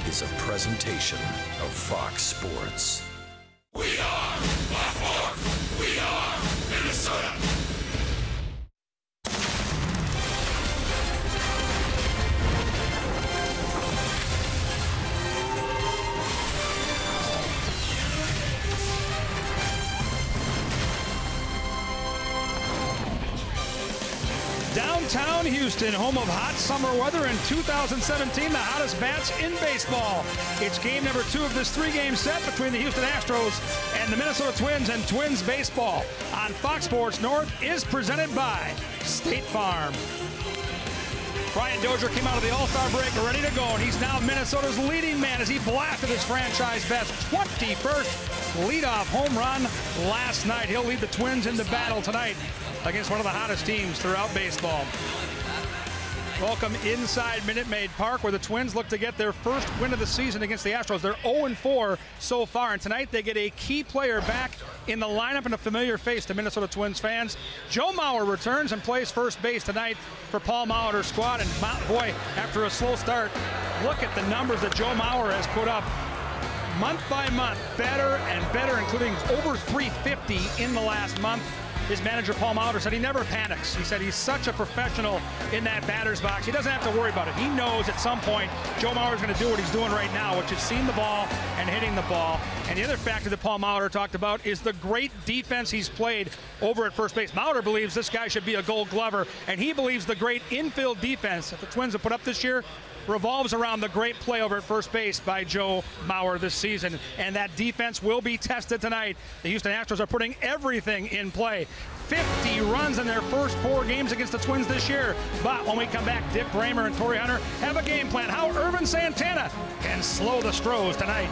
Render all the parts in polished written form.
is a presentation of Fox Sports. We are Baltimore. We are Minnesota. Downtown Houston, home of hot summer weather in 2017, the hottest bats in baseball. It's game number 2 of this 3-game set between the Houston Astros and the Minnesota Twins, and Twins baseball on Fox Sports North is presented by State Farm. Brian Dozier came out of the All-Star break ready to go, and he's now Minnesota's leading man as he blasted his franchise best 21st leadoff home run last night. He'll lead the Twins into battle tonight against one of the hottest teams throughout baseball. Welcome inside Minute Maid Park, where the Twins look to get their first win of the season against the Astros. They're 0-4 so far, and tonight they get a key player back in the lineup and a familiar face to Minnesota Twins fans. Joe Mauer returns and plays first base tonight for Paul Molitor's squad. And boy, after a slow start, look at the numbers that Joe Mauer has put up. Month by month, better and better, including over 350 in the last month. His manager, Paul Molitor, said he never panics. He said he's such a professional in that batter's box. He doesn't have to worry about it. He knows at some point Joe Mauer's going to do what he's doing right now, which is seeing the ball and hitting the ball. And the other factor that Paul Molitor talked about is the great defense he's played over at first base. Molitor believes this guy should be a Gold Glover, and he believes the great infield defense that the Twins have put up this year revolves around the great play over at first base by Joe Mauer this season. And that defense will be tested tonight. The Houston Astros are putting everything in play. 50 runs in their first 4 games against the Twins this year. But when we come back, Dick Bramer and Torrey Hunter have a game plan how Irvin Santana can slow the Stros tonight.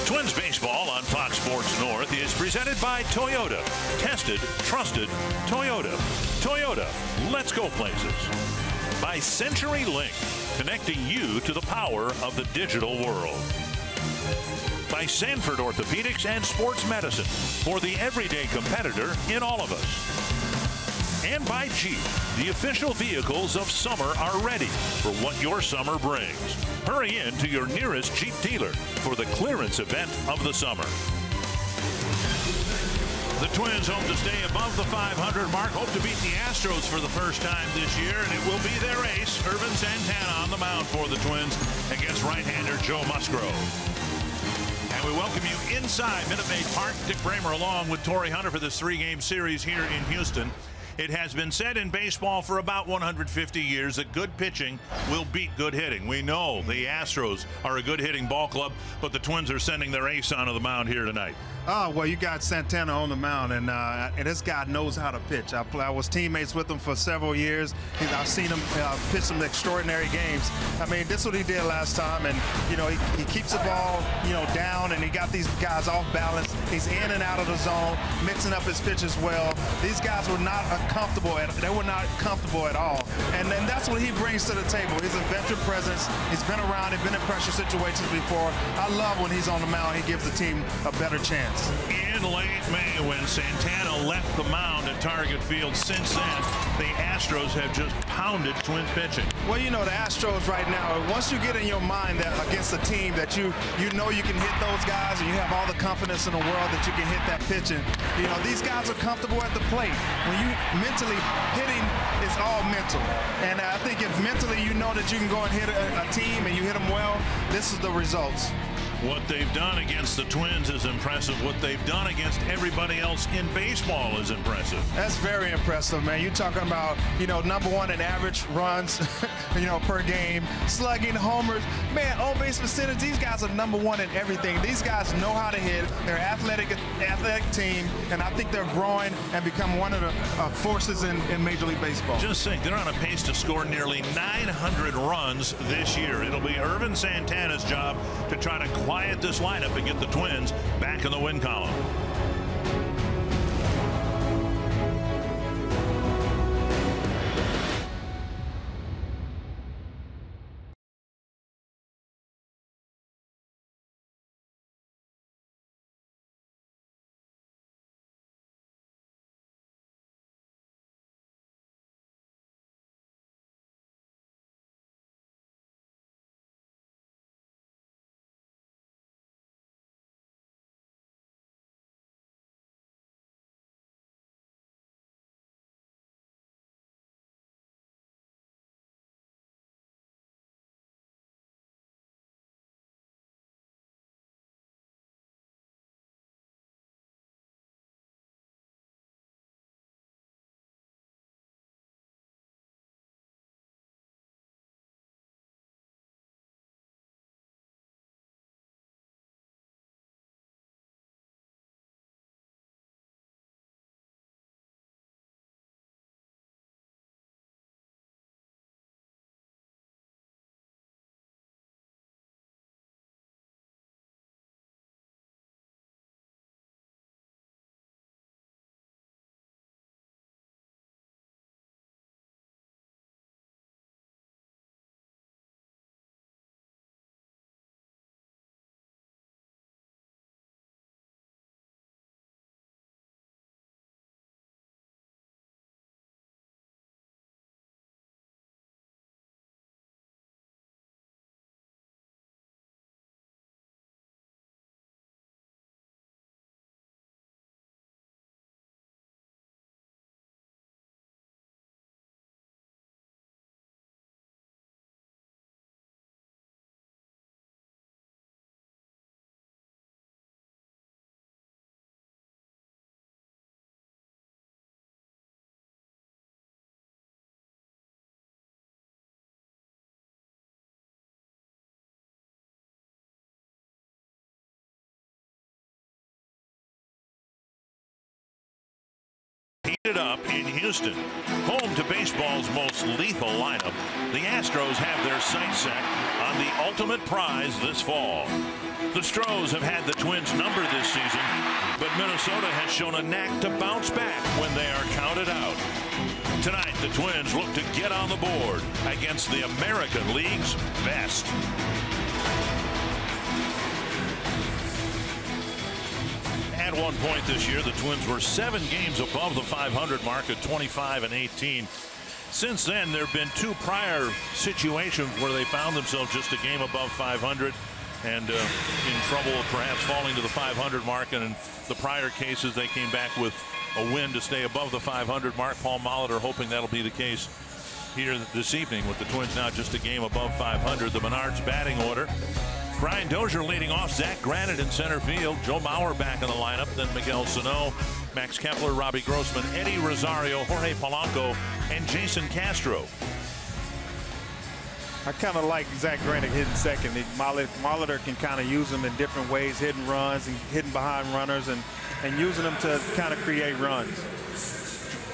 Twins baseball on Fox Sports North is presented by Toyota. Tested, trusted, Toyota. Toyota, let's go places. By CenturyLink, connecting you to the power of the digital world. By Sanford Orthopedics and Sports Medicine, for the everyday competitor in all of us. And by Jeep, the official vehicles of summer are ready for what your summer brings. Hurry in to your nearest Jeep dealer for the clearance event of the summer. The Twins hope to stay above the 500 mark, hope to beat the Astros for the first time this year, and it will be their ace, Ervin Santana, on the mound for the Twins against right-hander Joe Musgrove. And we welcome you inside Minute Maid Park. Dick Bramer along with Torrey Hunter for this three-game series here in Houston. It has been said in baseball for about 150 years that good pitching will beat good hitting. We know the Astros are a good hitting ball club, but the Twins are sending their ace onto the mound here tonight. Oh, well, you got Santana on the mound, and this guy knows how to pitch. I was teammates with him for several years. I've seen him pitch some extraordinary games. I mean, this is what he did last time, and, you know, he keeps the ball, you know, down, and he got these guys off balance. He's in and out of the zone, mixing up his pitches well. These guys were not comfortable. They were not comfortable at all, and that's what he brings to the table. He's a veteran presence. He's been around. He's been in pressure situations before. I love when he's on the mound. He gives the team a better chance. In late May, when Santana left the mound at Target Field, since then, the Astros have just pounded Twins pitching. Well, you know, the Astros right now, once you get in your mind that against a team that you know you can hit those guys and you have all the confidence in the world that you can hit that pitching, you know, these guys are comfortable at the plate. When you mentally hitting, it's all mental. And I think if mentally you know that you can go and hit a team and you hit them well, this is the results. What they've done against the Twins is impressive. What they've done against everybody else in baseball is impressive. That's very impressive, man. You're talking about, you know, #1 in average runs, you know, per game, slugging, homers. Man, on-base percentage, these guys are #1 in everything. These guys know how to hit. They're an athletic team, and I think they're growing and become one of the forces in Major League Baseball. Just think, they're on a pace to score nearly 900 runs this year. It'll be Ervin Santana's job to try to quiet this lineup and get the Twins back in the win column. Heated up in Houston, home to baseball's most lethal lineup, the Astros have their sights set on the ultimate prize this fall. The Stros have had the Twins number this season, but Minnesota has shown a knack to bounce back when they are counted out. Tonight, the Twins look to get on the board against the American League's best. At one point this year, the Twins were 7 games above the 500 mark at 25-18. Since then, there have been 2 prior situations where they found themselves just a game above 500 and in trouble of perhaps falling to the 500 mark. And in the prior cases, they came back with a win to stay above the 500 mark. Paul Molitor hoping that'll be the case here this evening with the Twins now just a game above 500. The Menards batting order. Brian Dozier leading off, Zach Granite in center field, Joe Mauer back in the lineup, then Miguel Sano, Max Kepler, Robbie Grossman, Eddie Rosario, Jorge Polanco, and Jason Castro. I kind of like Zach Granite hitting second. Molitor can kind of use him in different ways, hitting runs and hitting behind runners and using them to kind of create runs.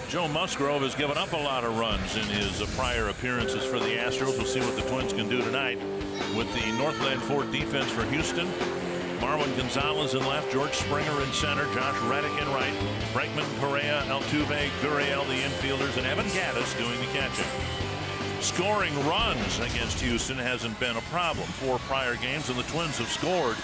Joe Musgrove has given up a lot of runs in his prior appearances for the Astros. We'll see what the Twins can do tonight with the Northland Ford defense for Houston. Marwin Gonzalez in left, George Springer in center, Josh Reddick in right, Bregman, Correa, Altuve, Gurriel the infielders, and Evan Gattis doing the catching. Scoring runs against Houston hasn't been a problem. 4 prior games, and the Twins have scored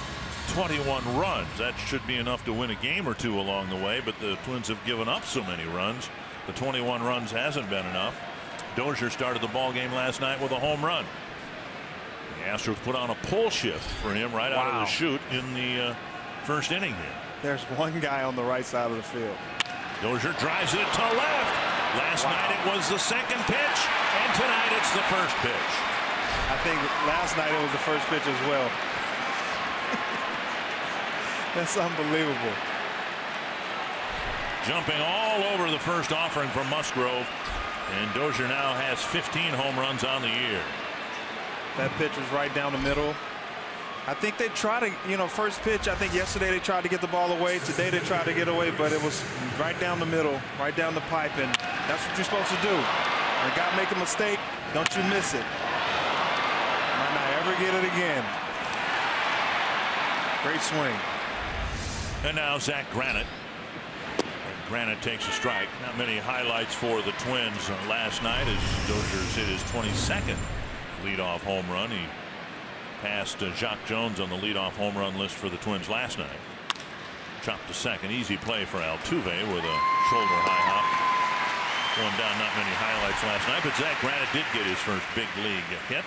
21 runs. That should be enough to win a game or 2 along the way, but the Twins have given up so many runs. The 21 runs hasn't been enough. Dozier started the ball game last night with a home run. The Astros put on a pull shift for him right out of the chute in the first inning here. There's one guy on the right side of the field. Dozier drives it to left. Last night it was the second pitch, and tonight it's the first pitch. I think last night it was the first pitch as well. That's unbelievable. Jumping all over the first offering from Musgrove, and Dozier now has 15 home runs on the year. That pitch was right down the middle. I think they try to, first pitch, I think yesterday they tried to get the ball away. Today they tried to get away, but it was right down the middle, right down the pipe, and that's what you're supposed to do. When a guy make a mistake, don't you miss it. Might not ever get it again. Great swing. And now Zach Granite. Granite takes a strike. Not many highlights for the Twins last night as Dozier's hit his 22nd leadoff home run. He passed Jacques Jones on the leadoff home run list for the Twins last night. Chopped to second. Easy play for Altuve with a shoulder high hop. Going down, not many highlights last night, but Zach Granite did get his first big league hit.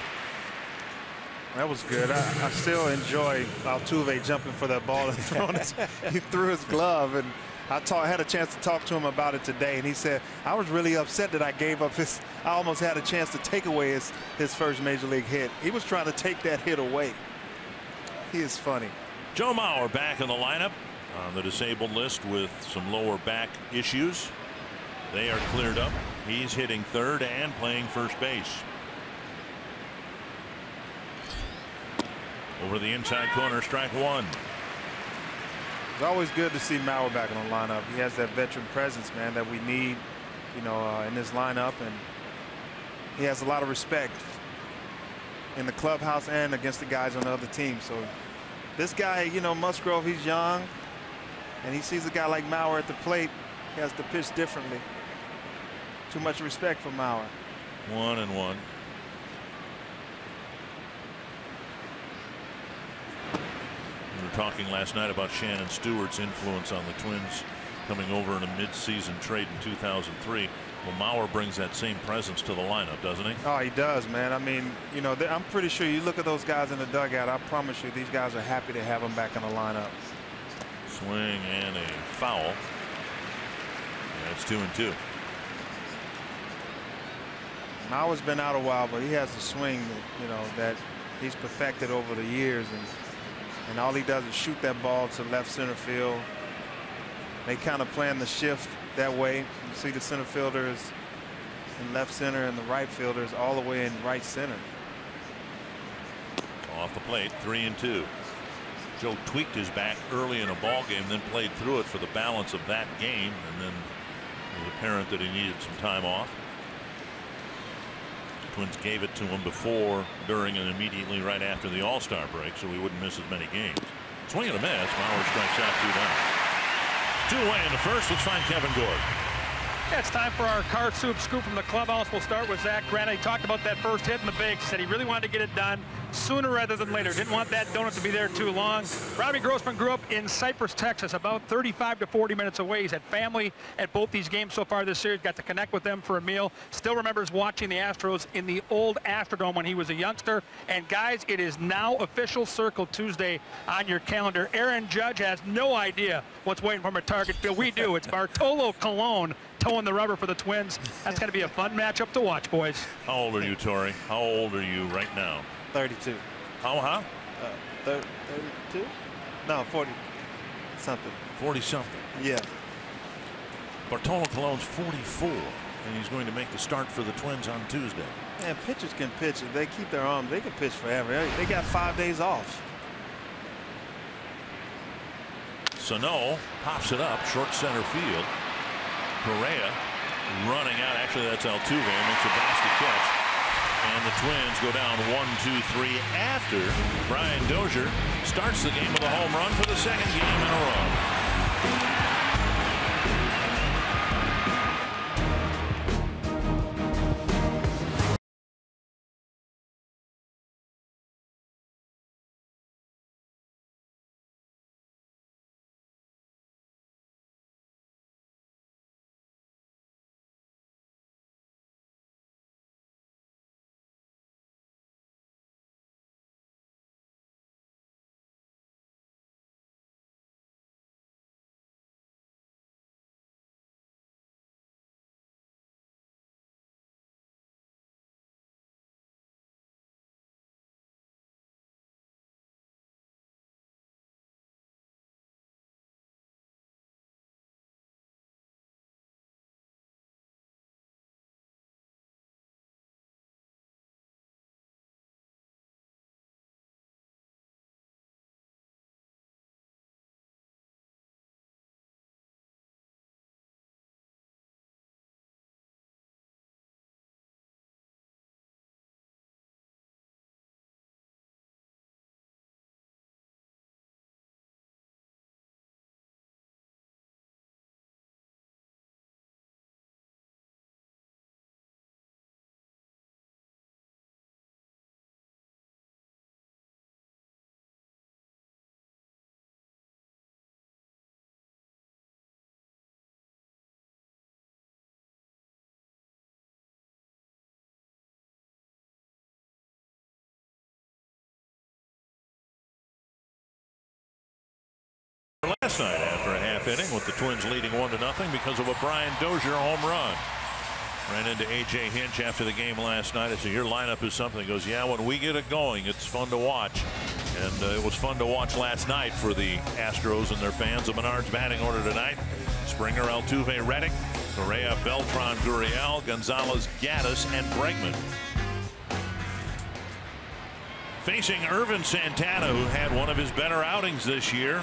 That was good. I still enjoy Altuve jumping for that ball and throwing it. He threw his glove, and I had a chance to talk to him about it today, and he said, I was really upset that I gave up his. I almost had a chance to take away his first major league hit. He was trying to take that hit away. He is funny. Joe Mauer back in the lineup on the disabled list with some lower back issues. They are cleared up. He's hitting third and playing first base. Over the inside corner, strike one. It's always good to see Mauer back in the lineup. He has that veteran presence, man, that we need, in this lineup, and he has a lot of respect in the clubhouse and against the guys on the other team. So this guy, Musgrove, he's young, and he sees a guy like Mauer at the plate. He has to pitch differently. Too much respect for Mauer. 1-1. We were talking last night about Shannon Stewart's influence on the Twins coming over in a mid-season trade in 2003. Well, Mauer brings that same presence to the lineup, doesn't he? Oh, he does, man. I mean, I'm pretty sure you look at those guys in the dugout. I promise you, these guys are happy to have him back in the lineup. Swing and a foul. That's 2-2. Mauer's been out a while, but he has a swing that he's perfected over the years, and all he does is shoot that ball to left center field. They kind of plan the shift that way. You see the center fielders in left center and the right fielders all the way in right center. Off the plate, 3-2. Joe tweaked his back early in a ball game, then played through it for the balance of that game, and then it was apparent that he needed some time off. Twins gave it to him before, during, and immediately right after the All-Star break, so he wouldn't miss as many games. Swing and a miss. Mauer strikes out 2 down. 2 away in the first. Let's find Kevin Gord. Yeah, it's time for our car soup scoop from the clubhouse. We'll start with Zach Granite. He talked about that first hit in the big. He said he really wanted to get it done. sooner rather than later. Didn't want that donut to be there too long. Robbie Grossman grew up in Cypress, Texas, about 35 to 40 minutes away. He's had family at both these games so far this series. Got to connect with them for a meal. Still remembers watching the Astros in the old Astrodome when he was a youngster. And guys, it is now official Circle Tuesday on your calendar. Aaron Judge has no idea what's waiting for him at Target Field. We do. It's Bartolo Colon towing the rubber for the Twins. That's going to be a fun matchup to watch, boys. How old are you, Torrey? How old are you right now? 32. How? 32? No, 40 something. 40 something. Yeah. Bartolo Colon's 44, and he's going to make the start for the Twins on Tuesday. Man, pitchers can pitch. If they keep their arms, they can pitch forever. They got 5 days off. Sano pops it up, short center field. Correa running out. Actually, that's Altuve. Makes a basket catch. And the Twins go down 1-2-3 after Brian Dozier starts the game with a home run for the second game in a row. Last night after a half inning with the Twins leading 1-0 because of a Brian Dozier home run. Ran into A.J. Hinch after the game last night. I said, your lineup is something. He goes, yeah, when we get it going, it's fun to watch. And it was fun to watch last night for the Astros and their fans. The Menards batting order tonight. Springer, Altuve, Reddick, Correa, Beltran, Gurriel, Gonzalez, Gaddis, and Bregman. Facing Irvin Santana, who had one of his better outings this year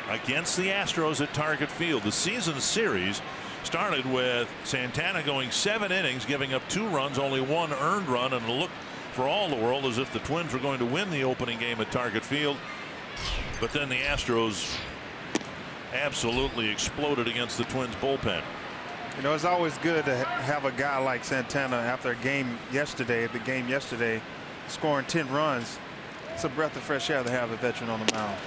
against the Astros at Target Field. The season series started with Santana going 7 innings, giving up 2 runs, only 1 earned run, and it looked for all the world as if the Twins were going to win the opening game at Target Field. But then the Astros absolutely exploded against the Twins bullpen. You know, it's always good to have a guy like Santana after a game yesterday, scoring 10 runs. It's a breath of fresh air to have a veteran on the mound.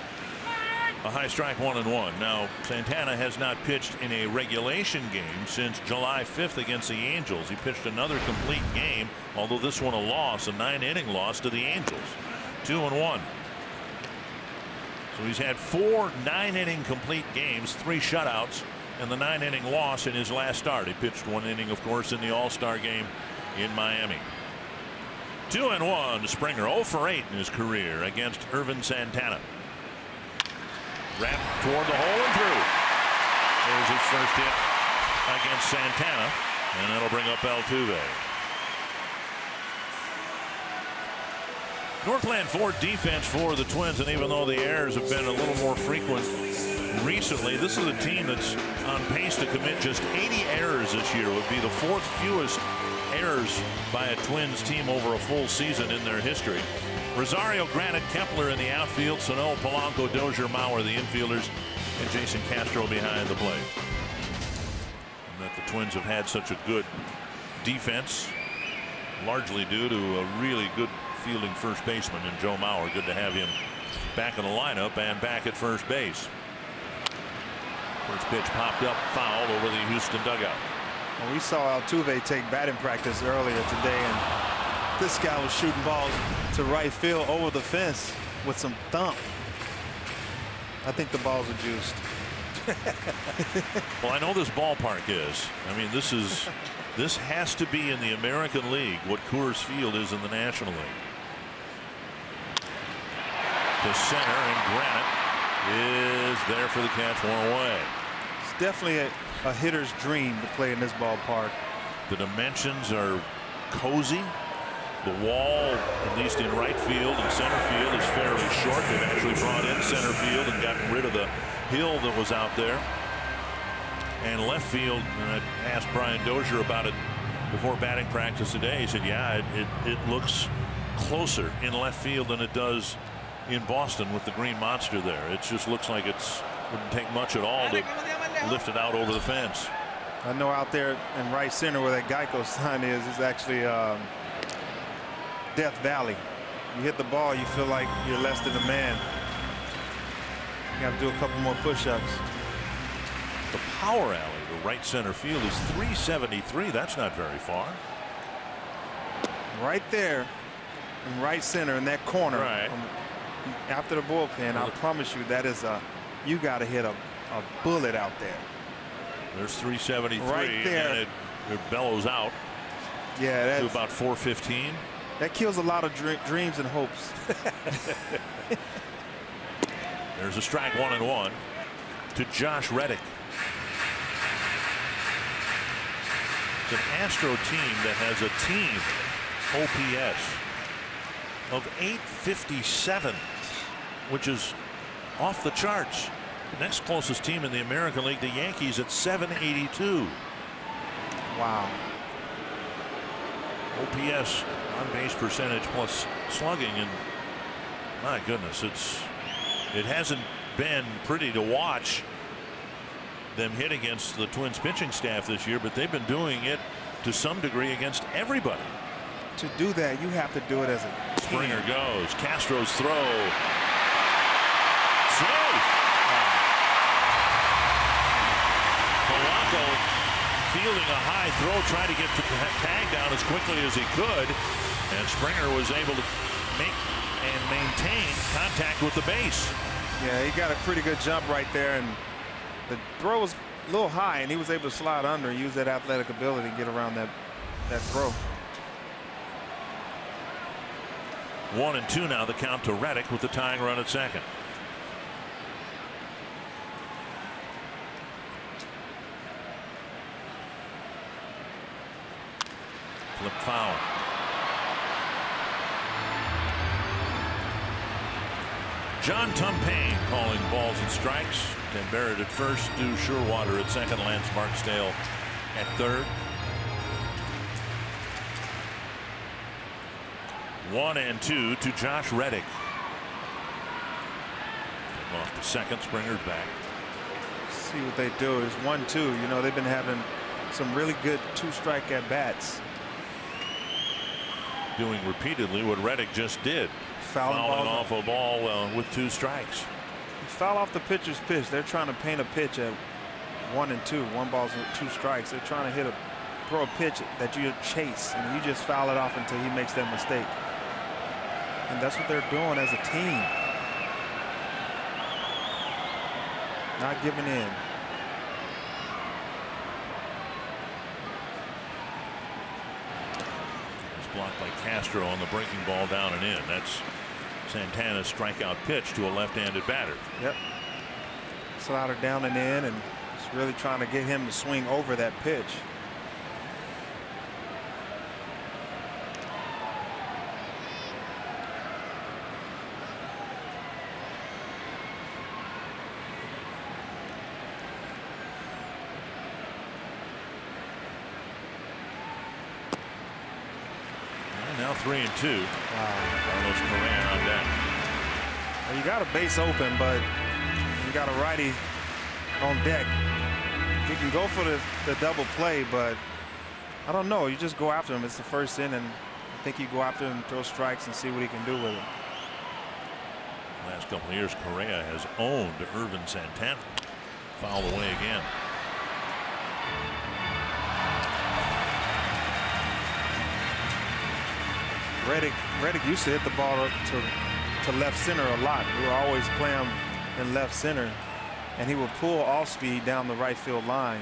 A high strike, 1-1. Now Santana has not pitched in a regulation game since July 5th against the Angels. He pitched another complete game, although this one a loss, a 9-inning loss to the Angels. 2-1. So he's had 4 9-inning complete games, 3 shutouts, and the 9-inning loss in his last start. He pitched 1 inning, of course, in the All-Star game in Miami. 2-1. Springer 0 for 8 in his career against Irvin Santana. Wrapped toward the hole and through. There's his first hit against Santana, and that'll bring up Altuve. Northland Ford defense for the Twins, and even though the errors have been a little more frequent recently, this is a team that's on pace to commit just 80 errors this year. It would be the 4th fewest errors by a Twins team over a full season in their history. Rosario, Granite, Kepler in the outfield, Sano, Polanco, Dozier, Mauer the infielders, and Jason Castro behind the plate. And that the Twins have had such a good defense, largely due to a really good fielding first baseman in Joe Mauer. Good to have him back in the lineup and back at first base. First pitch popped up, foul over the Houston dugout. Well, we saw Altuve take batting practice earlier today, and this guy was shooting balls to right field over the fence with some thump. I think the balls are juiced. Well, I know this ballpark is. I mean, this has to be in the American League what Coors Field is in the National League. To center, and Granite is there for the catch, one away. It's definitely a hitter's dream to play in this ballpark. The dimensions are cozy. The wall, at least in right field and center field, is fairly short. They've actually brought in center field and gotten rid of the hill that was out there. And left field, and I asked Brian Dozier about it before batting practice today. He said, yeah, it looks closer in left field than it does in Boston with the green monster there. It just looks like it wouldn't take much at all to lift it out over the fence. I know out there in right center where that Geico sign is actually Death Valley. You hit the ball, you feel like you're less than a man. You have to do a couple more push-ups. The power alley to right center field is 373. That's not very far. Right there in right center in that corner. Right. After the bullpen, I promise you that is you got to hit a bullet out there. There's 373 right there. And it bellows out. Yeah, that's to about 415. That kills a lot of dreams and hopes. There's a strike, 1-1 to Josh Reddick. It's an Astro team that has a team OPS of 857, which is off the charts. The next closest team in the American League, the Yankees, at 782. Wow. OPS, on base percentage plus slugging, and my goodness, it hasn't been pretty to watch them hit against the Twins pitching staff this year, but they've been doing it to some degree against everybody. To do that, you have to do it as a team. Springer goes. Castro's throw. Safe. Polanco fielding a high throw, trying to get the tag down as quickly as he could, and Springer was able to make and maintain contact with the base. Yeah, he got a pretty good jump right there, and the throw was a little high, and he was able to slide under and use that athletic ability to get around that throw. 1-2 now, the count to Reddick with the tying run at second. Flip foul. John Tumpane calling balls and strikes. Tim Barrett at first, Stu Sherwater at second, Lance Barksdale at third. 1-2 to Josh Reddick. Off to second, Springer's back. See what they do is 1-2. You know, they've been having some really good two-strike at bats. Doing repeatedly what Reddick just did. Fouling off a ball with 2 strikes. Foul off the pitcher's pitch. They're trying to paint a pitch at 1-2. 1 ball, 2 strikes. They're trying to throw a pitch that you chase, and you just foul it off until he makes that mistake. And that's what they're doing as a team. Not giving in. It's blocked by Castro on the breaking ball down and in. That's Santana's strikeout pitch to a left-handed batter. Yep. Slider down and in, and it's really trying to get him to swing over that pitch. Now 3-2. Wow. Carlos Correa on deck. Well, you got a base open, but you got a righty on deck. You can go for the double play, but I don't know. You just go after him. It's the first inning. think you go after him and throw strikes and see what he can do with it. Last couple of years, Correa has owned Irvin Santana. Fouled away again. Reddick used to hit the ball to left center a lot. We were always playing in left center, and he would pull off speed down the right field line.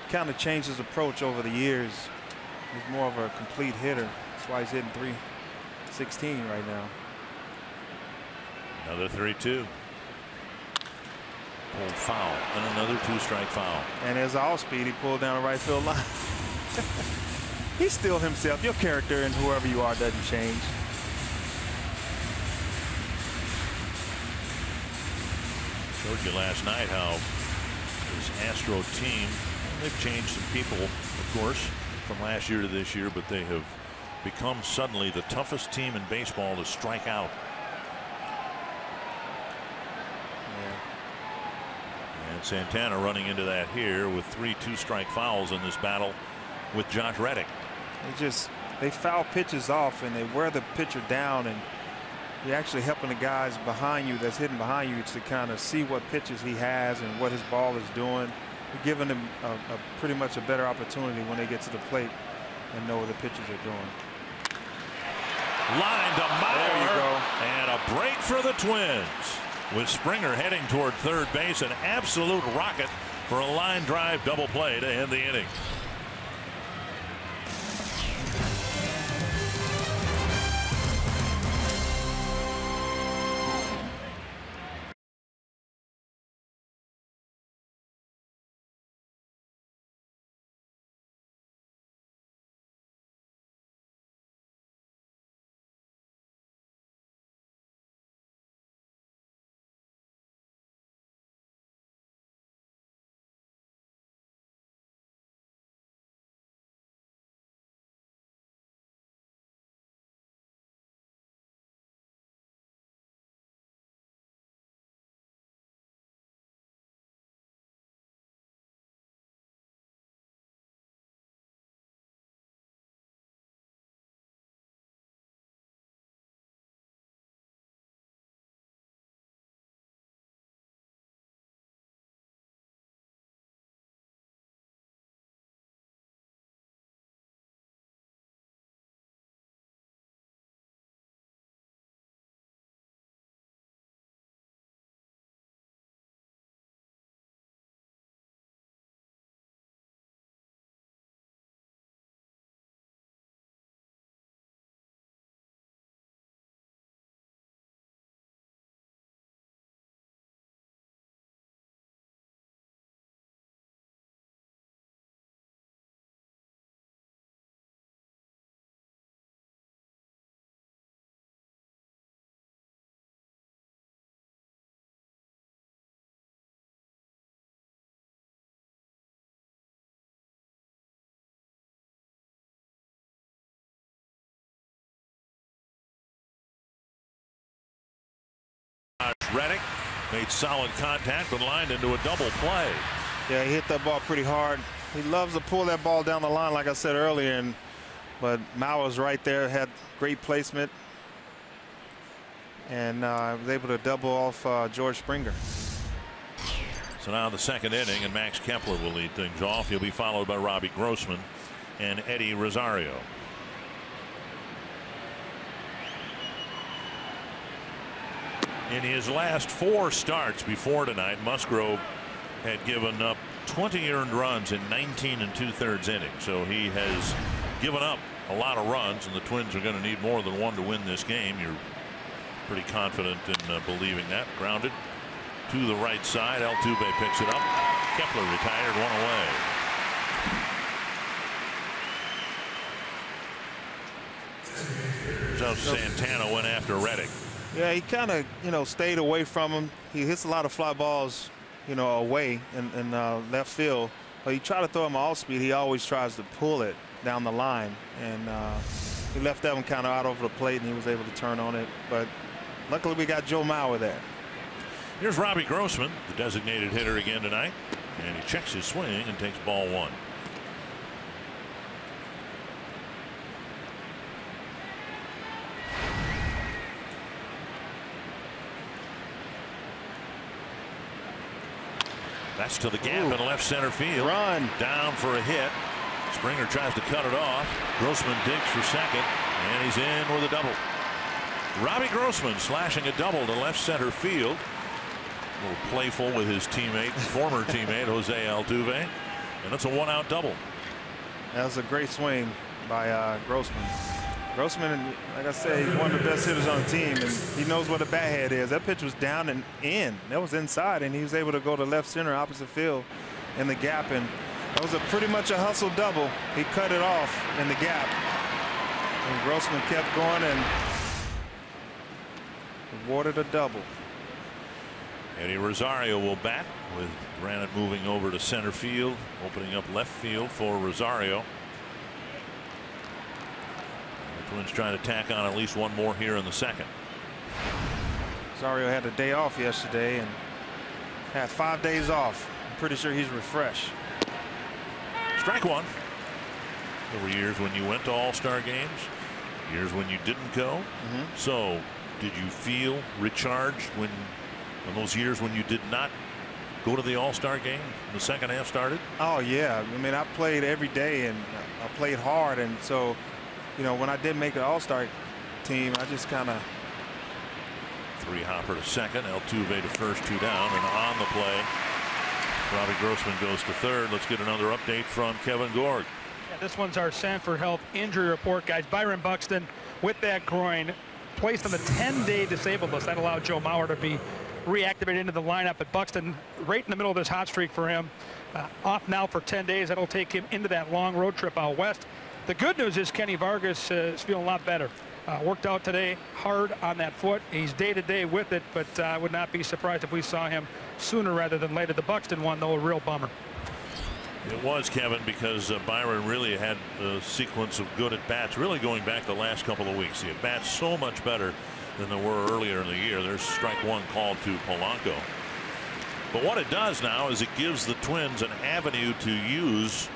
Kind of changed his approach over the years. He's more of a complete hitter. That's why he's hitting .316 right now. Another 3-2. Pulled foul, and another 2-strike foul. And as off speed, he pulled down the right field line. He's still himself. Your character and whoever you are doesn't change. Showed you last night how this Astro team, they've changed some people, of course, from last year to this year, but they have become suddenly the toughest team in baseball to strike out. And Santana running into that here with 3 2-strike fouls in this battle with Josh Reddick. They foul pitches off and they wear the pitcher down, and you're actually helping the guys behind you that's hitting behind you to kind of see what pitches he has and what his ball is doing. You're giving them pretty much a better opportunity when they get to the plate and know what the pitchers are doing. Line to Mauer. There you go. And a break for the Twins. With Springer heading toward third base, an absolute rocket for a line drive double play to end the inning. Reddick made solid contact but lined into a double play. Yeah, he hit that ball pretty hard. He loves to pull that ball down the line, like I said earlier, but Mauer's right there, had great placement, and was able to double off George Springer. So now the second inning, and Max Kepler will lead things off. He'll be followed by Robbie Grossman and Eddie Rosario. In his last 4 starts before tonight, Musgrove had given up 20 earned runs in 19 2/3 innings. So he has given up a lot of runs, and the Twins are going to need more than 1 to win this game. You're pretty confident in believing that. Grounded to the right side. Altuve picks it up. Kepler retired, 1 away. So Santana went after Reddick. Yeah, he kind of, stayed away from him. He hits a lot of fly balls, away in left field. But you try to throw him off speed, he always tries to pull it down the line. And he left that one kind of out over the plate, and he was able to turn on it. But luckily we got Joe Mauer there. Here's Robbie Grossman, the designated hitter again tonight. And he checks his swing and takes ball 1. That's to the gap in left center field. Run. Down for a hit. Springer tries to cut it off. Grossman digs for second, and he's in with a double. Robbie Grossman slashing a double to left center field. A little playful with his teammate, former teammate Jose Altuve, and it's a one-out double. That was a great swing by Grossman. Grossman, like I said, he's one of the best hitters on the team, and he knows what a bat head is. That pitch was down and in. That was inside, and he was able to go to left center, opposite field, in the gap, and that was pretty much a hustle double. He cut it off in the gap, and Grossman kept going and awarded a double. Eddie Rosario will bat, with Granite moving over to center field, opening up left field for Rosario. The Twins trying to tack on at least one more here in the second. Rosario had a day off yesterday and had 5 days off. I'm pretty sure he's refreshed. Strike one. There were years when you went to All-Star games, years when you didn't go. So did you feel recharged when those years when you did not go to the All-Star game, the second half started? Oh yeah, I mean, I played every day and I played hard, and so, you know, when I did make an All-Star team, I just kind of. Hopper to second, Altuve to first, 2 down, and on the play, Robbie Grossman goes to third. Let's get another update from Kevin Gorg. Yeah, this one's our Sanford Health injury report, guys. Byron Buxton with that groin placed on the 10-day disabled list. That allowed Joe Mauer to be reactivated into the lineup, but Buxton right in the middle of this hot streak for him. Off now for 10 days. That'll take him into that long road trip out west. The good news is Kenny Vargas is feeling a lot better. Worked out today hard on that foot. He's day-to-day with it, but I would not be surprised if we saw him sooner rather than later. The Buxton one, though, a real bummer. It was, Kevin, because Byron really had a sequence of good at-bats, really going back the last couple of weeks. The at-bats so much better than they were earlier in the year. There's strike one called to Polanco. But what it does now is it gives the Twins an avenue to use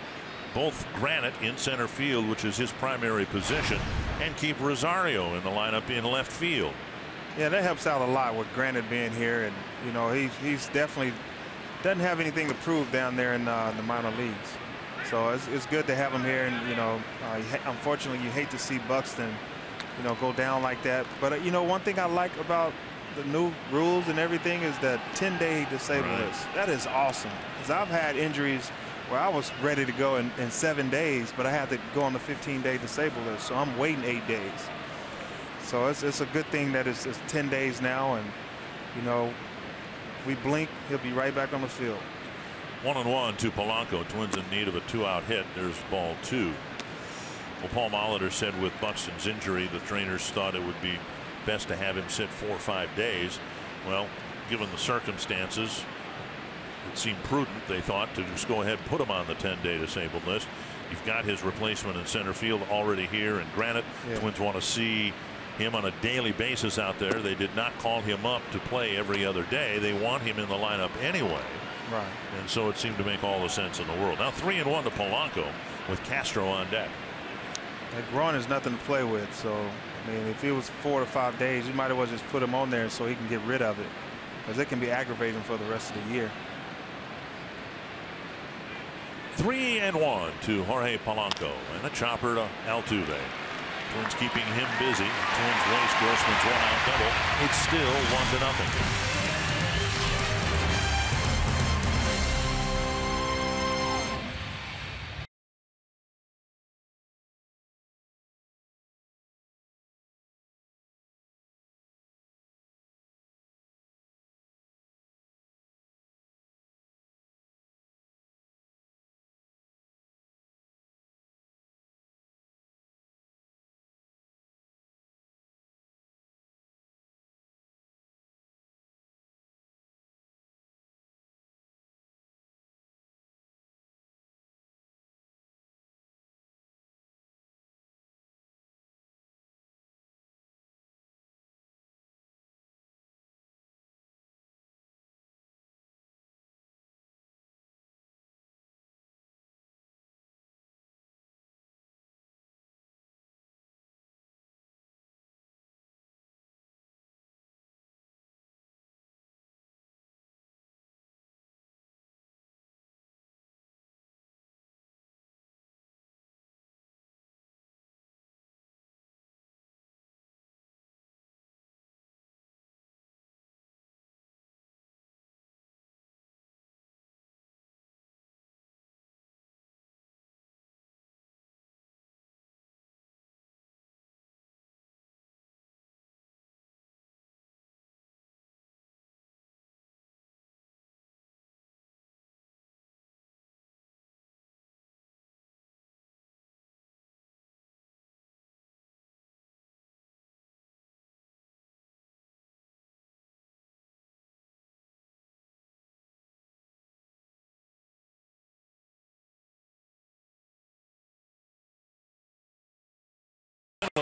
both Granite in center field, which is his primary position, and keep Rosario in the lineup in left field. Yeah, that helps out a lot with Granite being here, and you know, he's definitely doesn't have anything to prove down there in the minor leagues. So it's good to have him here, and you know, unfortunately you hate to see Buxton, you know, go down like that. But you know, one thing I like about the new rules and everything is that 10-day disabled list. That is awesome, because I've had injuries where I was ready to go in 7 days, but I had to go on the 15-day disabled list, so I'm waiting 8 days. So it's a good thing that it's 10 days now, and you know, if we blink, he'll be right back on the field. 1-1 to Polanco. Twins in need of a 2-out hit. There's ball 2. Well, Paul Molitor said with Buxton's injury, the trainers thought it would be best to have him sit 4 or 5 days. Well, given the circumstances, it seemed prudent, they thought, to just go ahead and put him on the 10-day disabled list. You've got his replacement in center field already here in Granite. Twins want to see him on a daily basis out there. They did not call him up to play every other day. They want him in the lineup anyway. Right. And so it seemed to make all the sense in the world. Now 3-1 to Polanco with Castro on deck. That groin is nothing to play with, so I mean, if it was 4 to 5 days, you might as well just put him on there so he can get rid of it, because it can be aggravating for the rest of the year. 3-1 to Jorge Polanco, and a chopper to Altuve. Twins keeping him busy. Twins waste Grossman's 1-out double. It's still 1-0.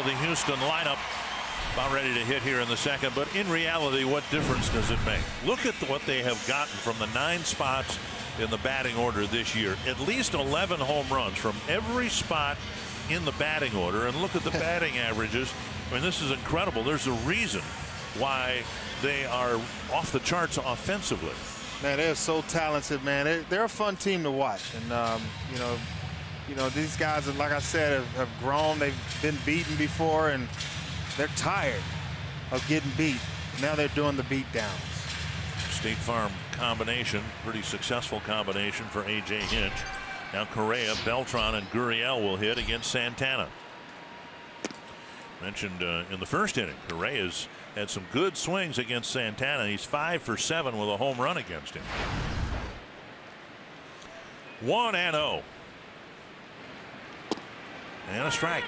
The Houston lineup about ready to hit here in the second, but in reality, what difference does it make? Look at what they have gotten from the 9 spots in the batting order this year. At least 11 home runs from every spot in the batting order, and look at the batting averages. I mean, this is incredible. There's a reason why they are off the charts offensively. Man, they're so talented, man. They're a fun team to watch, and you know, these guys, like I said, have grown. They've been beaten before, and they're tired of getting beat. Now they're doing the beat downs. State Farm combination, pretty successful combination for A.J. Hinch. Now Correa, Beltran, and Gurriel will hit against Santana. Mentioned in the first inning, Correa's had some good swings against Santana. He's 5 for 7 with a home run against him. 1-0. And a strike.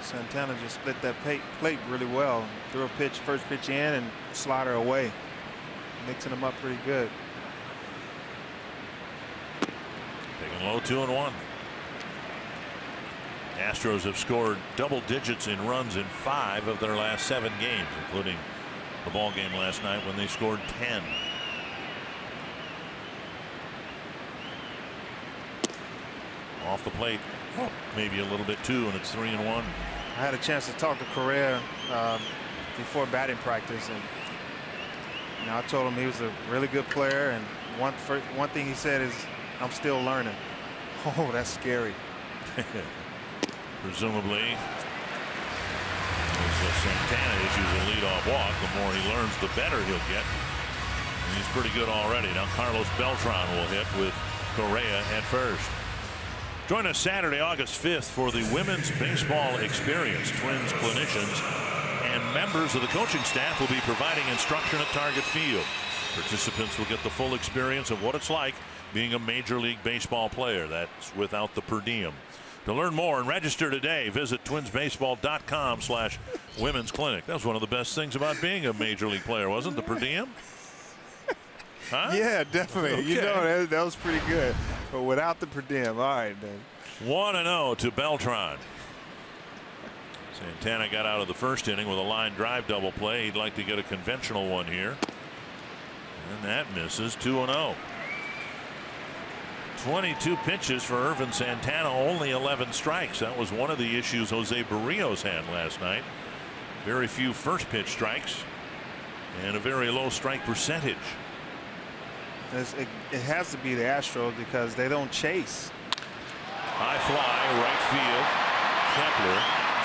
Santana just split that plate really well. Threw a pitch, first pitch in, and slider away. Mixing them up pretty good. Taking low, 2-1. Astros have scored double digits in runs in 5 of their last 7 games, including the ball game last night when they scored 10. Off the plate, maybe a little bit too, and it's 3-1. I had a chance to talk to Correa before batting practice, and I told him he was a really good player, and one thing he said is, "I'm still learning." Oh, that's scary. Presumably, as Santana issues a leadoff walk, the more he learns, the better he'll get. And he's pretty good already. Now Carlos Beltran will hit with Correa at first. Join us Saturday, August 5th for the Women's Baseball Experience. Twins clinicians and members of the coaching staff will be providing instruction at Target Field. Participants will get the full experience of what it's like being a Major League Baseball player. That's without the per diem. To learn more and register today, visit twinsbaseball.com/women's clinic. That was one of the best things about being a Major League player, wasn't it? The per diem? Huh? Yeah, definitely. Okay. You know, that was pretty good. But without the per diem, all right, then. 1-0 to Beltran. Santana got out of the first inning with a line drive double play. He'd like to get a conventional one here. And that misses. 2-0. 22 pitches for Irvin Santana, only 11 strikes. That was one of the issues Jose Barrios had last night. Very few first pitch strikes and a very low strike percentage. It has to be the Astros because they don't chase. High fly, right field. Kepler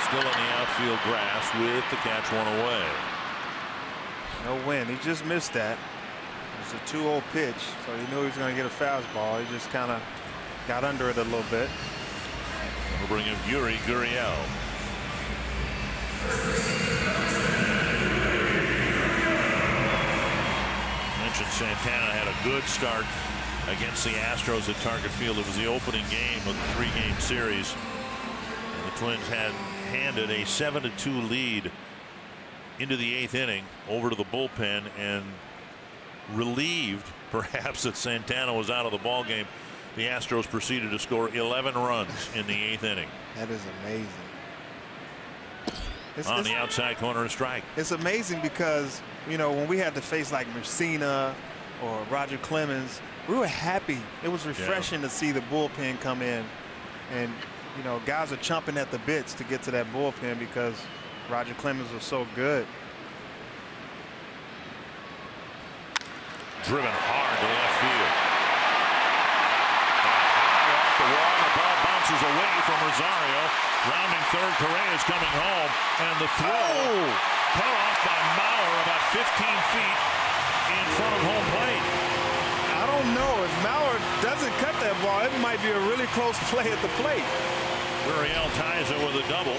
still in the outfield grass with the catch one away. No win. He just missed that. It was a 2-0 pitch, so he knew he was going to get a fastball. He just kind of got under it a little bit. We'll bring in Gurriel. Mentioned Santana had a good start against the Astros at Target Field. It was the opening game of the 3-game series. And the Twins had handed a 7-2 lead into the 8th inning over to the bullpen, and relieved perhaps that Santana was out of the ball game, the Astros proceeded to score 11 runs in the 8th inning. That is amazing. On the outside corner, a strike. It's amazing because, you know, when we had to face like Messina or Roger Clemens, we were happy. It was refreshing to see the bullpen come in, and you know, guys are chomping at the bits to get to that bullpen because Roger Clemens was so good. Driven hard to left field. High off the wall, the ball bounces away from Rosario. Rounding third, Correa is coming home, and the throw cut off by Mauer about 15 feet in front of home plate. I don't know. If Mauer doesn't cut that ball, it might be a really close play at the plate. Gurriel ties it with a double.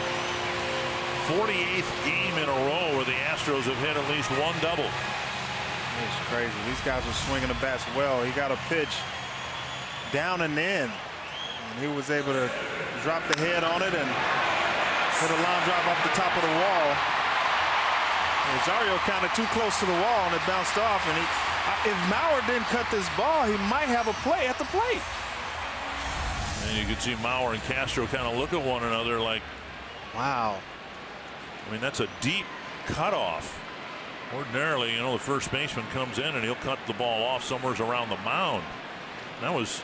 48th game in a row where the Astros have hit at least one double. It's crazy. These guys are swinging the bats well. He got a pitch down and in, and he was able to drop the head on it and put a line drive off the top of the wall. Rosario kind of too close to the wall, and it bounced off. And if Mauer didn't cut this ball, he might have a play at the plate. And you can see Mauer and Castro kind of look at one another like, wow. I mean, that's a deep cutoff. Ordinarily, you know, the first baseman comes in and he'll cut the ball off somewhere around the mound. That was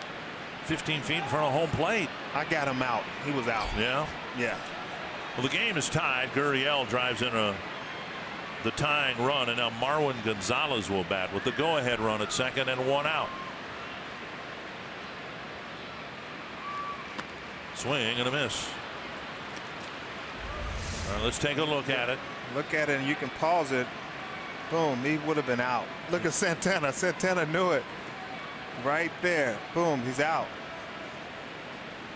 15 feet in front of home plate. I got him out. He was out. Yeah. Yeah. Well, the game is tied. Gurriel drives in the tying run, and now Marwin Gonzalez will bat with the go-ahead run at second and one out. Swing and a miss. All right, let's take a look at it. Look at it and you can pause it. Boom, he would have been out. Look at Santana. Santana knew it. Right there. Boom, he's out.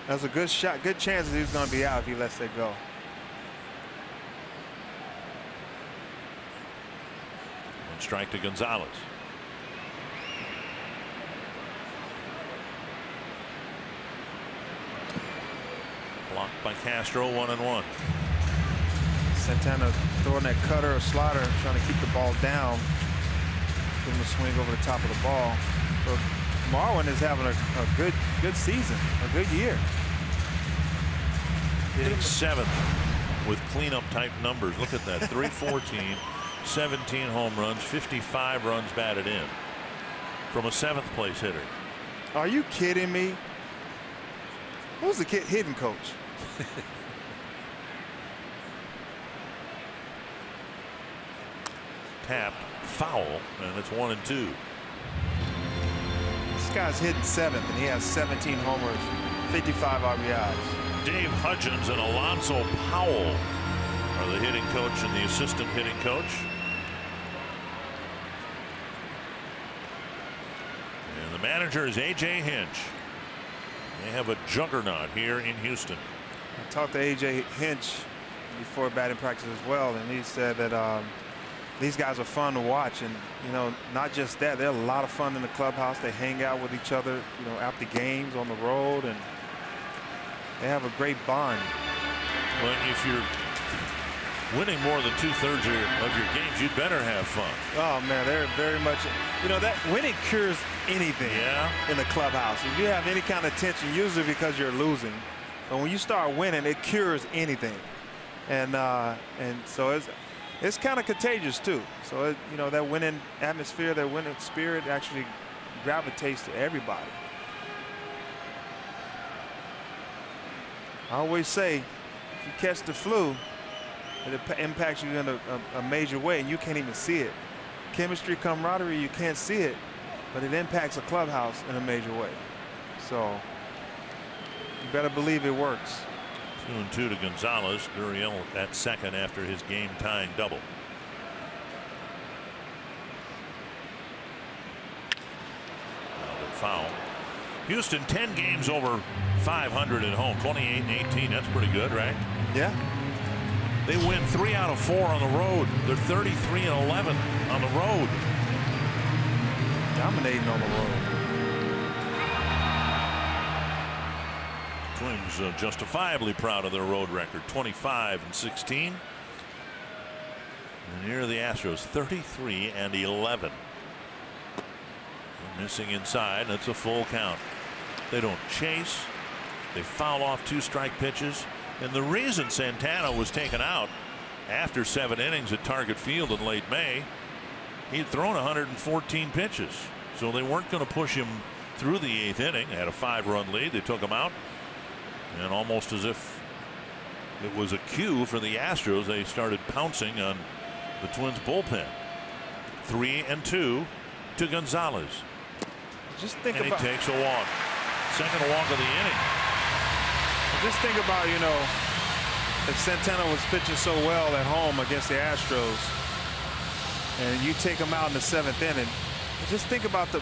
That was a good shot. Good chance that he was going to be out if he lets it go. One strike to Gonzalez. Blocked by Castro, 1-1. Santana throwing that cutter or slider, trying to keep the ball down. Give him a swing over the top of the ball. But Marwin is having a good season, a good year. Hitting seventh with cleanup type numbers. Look at that. 314, 17 home runs, 55 runs batted in from a seventh place hitter. Are you kidding me? Who's the kid hitting coach? Tapped, foul, and it's 1-2. This guy's hitting seventh, and he has 17 homers, 55 RBIs. Dave Hudgens and Alonzo Powell are the hitting coach and the assistant hitting coach. And the manager is A.J. Hinch. They have a juggernaut here in Houston. I talked to A.J. Hinch before batting practice as well, and he said that these guys are fun to watch, and you know, not just that, they're a lot of fun in the clubhouse. They hang out with each other, you know, after games on the road, and they have a great bond. Well, if you're winning more than 2/3 of your games, you'd better have fun. Oh man, they're very much, you know, that winning cures anything. Yeah. In the clubhouse. If you have any kind of tension, usually because you're losing, but when you start winning, it cures anything. And so it's kind of contagious too. So you know, that winning atmosphere, that winning spirit actually gravitates to everybody. I always say, if you catch the flu, it impacts you in a major way, and you can't even see it. Chemistry, camaraderie, you can't see it, but it impacts a clubhouse in a major way. So you better believe it works. 2-2 to Gonzalez. Gurriel at second after his game-tying double. Foul. Houston 10 games over 500 at home, 28-18. That's pretty good, right? Yeah. They win 3 out of 4 on the road. They're 33-11 on the road. Dominating on the road. Twins justifiably proud of their road record, 25-16. And here are the Astros, 33-11. Missing inside. That's a full count. They don't chase. They foul off 2 strike pitches. And the reason Santana was taken out after 7 innings at Target Field in late May, he had thrown 114 pitches. So they weren't going to push him through the 8th inning. They had a 5-run lead. They took him out. And almost as if it was a cue for the Astros, they started pouncing on the Twins bullpen. 3-2 to Gonzalez. Just think and about, he takes a walk. Second walk of the inning. Just think about, you know, if Santana was pitching so well at home against the Astros, and you take him out in the 7th inning, just think about the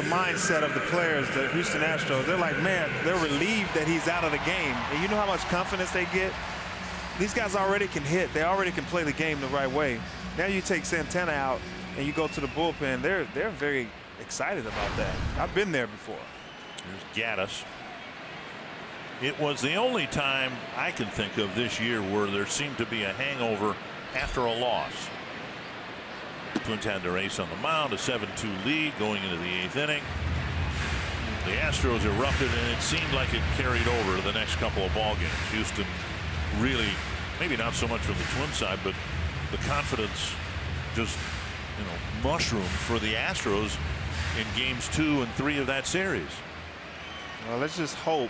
mindset of the players, the Houston Astros. They're like, man, they're relieved that he's out of the game. And you know how much confidence they get? These guys already can hit. They already can play the game the right way. Now you take Santana out and you go to the bullpen. They're very excited about that. I've been there before. Here's Gaddis. It was the only time I can think of this year where there seemed to be a hangover after a loss. The Twins had their ace on the mound, a 7-2 lead going into the 8th inning. The Astros erupted, and it seemed like it carried over to the next couple of ball games. Houston really, maybe not so much from the Twins side, but the confidence just, mushroomed for the Astros in games 2 and 3 of that series. Well, let's just hope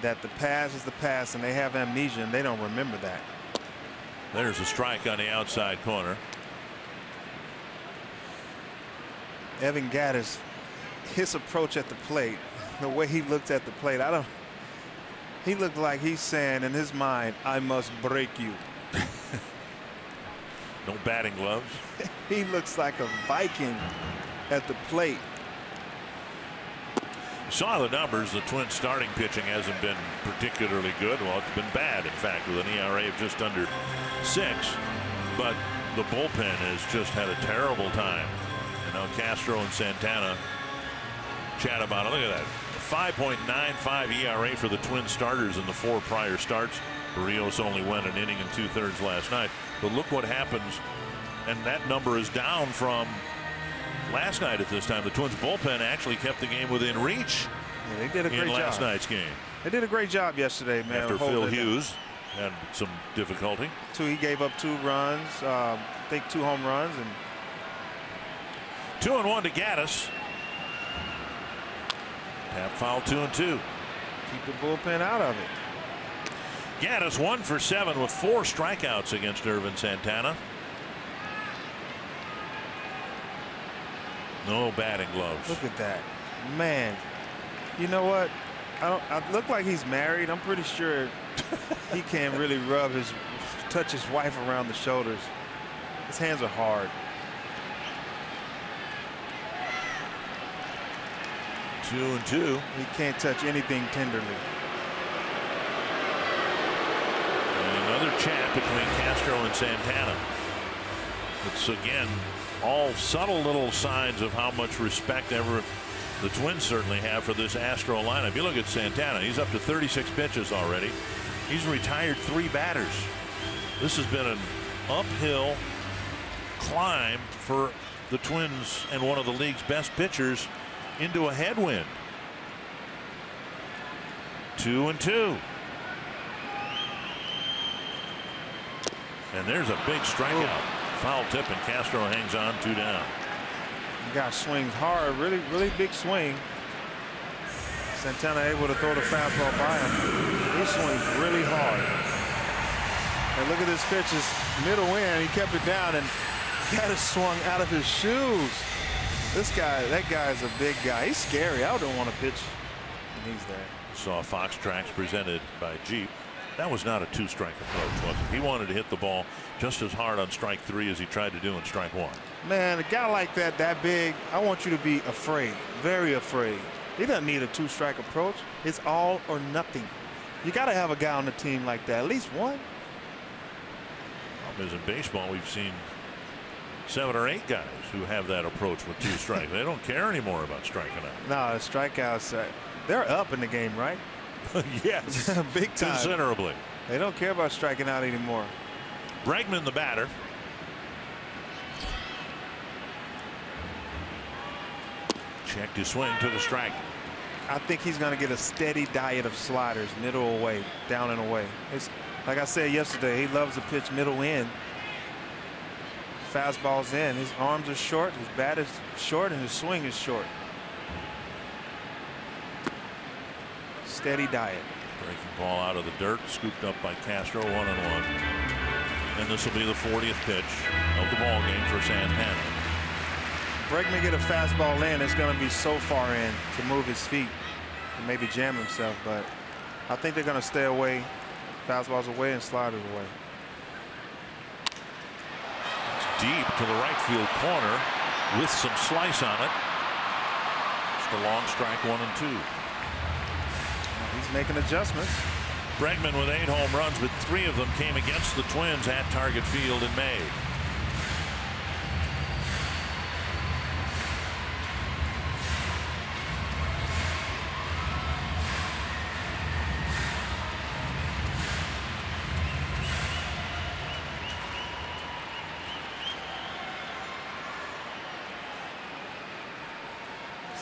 that the past is the past and they have amnesia and they don't remember that. There's a strike on the outside corner. Evan Gattis, his approach at the plate, the way he looked at the plate, he looked like he's saying in his mind, I must break you. No batting gloves. He looks like a Viking at the plate. You saw the numbers. The Twins starting pitching hasn't been particularly good. Well, it's been bad, in fact, with an ERA of just under 6. But the bullpen has just had a terrible time. And now Castro and Santana chat about it. Look at that. 5.95 ERA for the Twin starters in the 4 prior starts. Barrios only went an inning and 2/3 last night. But look what happens. And that number is down from last night at this time. The Twins bullpen actually kept the game within reach. Yeah, they did a great job in last night's game. They did a great job yesterday, man. After Phil Hughes had some difficulty. He gave up 2 runs, I think 2 home runs, and 2-1 to Gattis. Tap foul 2-2. Keep the bullpen out of it. Gattis 1 for 7 with 4 strikeouts against Irvin Santana. No batting gloves. Look at that, man. You know what? I look like he's married. I'm pretty sure he can't really touch his wife around the shoulders. His hands are hard. 2-2. He can't touch anything tenderly. Another chat between Castro and Santana. It's again all subtle little signs of how much respect the Twins certainly have for this Astro lineup. You look at Santana, he's up to 36 pitches already. He's retired 3 batters. This has been an uphill climb for the Twins and one of the league's best pitchers into a headwind. 2-2. And there's a big strikeout. Foul tip, and Castro hangs on 2 down. The guy swings hard, really big swing. Santana able to throw the fastball by him. He swings really hard. And look at this pitch, is middle in. He kept it down and got it swung out of his shoes. That guy is a big guy. He's scary. I don't want to pitch when he's there. Saw Fox Tracks presented by Jeep. That was not a 2-strike approach, was it? He wanted to hit the ball just as hard on strike 3 as he tried to do in strike 1. Man, a guy like that big, I want you to be afraid, very afraid. He doesn't need a 2-strike approach. It's all or nothing. You got to have a guy on the team like that, at least one. As in baseball, we've seen 7 or 8 guys who have that approach with 2 strikes. They don't care anymore about striking out. No, strikeouts, they're up in the game, right? Yes, big time. Considerably. They don't care about striking out anymore. Bregman, the batter. Checked his swing, took a strike. I think he's going to get a steady diet of sliders, middle away, down and away. It's like I said yesterday, he loves to pitch middle in. Fastball's in. His arms are short, his bat is short, and his swing is short. Steady diet. Breaking ball out of the dirt, scooped up by Castro, 1-1. And this will be the 40th pitch of the ball game for Santana. Bregman get a fastball in, it's going to be so far in to move his feet and maybe jam himself, but I think they're going to stay away. Fastballs away and sliders away. It's deep to the right field corner with some slice on it. Just a long strike, 1-2. He's making adjustments. Bregman with 8 home runs, but 3 of them came against the Twins at Target Field in May.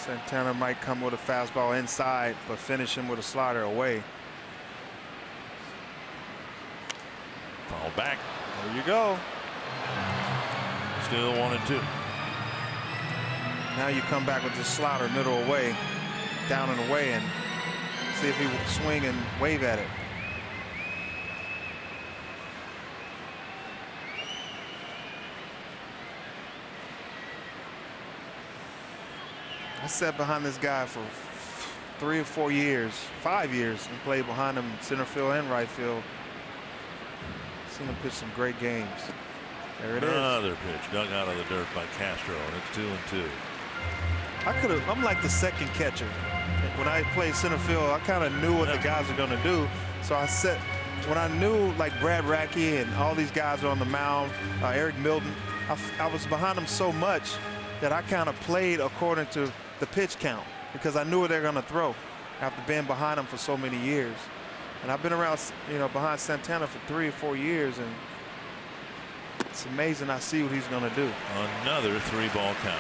Santana might come with a fastball inside, but finish him with a slider away. Foul back. There you go. Still 1-2. Now you come back with the slider middle away, down and away, and see if he will swing and wave at it. I sat behind this guy for 3 or 4 years, 5 years, and played behind him in center field and right field. Seen him pitch some great games. There it is. Another pitch dug out of the dirt by Castro, and it's 2-2. I'm like the second catcher. When I played center field, I kind of knew what the guys are going to do. So I set, when I knew like Brad Rackey and all these guys are on the mound, Eric Milton, I was behind them so much that I kind of played according to the pitch count because I knew what they're going to throw after being behind them for so many years. And I've been around, behind Santana for 3 or 4 years, and it's amazing I see what he's going to do. Another 3-ball count.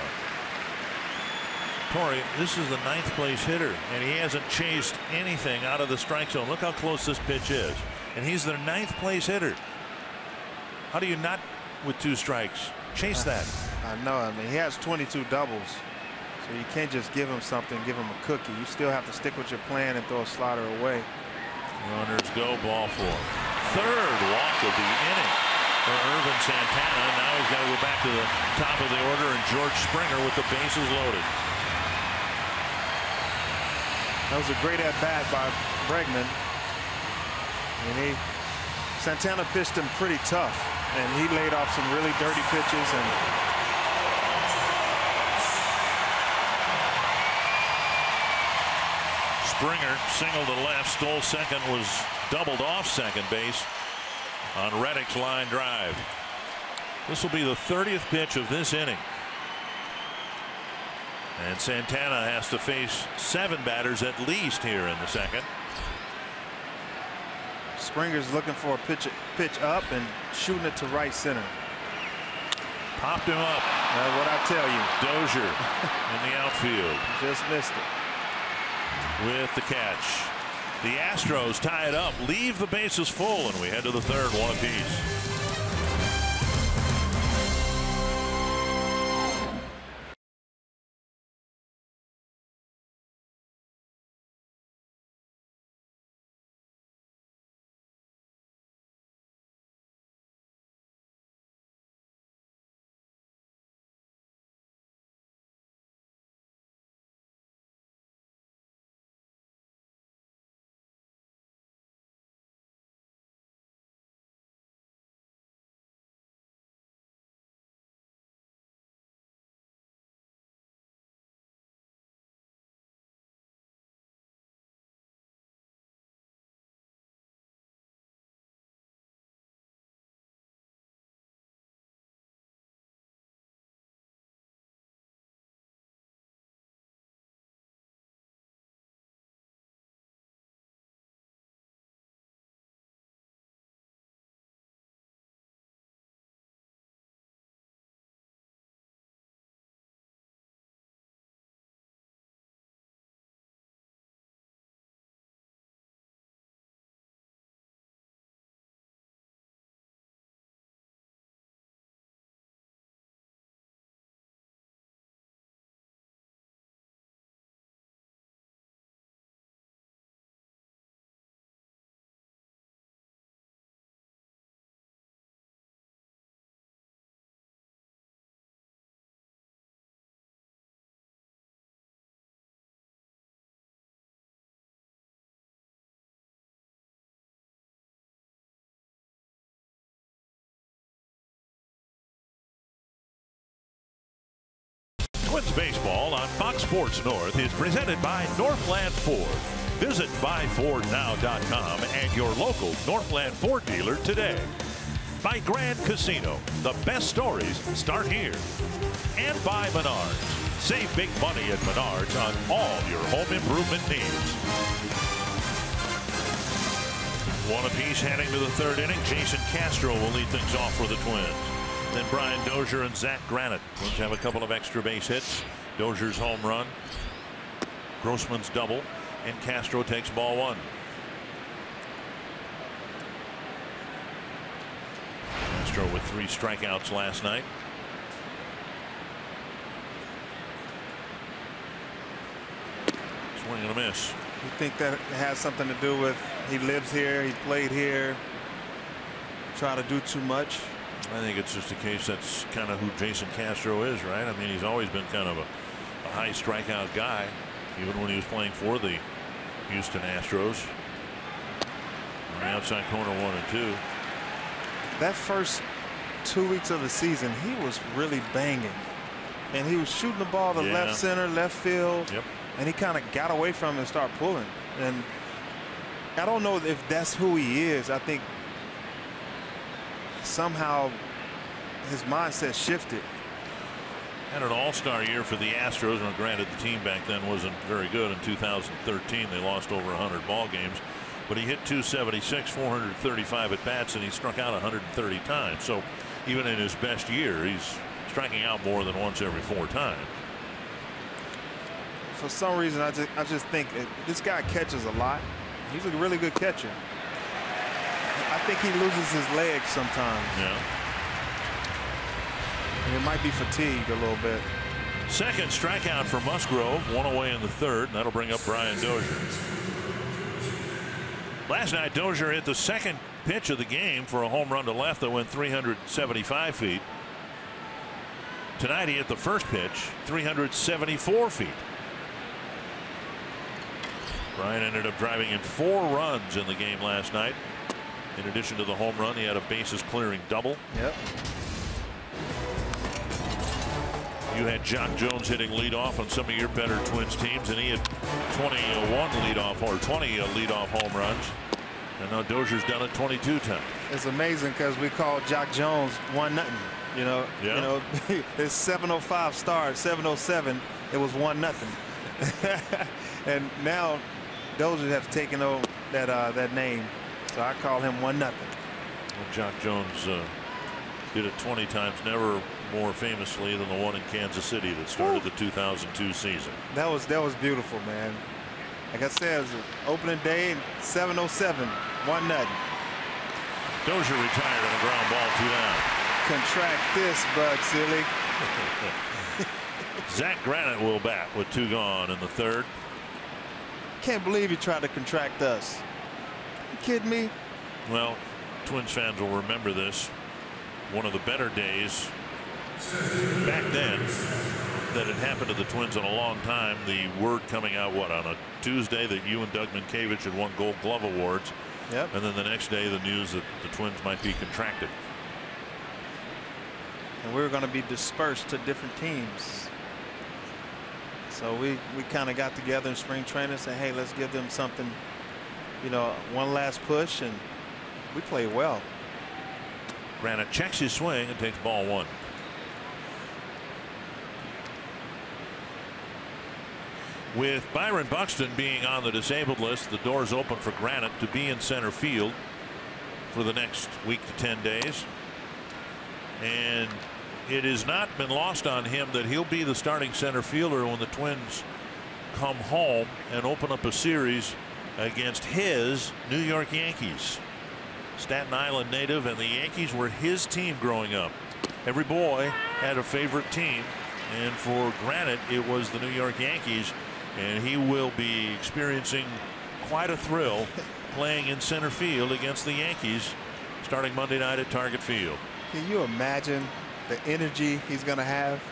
Torrey, this is the 9th place hitter, and he hasn't chased anything out of the strike zone. Look how close this pitch is. And he's their 9th place hitter. How do you not, with 2 strikes, chase that? I know. I mean, he has 22 doubles. So you can't just give him something, give him a cookie. You still have to stick with your plan and throw a slider away. Runners go, ball 4. 3rd walk of the inning for Irvin Santana. Now he's got to go back to the top of the order, and George Springer with the bases loaded. That was a great at-bat by Bregman. And Santana pitched him pretty tough, and he laid off some really dirty pitches. And Springer singled to left, stole second, was doubled off second base on Reddick's line drive. This will be the 30th pitch of this inning. And Santana has to face 7 batters at least here in the second. Springer's looking for a pitch up and shooting it to right center. Popped him up. That's what I tell you. Dozier in the outfield. Just missed it. With the catch. The Astros tie it up, leave the bases full, and we head to the 3rd, 1 apiece. Twins baseball on Fox Sports North is presented by Northland Ford. Visit buyfordnow.com and your local Northland Ford dealer today. By Grand Casino, the best stories start here. And by Menards. Save big money at Menards on all your home improvement needs. 1 apiece heading to the 3rd inning. Jason Castro will lead things off for the Twins. Then Brian Dozier and Zach Granite. Twins have a couple of extra base hits. Dozier's home run Grossman's double, and Castro takes ball one. Castro with 3 strikeouts last night. Swing and a miss. You think that has something to do with he lives here, he played here, try to do too much? I think it's just a case that's kind of who Jason Castro is, right? I mean, he's always been kind of a high strikeout guy, even when he was playing for the Houston Astros. On the outside corner, 1-2. That first 2 weeks of the season, he was really banging, and he was shooting the ball to left center, left field. Yep. And he kind of got away from it and started pulling. And I don't know if that's who he is. I think somehow his mindset shifted. Had an all-star year for the Astros, and granted the team back then wasn't very good. In 2013 they lost over 100 ball games, but he hit 276, 435 at bats, and he struck out 130 times. So even in his best year, he's striking out more than once every 4 times. For some reason, I just think this guy catches a lot. He's a really good catcher. I think he loses his legs sometimes. Yeah. And it might be fatigued a little bit. Second strikeout for Musgrove, 1 away in the 3rd, and that'll bring up Brian Dozier. Last night, Dozier hit the second pitch of the game for a home run to left that went 375 feet. Tonight, he hit the first pitch, 374 feet. Brian ended up driving in 4 runs in the game last night. In addition to the home run, he had a bases clearing double. Yep. You had Jock Jones hitting leadoff on some of your better Twins teams, and he had 21 leadoff or 20 leadoff home runs. And now Dozier's done it 22 times. It's amazing because we called Jock Jones 1-0. You know, his 7:05 start, 7:07, it was 1-0. And now Dozier have taken over that name, so I call him 1-0. Well, Jock Jones did it 20 times, never more famously than the one in Kansas City that started the 2002 season. That was beautiful, man. Like I said, it was opening day, 7:07, 1-0. Dozier retired on a ground ball, 2 down. Contract this, Bud Silly. Zach Granite will bat with 2 gone in the 3rd. Can't believe he tried to contract us. You kidding me? Well, Twins fans will remember this. One of the better days back then that had happened to the Twins in a long time. The word coming out, what, on a Tuesday that you and Doug Minkiewicz had won Gold Glove awards. Yep. And then the next day, the news that the Twins might be contracted. And we were going to be dispersed to different teams. So we kind of got together in spring training and said, hey, let's give them something, you know, one last push, and we played well. Granite checks his swing and takes ball 1. With Byron Buxton being on the disabled list, the door's open for Granite to be in center field for the next week to 10 days. And it has not been lost on him that he'll be the starting center fielder when the Twins come home and open up a series against his New York Yankees. Staten Island native, and the Yankees were his team growing up. Every boy had a favorite team, and for Granite it was the New York Yankees, and he will be experiencing quite a thrill playing in center field against the Yankees starting Monday night at Target Field. Can you imagine the energy he's going to have?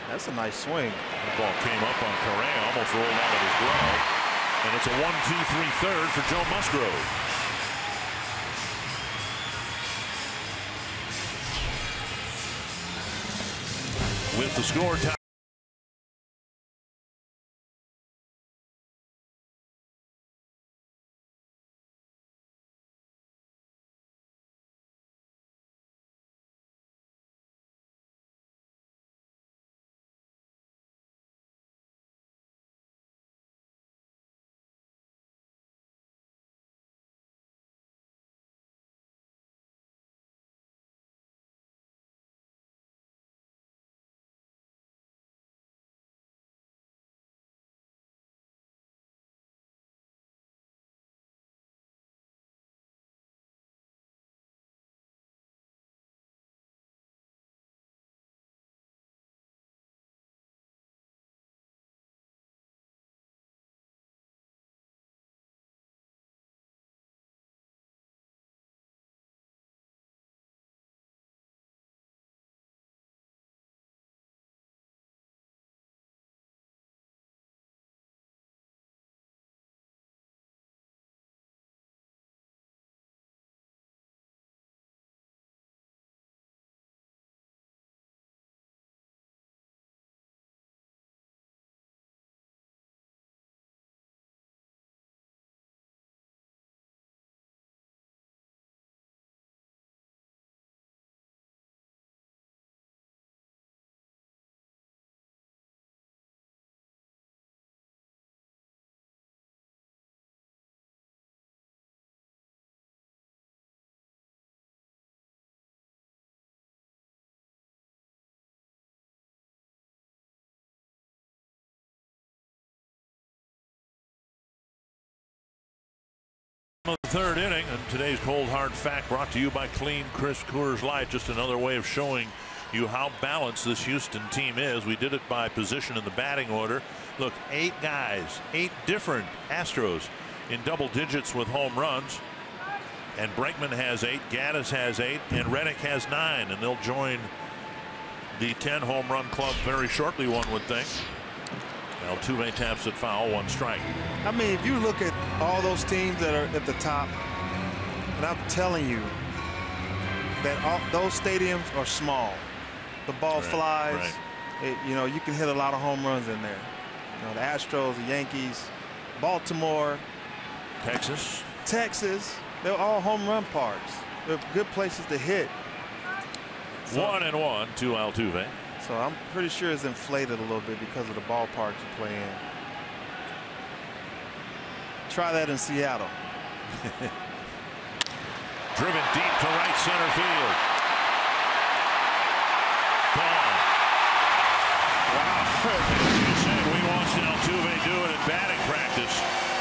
That's a nice swing. The ball came up on Correa, almost rolled out of his glove, and it's a 1-2-3 third for Joe Musgrove. With the score tie. Third inning, and today's cold hard fact brought to you by Clean Crisp Coors Light. Just another way of showing you how balanced this Houston team is. We did it by position in the batting order. Look, 8 guys, 8 different Astros in double digits with home runs. And Bregman has 8, Gaddis has 8, and Reddick has 9, and they'll join the 10 home run club very shortly, one would think. Altuve taps it foul, 1 strike. I mean, if you look at all those teams that are at the top, and I'm telling you that those stadiums are small. The ball flies. You know, you can hit a lot of home runs in there. You know, the Astros, the Yankees, Baltimore, Texas. They're all home run parks. They're good places to hit. 1-1 to Altuve. So I'm pretty sure it's inflated a little bit because of the ballparks you play in. Try that in Seattle. Driven deep to right center field. Gone. Wow. As you said, we watched Altuve do it in batting practice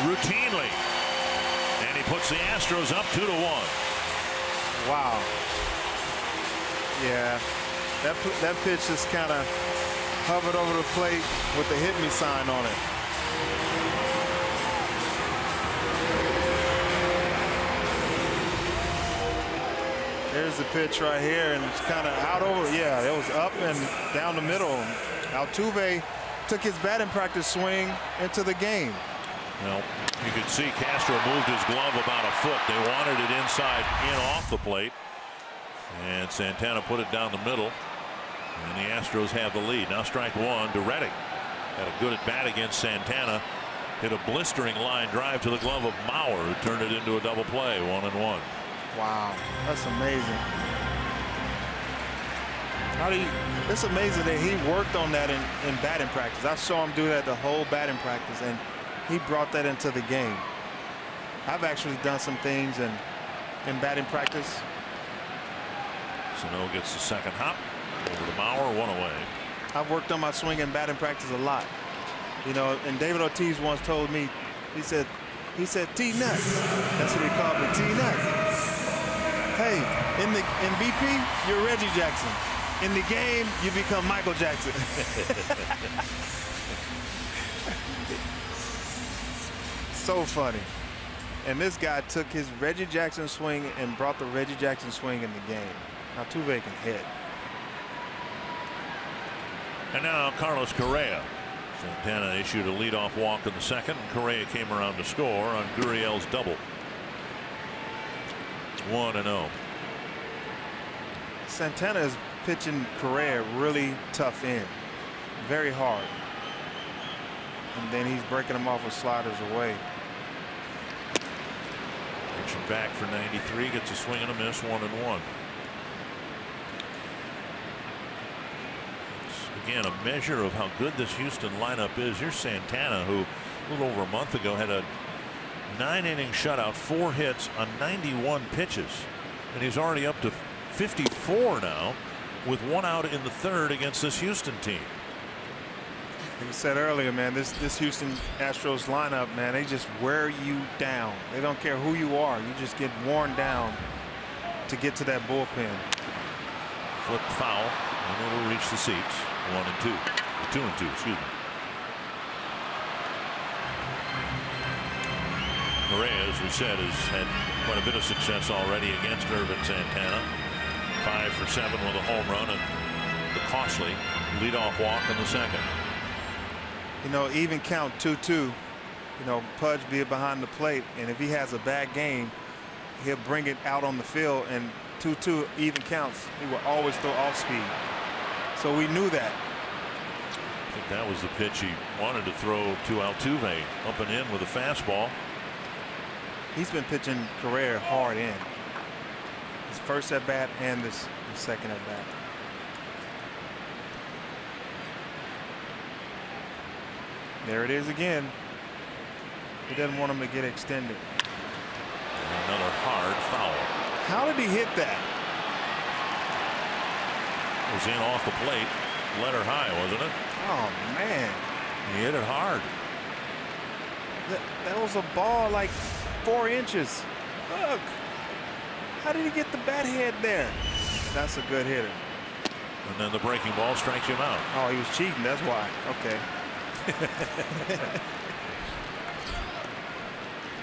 routinely. And he puts the Astros up 2-1. Wow. Yeah. That pitch just kind of hovered over the plate with the hit me sign on it. There's the pitch right here, and it's kind of out over. Yeah, it was up and down the middle. Altuve took his batting practice swing into the game. Well, you could see Castro moved his glove about a foot. They wanted it inside, in off the plate. And Santana put it down the middle. And the Astros have the lead. Now strike 1 to Reddick. Had a good at bat against Santana. Hit a blistering line drive to the glove of Mauer, who turned it into a double play, 1-1. Wow, that's amazing. It's amazing that he worked on that in batting practice. I saw him do that the whole batting practice, and he brought that into the game. I've actually done some things in batting practice. Sano gets the second hop over to Mauer, 1 away. I've worked on my swing in batting practice a lot. You know, and David Ortiz once told me, he said T-Nuts. That's what he called me, T-Nuts. Hey, in BP, you're Reggie Jackson. In the game, you become Michael Jackson. So funny. And this guy took his Reggie Jackson swing and brought the Reggie Jackson swing in the game. Altuve can hit. And now Carlos Correa. Santana issued a leadoff walk in the second, and Correa came around to score on Gurriel's double. 1-0. Santana is pitching Correa really tough in, very hard, and then he's breaking him off with sliders away. Reaching back for 93, gets a swing and a miss, 1-1. Again, a measure of how good this Houston lineup is. Here's Santana, who a little over a month ago had a 9-inning shutout, 4 hits on 91 pitches, and he's already up to 54 now, with 1 out in the third against this Houston team. Like you said earlier, man, this Houston Astros lineup, man, they just wear you down. They don't care who you are. You just get worn down to get to that bullpen. Flip foul, and it'll reach the seats. 1-2. 2-2, excuse me. Correa, as we said, has had quite a bit of success already against Irvin Santana. 5 for 7 with a home run and the costly leadoff walk in the second. You know, even count 2-2. You know, Pudge be behind the plate, and if he has a bad game, he'll bring it out on the field, and 2-2 even counts. He will always throw off speed. So we knew that. I think that was the pitch he wanted to throw to Altuve, up and in with a fastball. He's been pitching Correa hard in. His first at bat and his second at bat. There it is again. He doesn't want him to get extended. And another hard foul. How did he hit that? It was in off the plate, letter high, wasn't it? Oh man, he hit it hard. That was a ball like 4 inches. Look. How did he get the bat head there? That's a good hitter. And then the breaking ball strikes him out. Oh, he was cheating. That's why. Okay.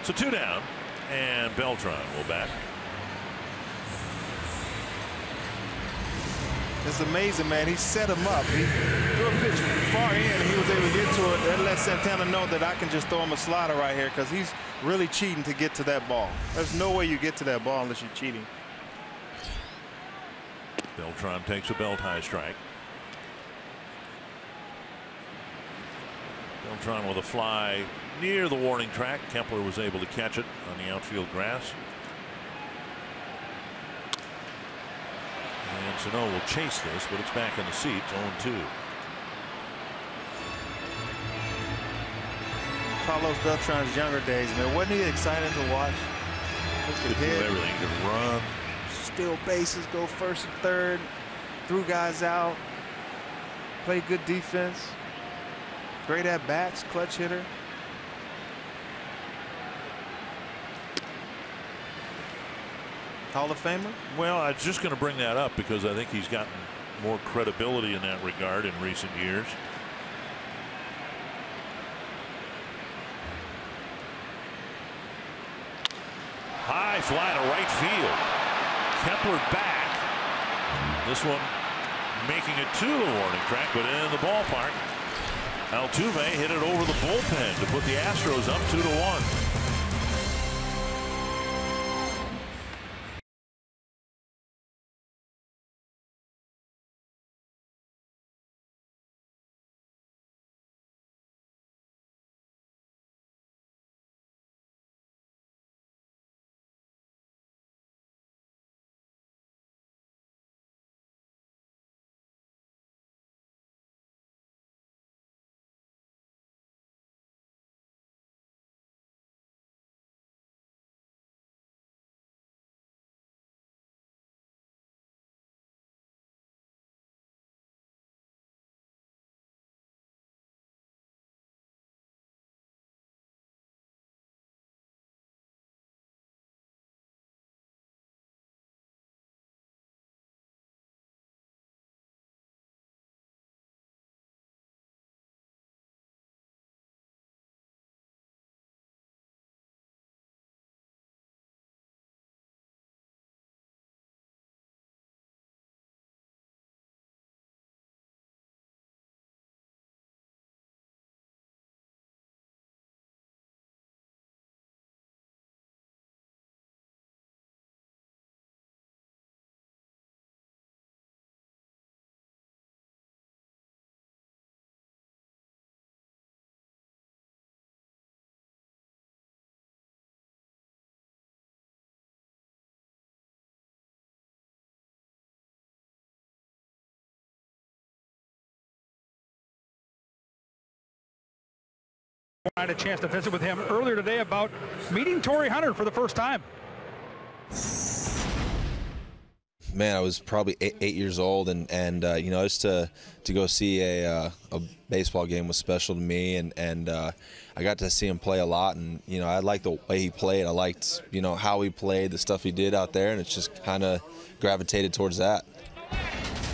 So 2 down, and Beltran will bat. It's amazing, man. He set him up. He threw a pitch far in, and he was able to get to it. That let Santana know that I can just throw him a slider right here because he's really cheating to get to that ball. There's no way you get to that ball unless you're cheating. Beltran takes a belt high strike. Beltran with a fly near the warning track. Kepler was able to catch it on the outfield grass. And Sano will chase this, but it's back in the seats, 0-2. Carlos Beltran's younger days, man, wasn't he exciting to watch? Could do everything. He could run, steal bases, go first and third, threw guys out, play good defense, great at bats, clutch hitter. Hall of Famer? Well, I was just going to bring that up because I think he's gotten more credibility in that regard in recent years. High fly to right field. Kepler back. This one making it to the warning track, but in the ballpark. Altuve hit it over the bullpen to put the Astros up 2-1. I had a chance to visit with him earlier today about meeting Torrey Hunter for the first time. Man, I was probably eight years old, and you know, just to go see a baseball game was special to me, and I got to see him play a lot, and you know, I liked the way he played. I liked, you know, how he played, the stuff he did out there, and it's just kind of gravitated towards that.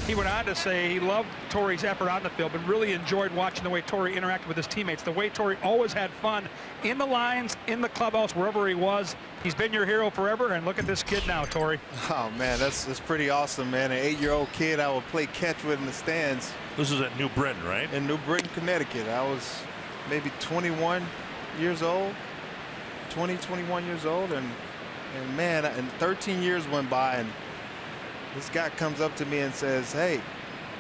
He went on to say he loved Torrey's effort on the field, but really enjoyed watching the way Torrey interacted with his teammates, the way Torrey always had fun in the lines, in the clubhouse, wherever he was. He's been your hero forever, and look at this kid now, Torrey. Oh, man, that's pretty awesome, man. An 8-year-old kid I would play catch with in the stands. This is at New Britain, right? In New Britain, Connecticut. I was maybe 21 years old, 21 years old, and man, and 13 years went by, and this guy comes up to me and says, hey,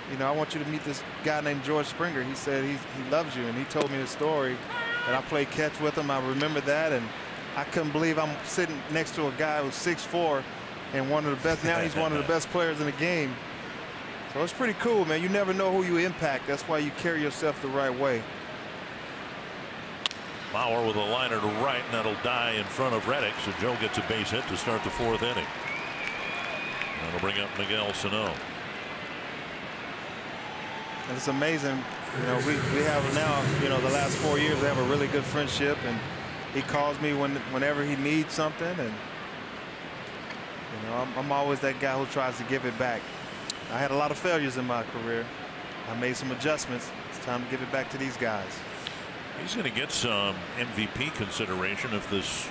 you know, I want you to meet this guy named George Springer. He said he loves you, and he told me the story, and I played catch with him. I remember that, and I couldn't believe I'm sitting next to a guy who's 6'4", and one of the best. Now he's one of the best players in the game. So it's pretty cool, man. You never know who you impact. That's why you carry yourself the right way. Bauer with a liner to right, and that'll die in front of Reddick. So Joe gets a base hit to start the 4th inning. That'll bring up Miguel Sano. And it's amazing, you know, we have now, you know, the last 4 years we have a really good friendship, and he calls me whenever he needs something, and You know, I'm always that guy who tries to give it back. I had a lot of failures in my career. I made some adjustments. It's time to give it back to these guys. He's going to get some MVP consideration if this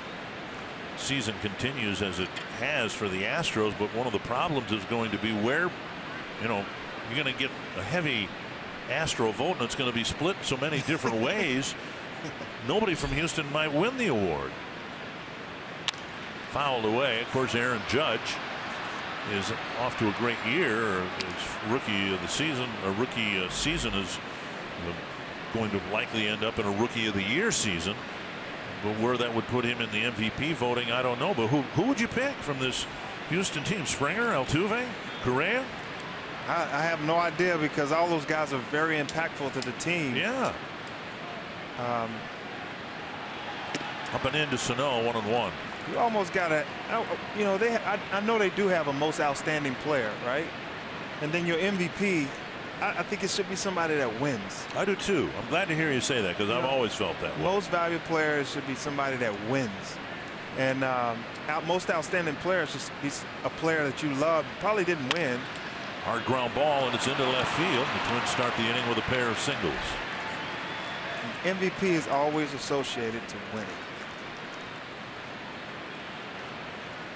season continues as it has for the Astros. But one of the problems is going to be where, you know, you're going to get a heavy Astro vote and it's going to be split so many different ways. Nobody from Houston might win the award. Fouled away. Of course, Aaron Judge is off to a great year. His rookie of the season, rookie season is going to likely end up in a rookie of the year season. But where that would put him in the MVP voting, I don't know. But who would you pick from this Houston team? Springer, Altuve, Correa? I have no idea because all those guys are very impactful to the team. Yeah. Up and into Sano, 1-1. You almost got to, you know, I know they do have a most outstanding player, right? And then your MVP, I think it should be somebody that wins. I do too. I'm glad to hear you say that because I've always felt that way. Most valuable players should be somebody that wins. And most outstanding players should be a player that you love, probably didn't win. Hard ground ball and it's into left field. The Twins start the inning with a pair of singles. MVP is always associated to winning.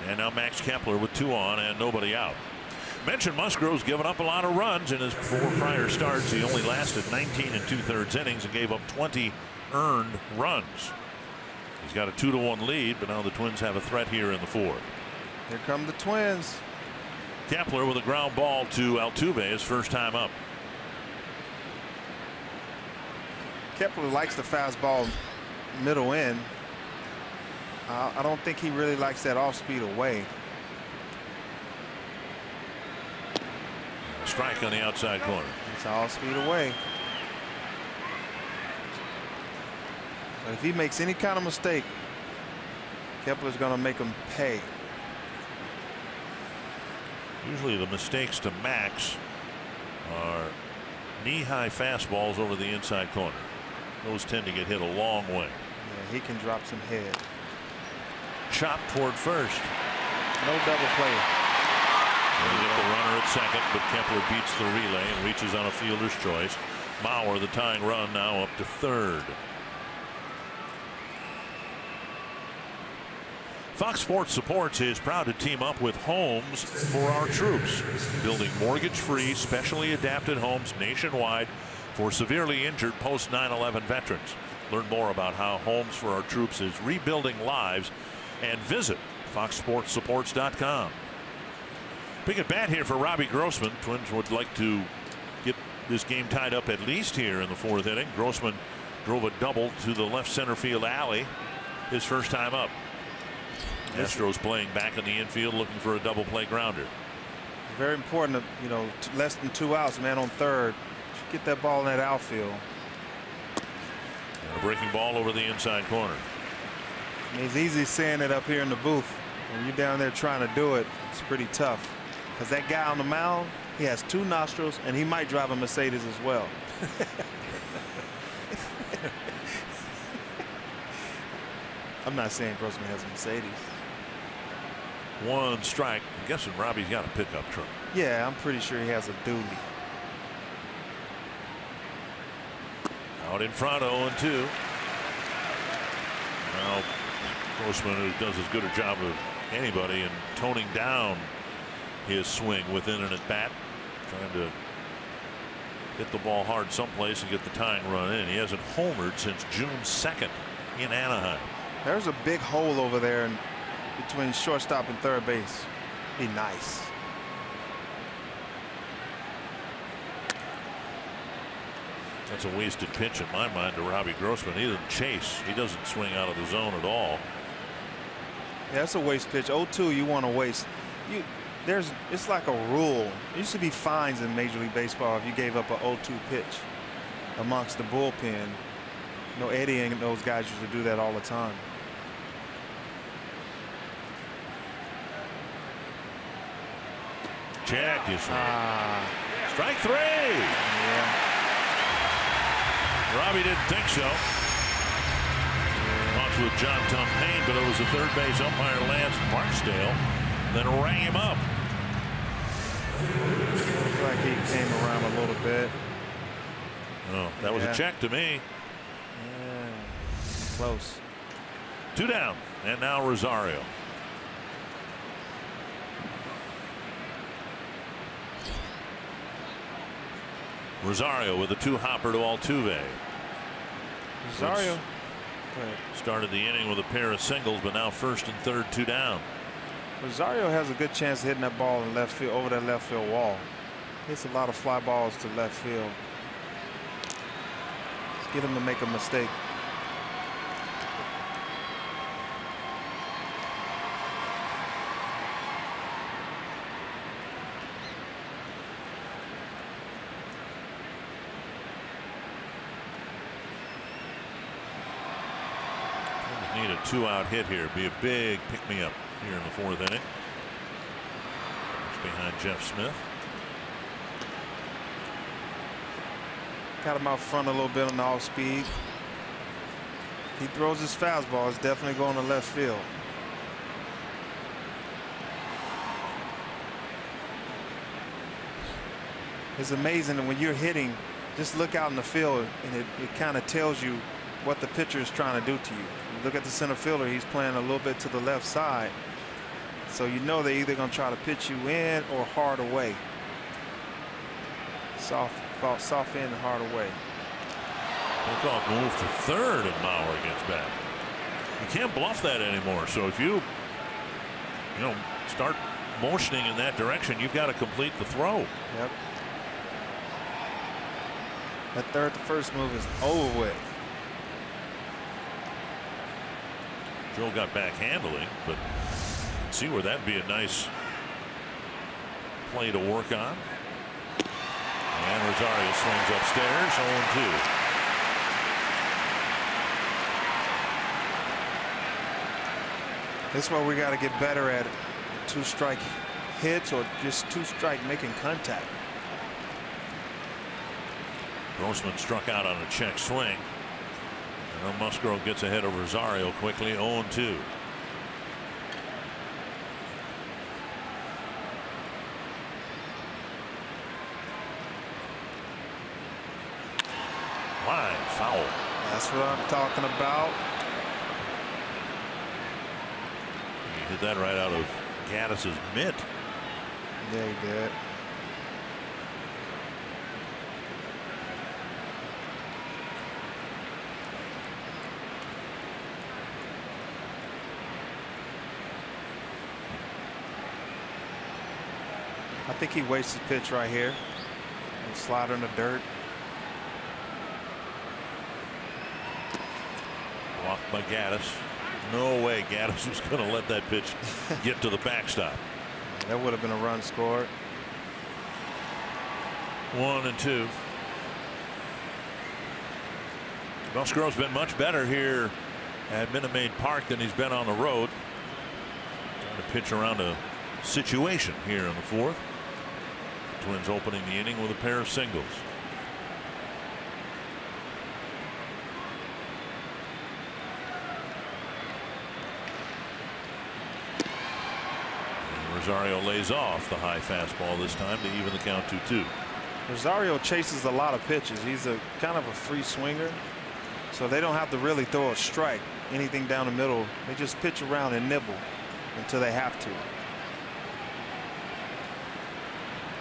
And now Max Kepler with 2 on and nobody out. Mentioned Musgrove's given up a lot of runs in his 4 prior starts. He only lasted 19 2/3 innings and gave up 20 earned runs. He's got a 2-1 lead, but now the Twins have a threat here in the 4th. Here come the Twins. Kepler with a ground ball to Altuve, his first time up. Kepler likes the fastball middle in. I don't think he really likes that off speed away. Strike on the outside corner. It's all speed away. But if he makes any kind of mistake, Kepler's going to make him pay. Usually the mistakes to Max are knee-high fastballs over the inside corner. Those tend to get hit a long way. Yeah, he can drop some head. Chop toward first. No double play. They get the runner at second, but Kepler beats the relay and reaches on a fielder's choice. Mauer, the tying run, now up to third. Fox Sports Supports is proud to team up with Homes for Our Troops, building mortgage-free, specially adapted homes nationwide for severely injured post 9/11 veterans. Learn more about how Homes for Our Troops is rebuilding lives and visit foxsportsupports.com. Big at bat here for Robbie Grossman. Twins would like to get this game tied up at least here in the 4th inning. Grossman drove a double to the left center field alley his first time up. Astros playing back in the infield looking for a double play grounder. Very important, you know, less than 2 outs, man on third. Get that ball in that outfield. And a breaking ball over the inside corner. I mean, it's easy saying it up here in the booth. When you're down there trying to do it, it's pretty tough. Because that guy on the mound, he has 2 nostrils, and he might drive a Mercedes as well. I'm not saying Grossman has a Mercedes. 1 strike. I'm guessing Robbie's got a pickup truck. Yeah, I'm pretty sure he has a dually. Out in front, 0-2. Now Grossman, who does as good a job of anybody in toning down his swing within an at bat, trying to hit the ball hard someplace and get the tying run in. He hasn't homered since June 2nd in Anaheim. There's a big hole over there between shortstop and third base. Be nice. That's a wasted pitch in my mind to Robbie Grossman. He doesn't chase. He doesn't swing out of the zone at all. Yeah, that's a waste pitch. 0-2, you want to waste. It's like a rule. There used to be fines in Major League Baseball if you gave up a 0-2 pitch amongst the bullpen. You know, Eddie and those guys used to do that all the time. Check, you strike 3. Yeah. Robbie didn't think so. Talked with John Tom Payne, but it was the third base umpire Lance Barksdale then rang him up. Looks like he came around a little bit. Oh, that was a check to me. Yeah, close. 2 down, and now Rosario. Rosario with a 2-hopper to Altuve. Rosario started the inning with a pair of singles, but now first and third, 2 down. Rosario has a good chance of hitting that ball in left field, over that left field wall. Hits a lot of fly balls to left field. Let's get him to make a mistake. Need a 2-out hit here. Be a big pick-me-up here in the 4th inning. It's behind Jeff Smith. Got him out front a little bit on the off speed. He throws his fastball. It's definitely going to left field. It's amazing that when you're hitting, just look out in the field and it kind of tells you what the pitcher is trying to do to you. You look at the center fielder, he's playing a little bit to the left side. So you know they're either going to try to pitch you in or hard away. Soft in and hard away. Wilcox moved to third and Mauer gets back. You can't bluff that anymore. So if you start motioning in that direction, you've got to complete the throw. Yep. That third to first move is over with. Joe got back handling, but see where that'd be a nice play to work on. And Rosario swings upstairs, 0-2. This is what we got to get better at. 2-strike hits or just 2-strike making contact. Grossman struck out on a check swing. And Musgrove gets ahead of Rosario quickly, 0-2. Line foul. That's what I'm talking about. He hit that right out of Gaddis's mitt. Yeah, he did. I think he wastes his pitch right here. And slide in the dirt. Walked by Gaddis. No way Gaddis was going to let that pitch get to the backstop. That would have been a run scored. 1-2. Musgrove's been much better here at Minute Maid Park than he's been on the road. Trying to pitch around a situation here in the 4th. Twins opening the inning with a pair of singles. And Rosario lays off the high fastball this time to even the count 2-2. Rosario chases a lot of pitches. He's a kind of a free swinger, so they don't have to really throw a strike, anything down the middle. They just pitch around and nibble until they have to.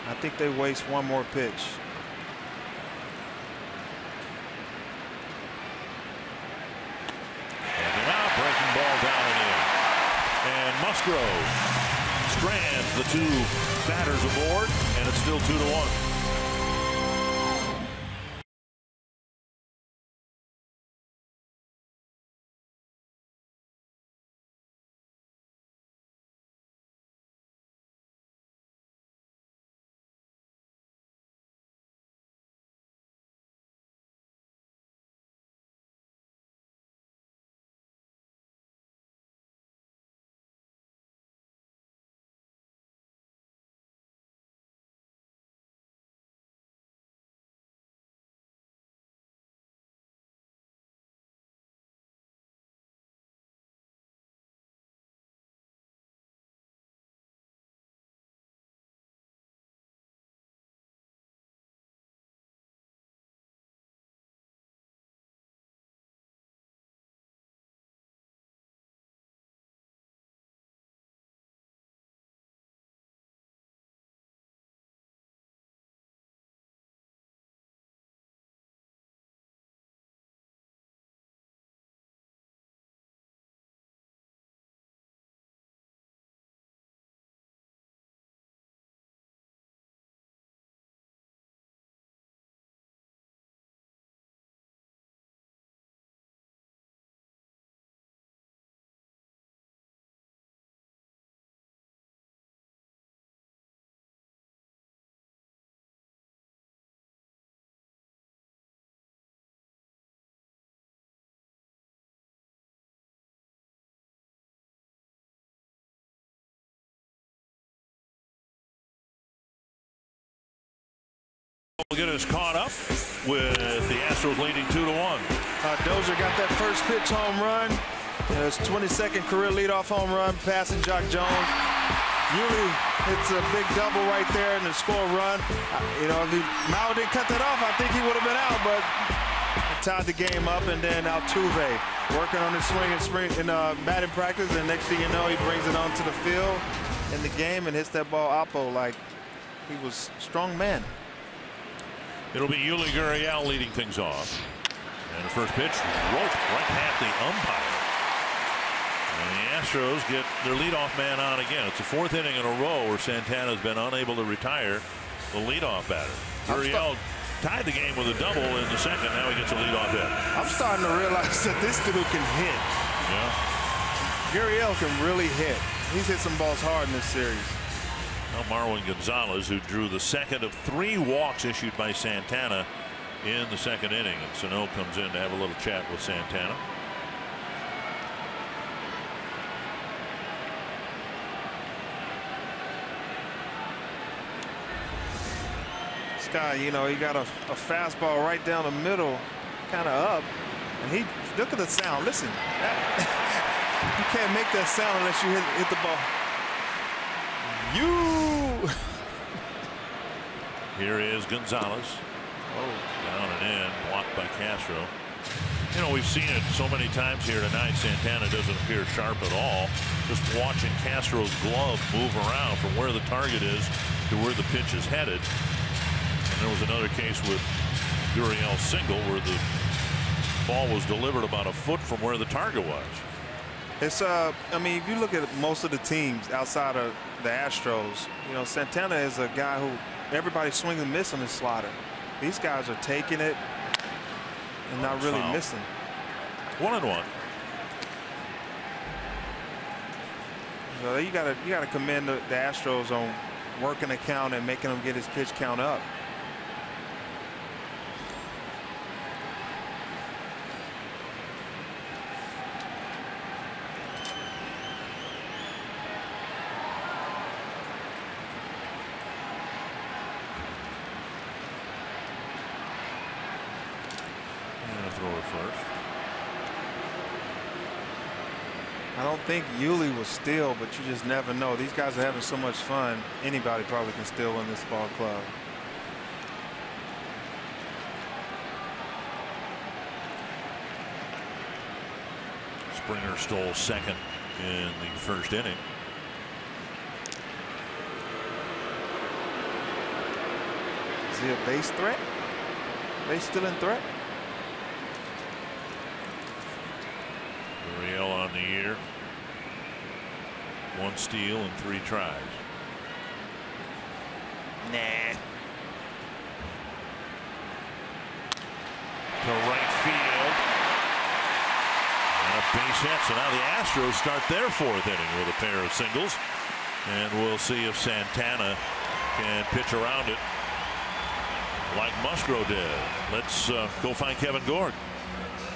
I think they waste one more pitch. And now breaking ball down and in. And Musgrove strands the 2 batters aboard, and it's still 2-1. We'll get us caught up with the Astros leading 2-1. Dozier got that first pitch home run. His 22nd career leadoff home run, passing Jock Jones. Yuli hits a big double right there and the score run. You know, if Mao didn't cut that off, I think he would have been out, but tied the game up. And then Altuve working on his swing in batting practice, and next thing you know, he brings it onto the field in the game and hits that ball oppo like he was a strong man. It'll be Yuli Gurriel leading things off. And the first pitch roped right past the umpire. And the Astros get their leadoff man on again. It's the 4th inning in a row where Santana's been unable to retire the leadoff batter. Gurriel tied the game with a double in the second. Now he gets a leadoff hit. I'm starting to realize that this dude can hit. Yeah. Gurriel can really hit. He's hit some balls hard in this series. Now Marwin Gonzalez, who drew the second of 3 walks issued by Santana in the second inning, and Sano comes in to have a little chat with Santana. This guy, you know, he got a fastball right down the middle, kind of up, and he look at the sound. Listen, you can't make that sound unless you hit the ball. Here is Gonzalez. Down and in, blocked by Castro. You know, we've seen it so many times here tonight. Santana doesn't appear sharp at all. Just watching Castro's glove move around from where the target is to where the pitch is headed. And there was another case with Gurriel's single where the ball was delivered about a foot from where the target was. It's I mean, if you look at most of the teams outside of the Astros, you know, Santana is a guy who everybody swing and miss on his slider. These guys are taking it and not really missing. 1-1. So you gotta commend the Astros on working the count and making him get his pitch count up. I don't think Yuli will steal, but you just never know. These guys are having so much fun. Anybody probably can steal in this ball club. Springer stole second in the first inning. Is he a base threat? Base still in threat? Gurriel on the year. 1 steal and 3 tries. Nah. To right field. And a base hit. So now the Astros start their 4th inning with a pair of singles. And we'll see if Santana can pitch around it like Musgrove did. Let's go find Kevin Gord.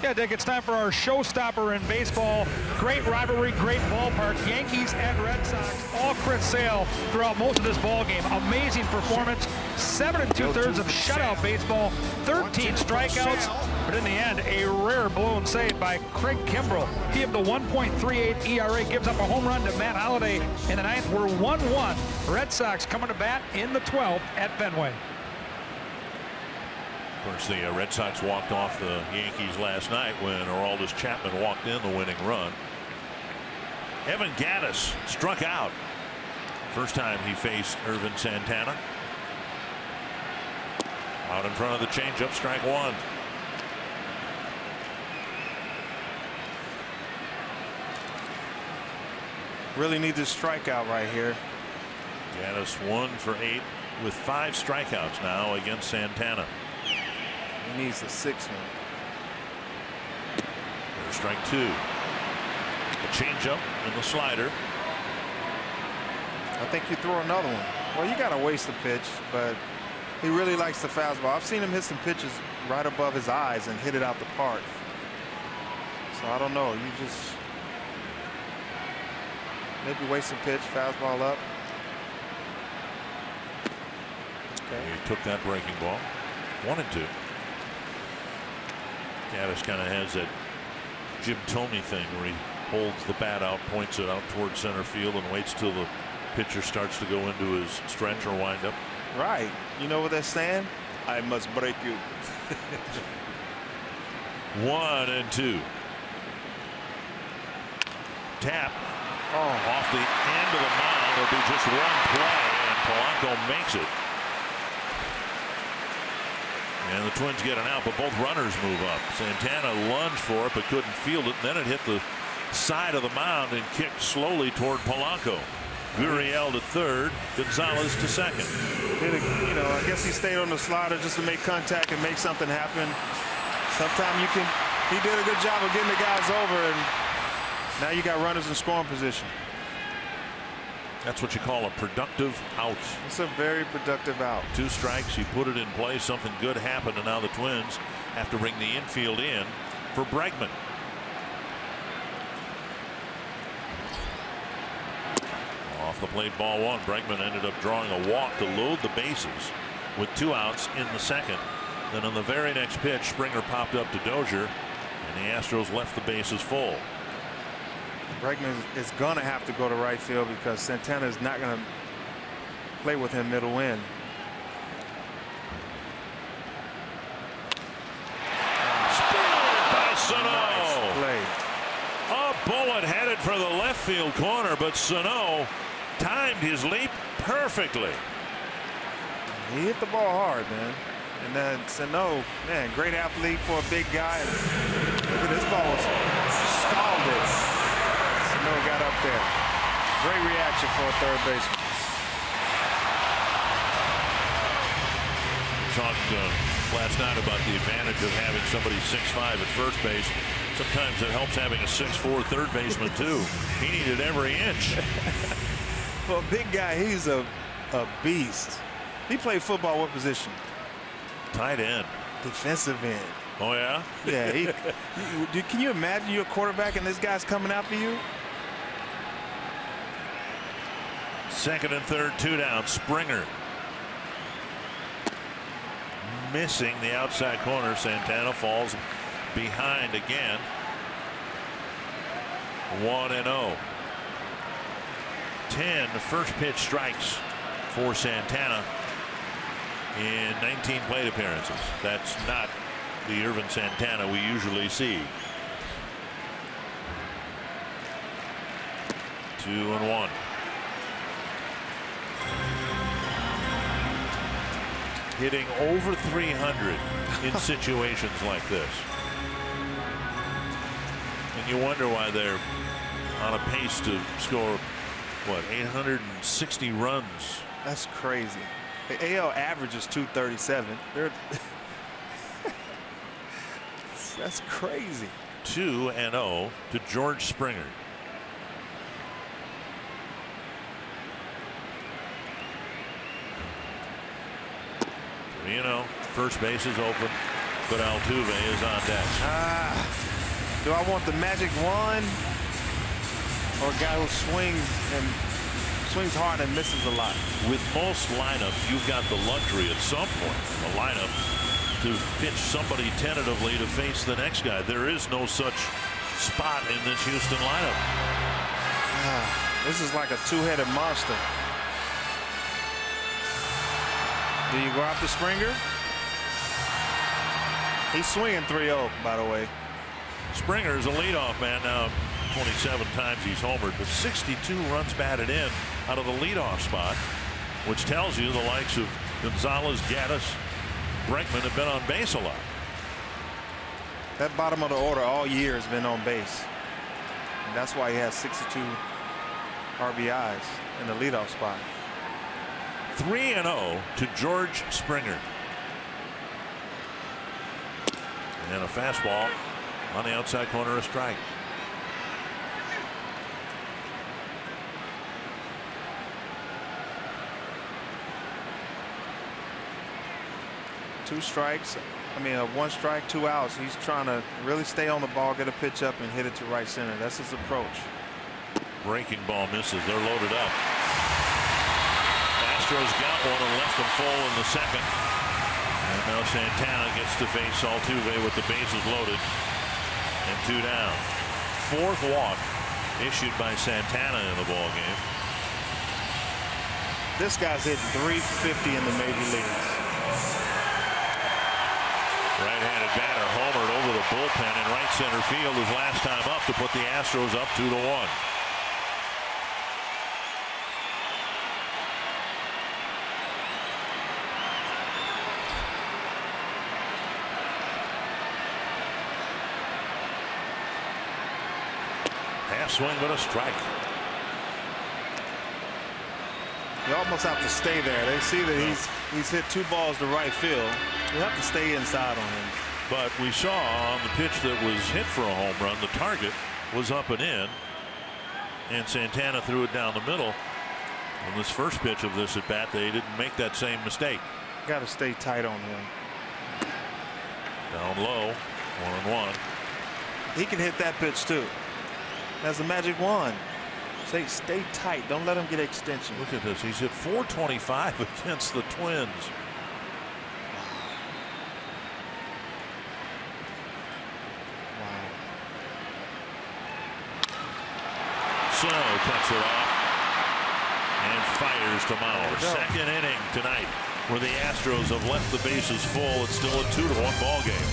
Yeah, Dick, it's time for our showstopper in baseball. Great rivalry, great ballpark. Yankees and Red Sox, all Chris Sale throughout most of this ball game. Amazing performance. 7 2/3 of shutout baseball, 13 strikeouts. But in the end, a rare blown save by Craig Kimbrell. He of the 1.38 ERA gives up a home run to Matt Holliday in the 9th. We're 1-1. Red Sox coming to bat in the 12th at Fenway. Of course, the Red Sox walked off the Yankees last night when Aroldis Chapman walked in the winning run. Evan Gattis struck out. First time he faced Irvin Santana. Out in front of the changeup, strike 1. Really need this strikeout right here. Gattis 1 for 8 with 5 strikeouts now against Santana. He needs a 6th one. There's strike 2. The changeup and the slider. I think you throw another one. Well, you got to waste the pitch, but he really likes the fastball. I've seen him hit some pitches right above his eyes and hit it out the park. So I don't know. You just maybe waste a pitch, fastball up. Okay. He took that breaking ball. 1-2. Gaddis kind of has that Jim Thome thing where he holds the bat out, points it out towards center field, and waits till the pitcher starts to go into his stretch or windup. Right. You know what they're saying? I must break you. 1-2. Tap off the end of the mound. It'll be just one play, and Polanco makes it. And the Twins get an out, but both runners move up. Santana lunged for it, but couldn't field it. Then it hit the side of the mound and kicked slowly toward Polanco. Gurriel to third, Gonzalez to second. You know, I guess he stayed on the slider just to make contact and make something happen. Sometimes you can. He did a good job of getting the guys over, and now you got runners in scoring position. That's what you call a productive out. It's a very productive out. 2 strikes, he put it in play. Something good happened, and now the Twins have to bring the infield in for Bregman. Off the plate, ball 1. Bregman ended up drawing a walk to load the bases with 2 outs in the second. Then on the very next pitch, Springer popped up to Dozier, and the Astros left the bases full. Bregman is going to have to go to right field because Santana is not going to play with him middle in. Speared by Sano. Nice play. A bullet headed for the left field corner, but Sano timed his leap perfectly. He hit the ball hard, man. And then Sano, man, great athlete for a big guy. Look at this ball was scalded. Sano got up there. Great reaction for a third baseman. We talked last night about the advantage of having somebody 6'5" at first base. Sometimes it helps having a 6'4" third baseman too. He needed every inch. For a big guy, he's a beast. He played football what position? Tight end. Defensive end. Oh yeah? Yeah. Can you imagine you're a quarterback and this guy's coming after you? Second and third, 2 down. Springer missing the outside corner. Santana falls behind again. 1-0. 10 first pitch strikes for Santana in 19 plate appearances. That's not the Irvin Santana we usually see. 2-1. Hitting over 300 in situations like this. And you wonder why they're on a pace to score, what, 860 runs. That's crazy. The AL average is 237. That's crazy. 2-0 to George Springer. First base is open, but Altuve is on deck. Do I want the magic wand or a guy who swings hard and misses a lot? With most lineups, you've got the luxury at some point in the lineup to pitch somebody tentatively to face the next guy. There is no such spot in this Houston lineup. This is like a two-headed monster. Do you go after Springer? He's swinging 3-0, by the way. Springer is a leadoff man now. 27 times he's homered, but 62 runs batted in out of the leadoff spot, which tells you the likes of Gonzalez, Gaddis, Bregman have been on base a lot. That bottom of the order all year has been on base. And that's why he has 62 RBIs in the leadoff spot. 3-0 to George Springer. And a fastball on the outside corner, a strike. Two strikes. I mean, 1 strike, 2 outs. He's trying to really stay on the ball, get a pitch up, and hit it to right center. That's his approach. Breaking ball misses. They're loaded up. Astros got one and left them full in the second. And Now Santana gets to face Altuve with the bases loaded and 2 down. 4th walk issued by Santana in the ball game. This guy's hitting .350 in the major leagues. Right-handed batter homered over the bullpen in right center field his last time up to put the Astros up 2-1. Half swing but a strike. You almost have to stay there. They see that he's hit 2 balls to right field. You have to stay inside on him. But we saw on the pitch that was hit for a home run, the target was up and in, and Santana threw it down the middle. On this first pitch of this at bat, they didn't make that same mistake. Got to stay tight on him. Down low, 1-1. He can hit that pitch too. That's the magic wand. Stay tight. Don't let him get extension. Look at this. He's hit .425 against the Twins. Wow. Sano cuts it off and fires to Mauer. Second inning tonight where the Astros have left the bases full. It's still a 2-1 ball game.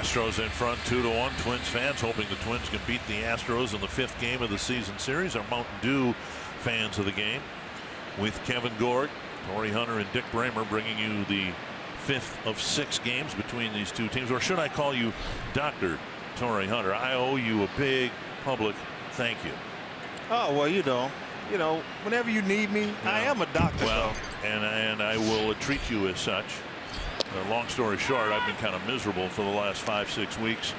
Astros in front 2-1. Twins fans hoping the Twins can beat the Astros in the 5th game of the season series. Our Mountain Dew fans of the game with Kevin Gord, Torrey Hunter and Dick Bramer bringing you the 5th of 6 games between these two teams. Or should I call you Dr. Torrey Hunter? I owe you a big public thank you. Oh, well, you know, whenever you need me, yeah. I am a doctor. Well, and I will treat you as such. Long story short, I've been kind of miserable for the last 5-6 weeks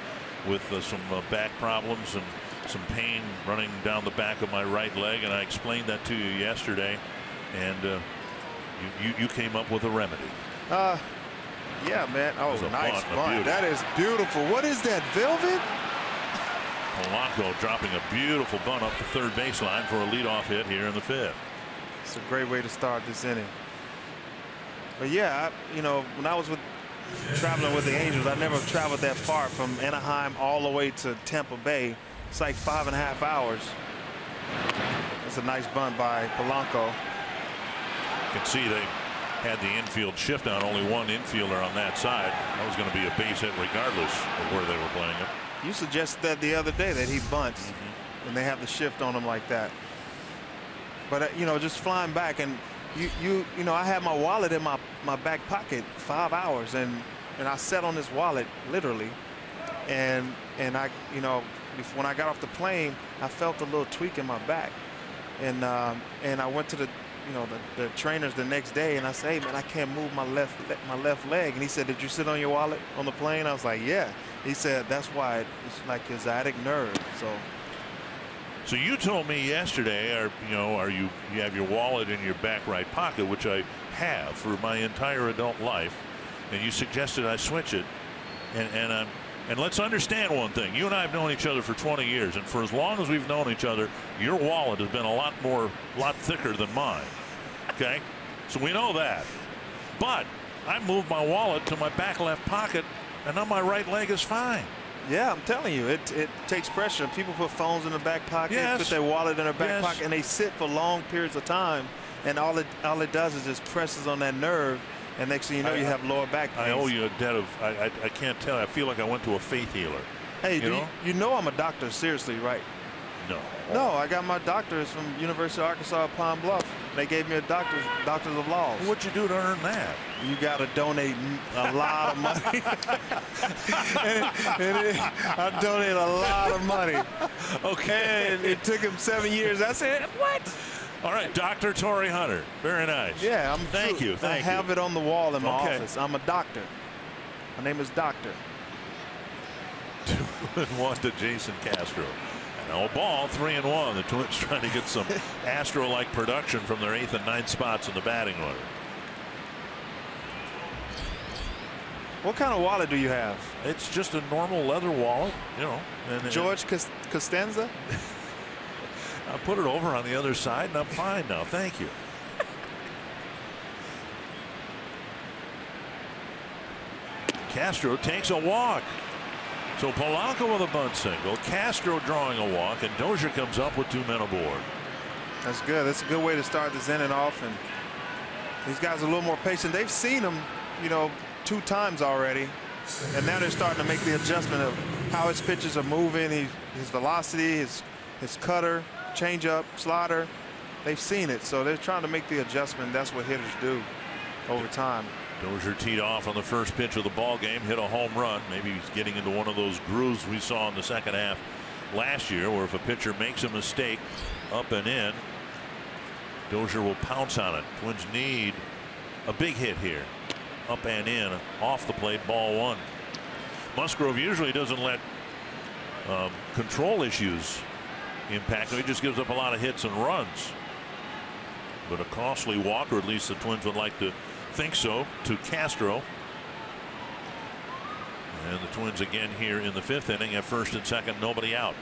with some back problems and some pain running down the back of my right leg, and I explained that to you yesterday, and you came up with a remedy. Yeah, man. Oh, nice bunt. That is beautiful. What is that, velvet? Polanco dropping a beautiful bunt up the third baseline for a leadoff hit here in the 5th. It's a great way to start this inning. But yeah, you know, when I was traveling with the Angels, I never traveled that far from Anaheim all the way to Tampa Bay. It's like 5.5 hours. It's a nice bunt by Polanco. You can see they had the infield shift on, only one infielder on that side. That was going to be a base hit regardless of where they were playing it. You suggested that the other day that he bunts and they have the shift on him like that. But you know, just flying back, and you know, I had my wallet in my back pocket 5 hours, and and I sat on his wallet literally, and I, you know, when I got off the plane, I felt a little tweak in my back, and I went to the trainers the next day, and I said, hey man, I can't move my left leg. And he said, did you sit on your wallet on the plane? I was like, yeah. He said, that's why it's like your sciatic nerve. So you told me yesterday, you have your wallet in your back right pocket, which I have for my entire adult life, and you suggested I switch it, and let's understand one thing. You and I have known each other for 20 years, and for as long as we've known each other, your wallet has been a lot thicker than mine. Okay, so we know that. But I moved my wallet to my back left pocket, and now my right leg is fine. Yeah, I'm telling you, it takes pressure. People put phones in their back pocket, yes. Put their wallet in their back yes. pocket, and they sit for long periods of time, and all it does is just presses on that nerve, and next thing you know, you have lower back pain. I owe you a debt of, I can't tell. I feel like I went to a faith healer. Hey, you know I'm a doctor, seriously, right? No. No, I got my doctors from University of Arkansas at Pine Bluff. They gave me a doctor's of laws. What'd you do to earn that? You got to donate a lot of money. I donated a lot of money. Okay. And it took him 7 years. I said, what? All right, Dr. Torrey Hunter. Very nice. Yeah, Thank you. I have it on the wall in my Okay. office. I'm a doctor. My name is Doctor. 2-1 to Jason Castro. No ball, 3-1. The Twins trying to get some Astro-like production from their 8th and 9th spots in the batting order. What kind of wallet do you have? It's just a normal leather wallet, you know. George Costanza? I put it over on the other side, and I'm fine now. Thank you. Castro takes a walk. So Polanco with a bunt single, Castro drawing a walk, and Dozier comes up with 2 men aboard. That's good. That's a good way to start this inning off. And these guys are a little more patient. They've seen him, 2 times already, and now they're starting to make the adjustment of how his pitches are moving, his velocity, his cutter, changeup, slider. They've seen it, so they're trying to make the adjustment. That's what hitters do over time. Dozier teed off on the first pitch of the ball game, hit a home run. Maybe he's getting into one of those grooves we saw in the second half last year, where if a pitcher makes a mistake up and in, Dozier will pounce on it. Twins need a big hit here. Up and in, off the plate, ball 1. Musgrove usually doesn't let control issues impact him. He just gives up a lot of hits and runs. But a costly walk, or at least the Twins would like to think so, to Castro. And the Twins again here in the 5th inning at first and second, nobody out.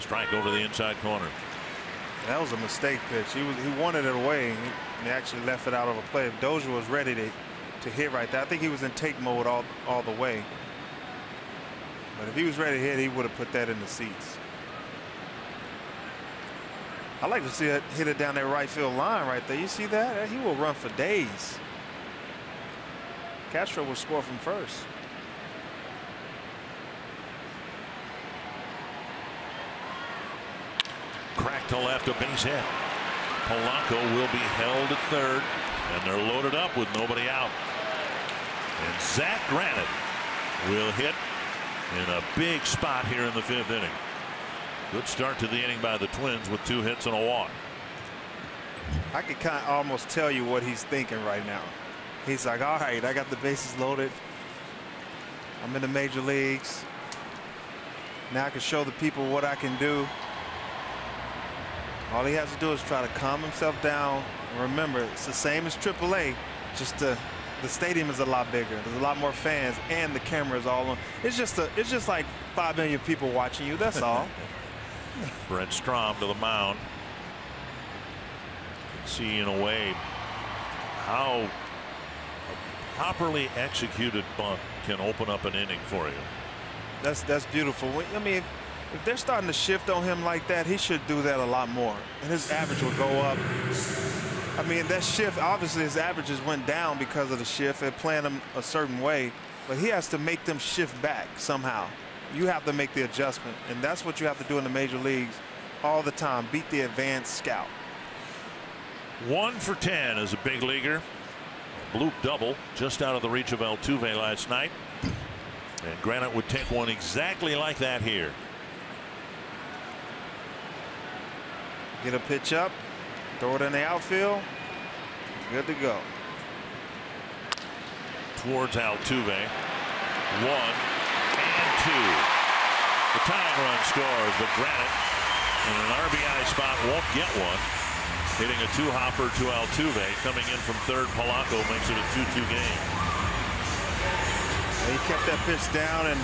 Strike over the inside corner. That was a mistake pitch. He wanted it away, and he actually left it out of a play. If Dozier was ready to hit right there, I think he was in take mode all the way. But if he was ready to hit, he would have put that in the seats. I like to see it hit it down that right field line right there. You see that? He will run for days. Castro will score from first. Crack to left, a base hit. Polanco will be held at third, and they're loaded up with nobody out. And Zach Granite will hit in a big spot here in the 5th inning. Good start to the inning by the Twins with 2 hits and a walk. I could kind of almost tell you what he's thinking right now. He's like, all right, I got the bases loaded. I'm in the major leagues. Now I can show the people what I can do. All he has to do is try to calm himself down. And remember, it's the same as AAA, just the stadium is a lot bigger. There's a lot more fans, and the camera is all on. It's just like 5 million people watching you. That's all. Brett Strom to the mound. You can see in a way how a properly executed bunt can open up an inning for you. That's beautiful. I mean, if they're starting to shift on him like that, he should do that a lot more, and his average will go up. I mean, that shift, obviously his averages went down because of the shift. They're playing him a certain way, but he has to make them shift back somehow. You have to make the adjustment, and that's what you have to do in the major leagues all the time. Beat the advanced scout. 1 for 10 as a big leaguer. Bloop double just out of the reach of Altuve last night. And Granite would take one exactly like that here. Get a pitch up, throw it in the outfield. Good to go. Towards Altuve. 1 and 2. The tying run scores, but Granite in an RBI spot won't get one. Hitting a 2-hopper to Altuve. Coming in from third, Polanco makes it a 2-2 game. He kept that pitch down and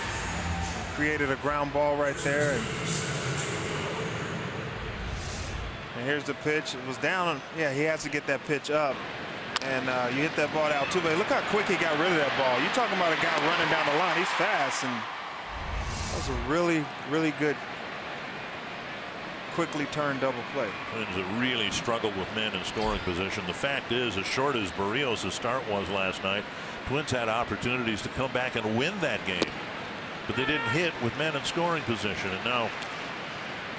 created a ground ball right there. And here's the pitch. It was down. Yeah, he has to get that pitch up. And you hit that ball to Altuve. Look how quick he got rid of that ball. You're talking about a guy running down the line. He's fast. And that was a really, really good, quickly turned double play. Twins have really struggled with men in scoring position. The fact is, as short as Barrios' start was last night, Twins had opportunities to come back and win that game. But they didn't hit with men in scoring position, and now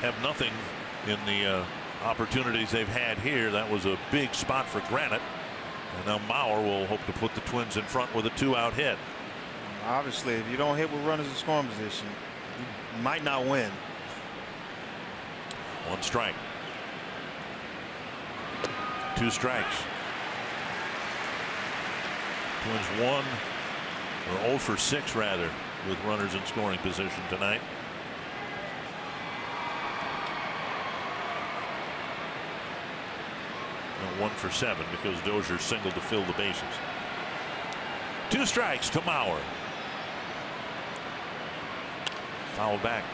have nothing in the opportunities they've had here. That was a big spot for Granite. And now Mauer will hope to put the Twins in front with a 2-out hit. Obviously, if you don't hit with runners in scoring position, you might not win. 1 strike. 2 strikes. Twins 0 for 6 rather with runners in scoring position tonight. And 1 for 7 because Dozier singled to fill the bases. 2 strikes to Mauer. Fouled back.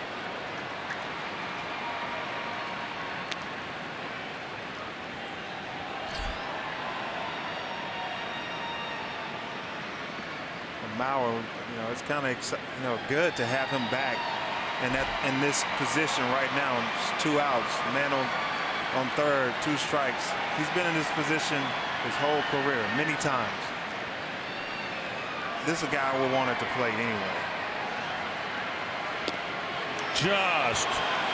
Mauer, it's kind of good to have him back in this position right now. It's 2 outs, man on third, 2 strikes. He's been in this position his whole career many times. This is a guy we wanted to play anyway. Just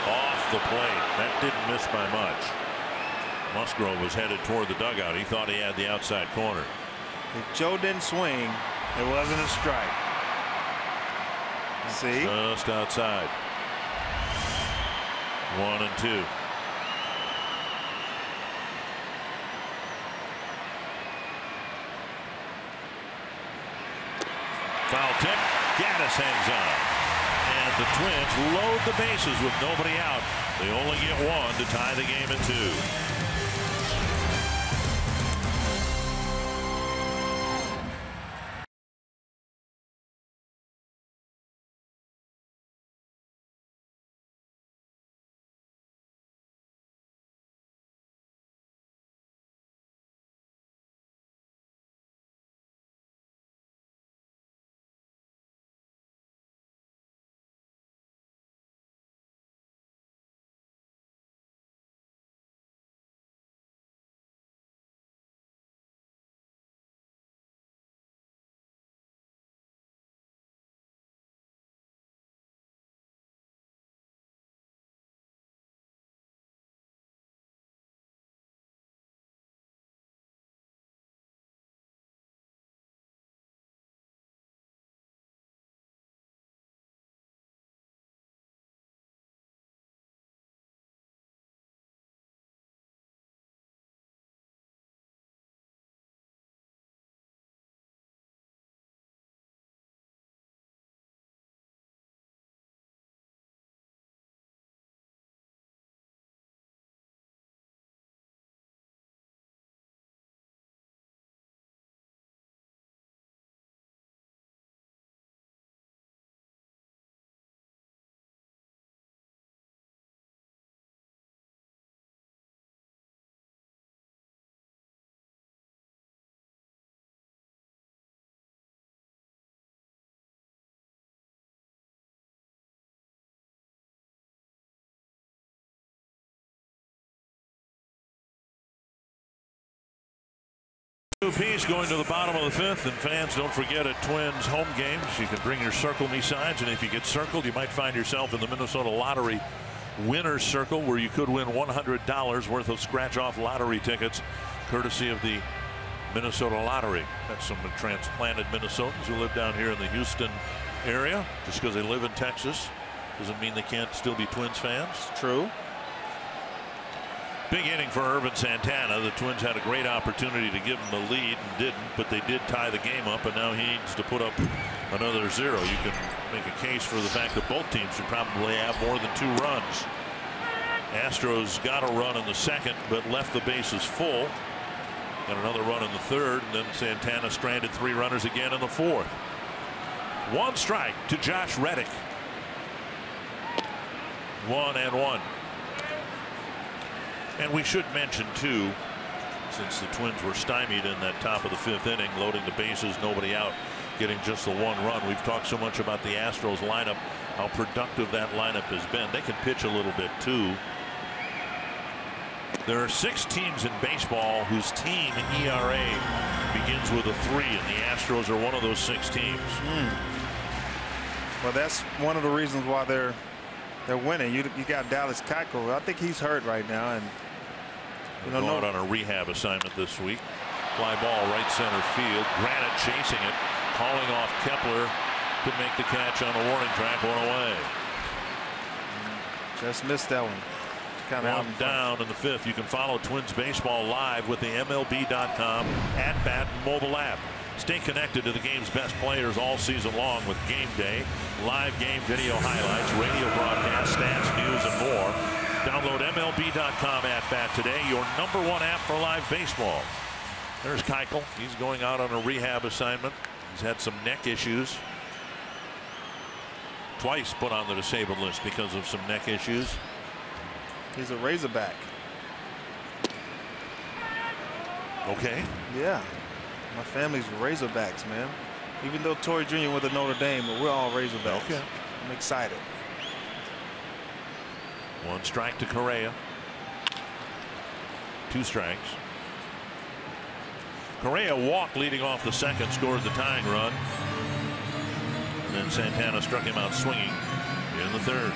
off the plate. That didn't miss by much. Musgrove was headed toward the dugout. He thought he had the outside corner. If Joe didn't swing, it wasn't a strike. See? Just outside. 1 and 2. Foul tip. Gaddis hangs on. And the Twins load the bases with nobody out. They only get 1 to tie the game at 2. Piece going to the bottom of the 5th, and fans, don't forget at Twins home games you can bring your Circle Me signs, and if you get circled you might find yourself in the Minnesota Lottery winner's circle where you could win $100 worth of scratch off lottery tickets courtesy of the Minnesota Lottery. That's some transplanted Minnesotans who live down here in the Houston area. Just because they live in Texas doesn't mean they can't still be Twins fans. True. Big inning for Irvin Santana. The Twins had a great opportunity to give him the lead and didn't, but they did tie the game up, and now he needs to put up another 0. You can make a case for the fact that both teams should probably have more than 2 runs. Astros got a run in the second, but left the bases full. Got another run in the third, and then Santana stranded 3 runners again in the fourth. 1 strike to Josh Reddick. 1-1. And we should mention too, since the Twins were stymied in that top of the 5th inning, loading the bases, nobody out, getting just the 1 run. We've talked so much about the Astros lineup, how productive that lineup has been. They can pitch a little bit too. There are 6 teams in baseball whose team ERA begins with a 3, and the Astros are one of those 6 teams. Well, that's one of the reasons why they're winning. You got Dallas Keuchel. I think he's hurt right now, and going on a rehab assignment this week. Fly ball right center field. Granite chasing it, hauling off Kepler to make the catch on the warning track. 1 away. Just missed that one. Kind of 1 down in the 5th. You can follow Twins baseball live with the MLB.com at-bat mobile app. Stay connected to the game's best players all season long with Game Day, live game video highlights, radio broadcasts, stats, news, and more. Download MLB.com at-bat today, your #1 app for live baseball. There's Keuchel. He's going out on a rehab assignment. He's had some neck issues. Twice put on the disabled list because of some neck issues. He's a Razorback. Okay. Yeah. My family's Razorbacks, man. Even though Torrey Jr. went to Notre Dame, but we're all Razorbacks. Okay. I'm excited. 1 strike to Correa. 2 strikes. Correa walked leading off the second, scored the tying run. And then Santana struck him out swinging in the third.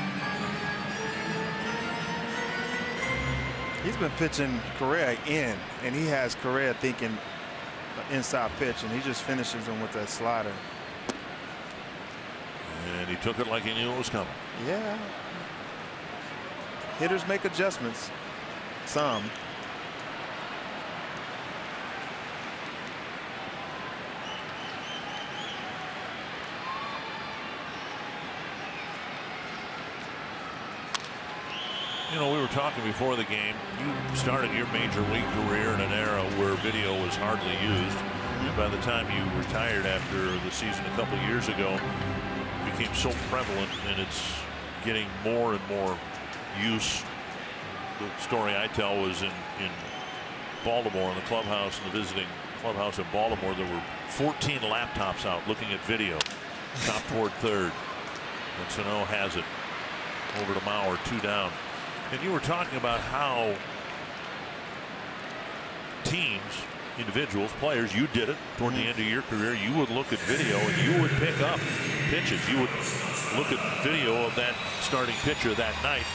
He's been pitching Correa in, and he has Correa thinking inside pitch, and he just finishes him with that slider. And he took it like he knew it was coming. Yeah. Hitters make adjustments. Some. You know, we were talking before the game. You started your major league career in an era where video was hardly used. And by the time you retired after the season a couple years ago, it became so prevalent, and it's getting more and more use. The story I tell was in Baltimore, in the clubhouse, in the visiting clubhouse in Baltimore. There were 14 laptops out looking at video. Top toward third. And Sano has it over to Mauer, 2 down. And you were talking about how teams, individuals, players, you did it toward the end of your career. You would look at video and you would pick up pitches. You would look at video of that starting pitcher that night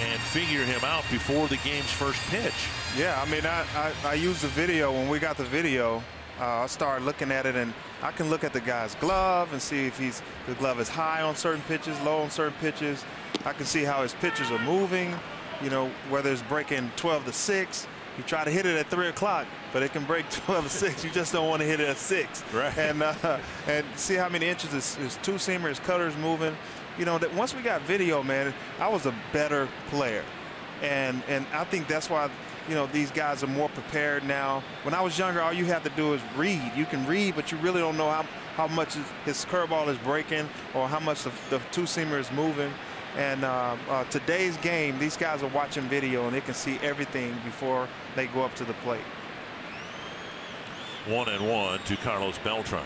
and figure him out before the game's first pitch. Yeah, I mean, I used the video. When we got the video, I started looking at it, and I can look at the guy's glove and see if the glove is high on certain pitches, low on certain pitches. I can see how his pitches are moving, you know, whether it's breaking 12 to 6. You try to hit it at 3 o'clock, but it can break 12 to 6. You just don't want to hit it at 6. Right. And see how many inches his two-seamer, his cutter's moving. You know, that once we got video, man, I was a better player. And I think that's why, you know, these guys are more prepared now. When I was younger, all you have to do is read. You can read, but you really don't know how much his curveball is breaking or how much the two-seamer is moving. And today's game, these guys are watching video, and they can see everything before they go up to the plate. 1-1 to Carlos Beltran.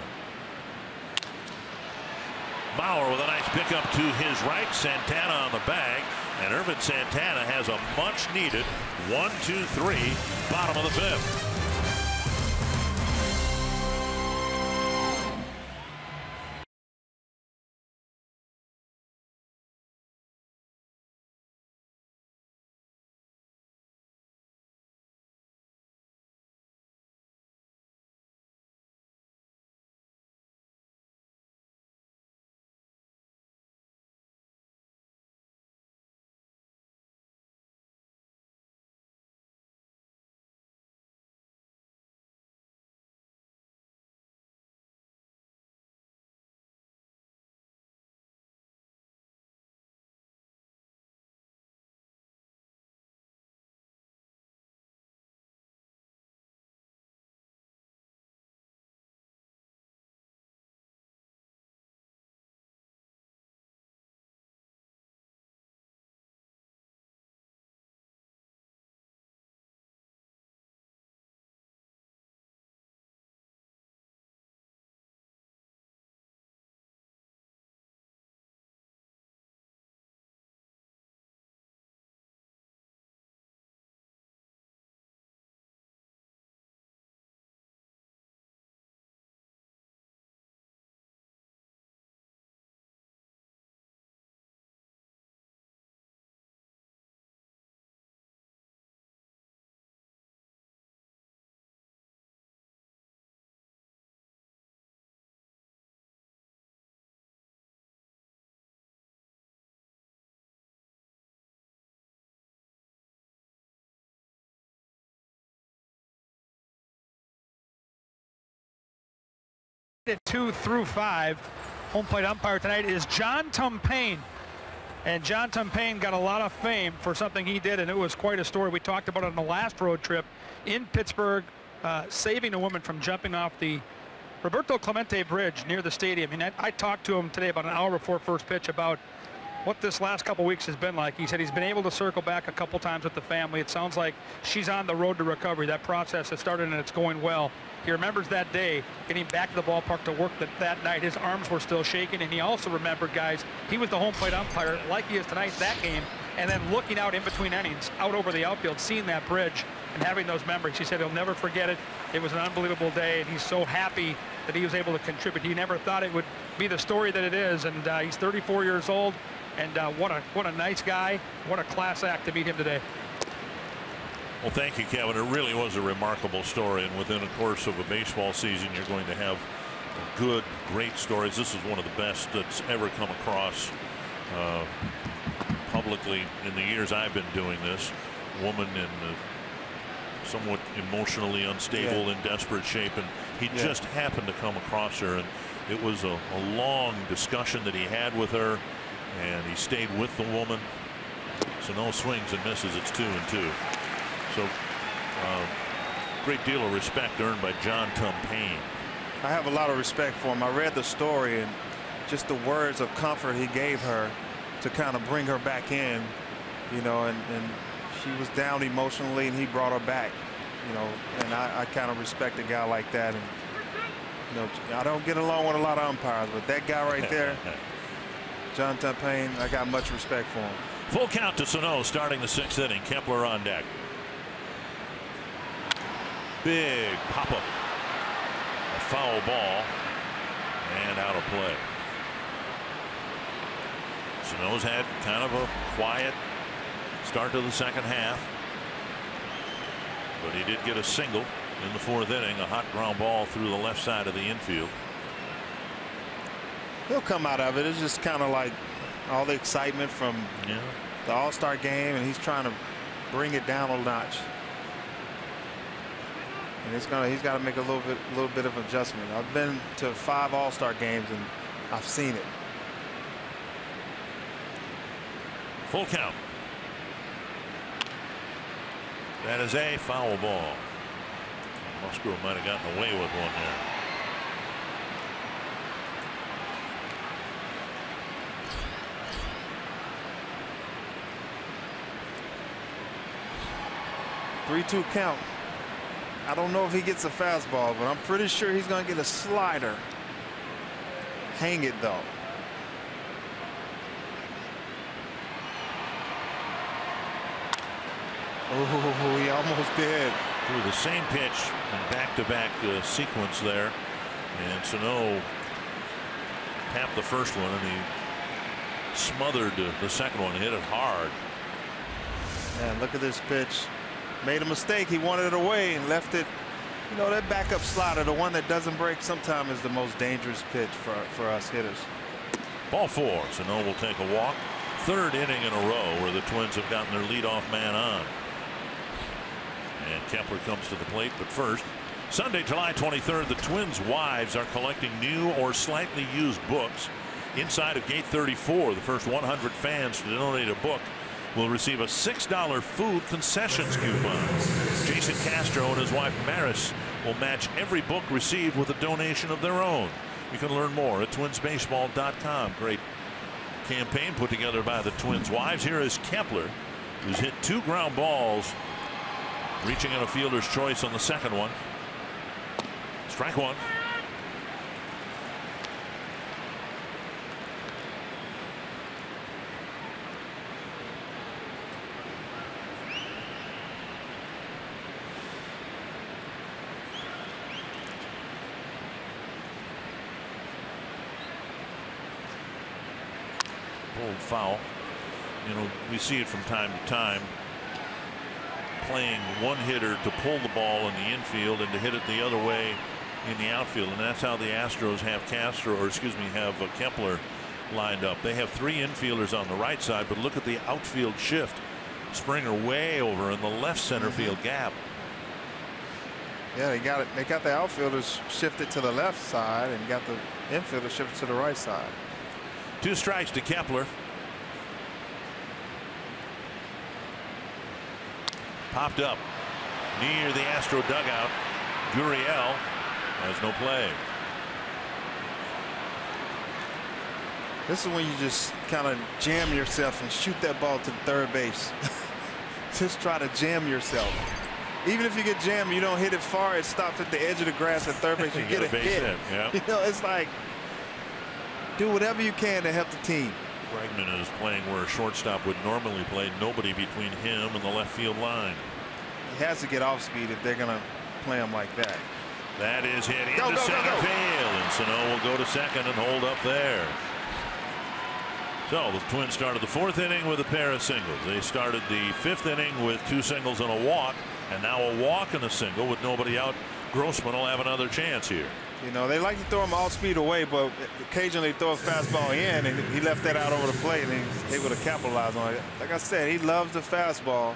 Bauer with a nice pickup to his right. Santana on the bag. And Irvin Santana has a much-needed 1-2-3 bottom of the 5th. At 2 through 5, home plate umpire tonight is John Tumpane. And John Tumpane got a lot of fame for something he did, and it was quite a story. We talked about it on the last road trip in Pittsburgh, saving a woman from jumping off the Roberto Clemente Bridge near the stadium. And I talked to him today about an hour before first pitch about what this last couple weeks has been like. He said he's been able to circle back a couple times with the family. It sounds like she's on the road to recovery. That process has started and it's going well. He remembers that day getting back to the ballpark to work that night. His arms were still shaking, and he also remembered, guys, he was the home plate umpire like he is tonight that game, and then looking out in between innings out over the outfield, seeing that bridge and having those memories. He said he'll never forget it. It was an unbelievable day, and he's so happy that he was able to contribute. He never thought it would be the story that it is, and he's 34 years old. And what a nice guy. What a class act to meet him today. Well, thank you, Kevin. It really was a remarkable story. And within the course of a baseball season, you're going to have good, great stories. This is one of the best that's ever come across publicly in the years I've been doing this. Woman in somewhat emotionally unstable, in desperate shape. And he just happened to come across her. And it was a long discussion that he had with her. And he stayed with the woman. So no swings and misses. It's 2-2. So great deal of respect earned by John Tumpane. I have a lot of respect for him. I read the story and just the words of comfort he gave her to kind of bring her back in, you know, and she was down emotionally and he brought her back, you know, and I kind of respect a guy like that. And you know, I don't get along with a lot of umpires, but that guy right there, John Tumpane, I got much respect for him. Full count to Sano starting the 6th inning. Kepler on deck. Big pop-up. A foul ball and out of play. Sano's had kind of a quiet start to the second half, but he did get a single in the 4th inning, a hot ground ball through the left side of the infield. He'll come out of it. It's just kind of like all the excitement from the All-Star game, and he's trying to bring it down a notch. And he's got to make a little bit of adjustment. I've been to 5 All-Star games and I've seen it. Full count. That is a foul ball. Musgrove might have gotten away with one there. Three-two count. I don't know if he gets a fastball, but I'm pretty sure he's going to get a slider. Hang it, though. Oh, he almost did. Through the same pitch and back-to-back sequence there. And Sano tapped the first one, and he smothered the second one, hit it hard. Man, look at this pitch. Made a mistake. He wanted it away and left it. You know, that backup slider, the one that doesn't break, sometimes is the most dangerous pitch for us hitters. Ball 4. Sano will take a walk. 3rd inning in a row where the Twins have gotten their leadoff man on. And Kepler comes to the plate, but first, Sunday, July 23rd, the Twins' wives are collecting new or slightly used books inside of Gate 34. The first 100 fans to donate a book will receive a $6 food concessions coupon. Jason Castro and his wife Maris will match every book received with a donation of their own. You can learn more at twinsbaseball.com. Great campaign put together by the Twins' wives. Here is Kepler, who's hit 2 ground balls, reaching in a fielder's choice on the second one. Strike 1. Bold foul. You know, we see it from time to time. Playing one hitter to pull the ball in the infield and to hit it the other way in the outfield, and that's how the Astros have Castro, or excuse me, have Kepler lined up. They have 3 infielders on the right side, but look at the outfield shift. Springer way over in the left center field gap. Yeah, they got it. They got the outfielders shifted to the left side and got the infielder shifted to the right side. 2 strikes to Kepler. Popped up near the Astro dugout. Gurriel has no play. This is when you just kind of jam yourself and shoot that ball to third base. Just try to jam yourself. Even if you get jammed, you don't hit it far. It stops at the edge of the grass at third base. You get a hit. Yeah. You know, it's like do whatever you can to help the team. Bregman is playing where a shortstop would normally play. Nobody between him and the left field line. He has to get off speed if they're going to play him like that. That is hit into center field, and Sano will go to second and hold up there. So the Twins started the 4th inning with a pair of singles. They started the 5th inning with 2 singles and a walk, and now a walk and a single with nobody out. Grossman will have another chance here. You know, they like to throw him all speed away, but occasionally throw a fastball in, and he left that out over the plate, and he was able to capitalize on it. Like I said, he loves the fastball,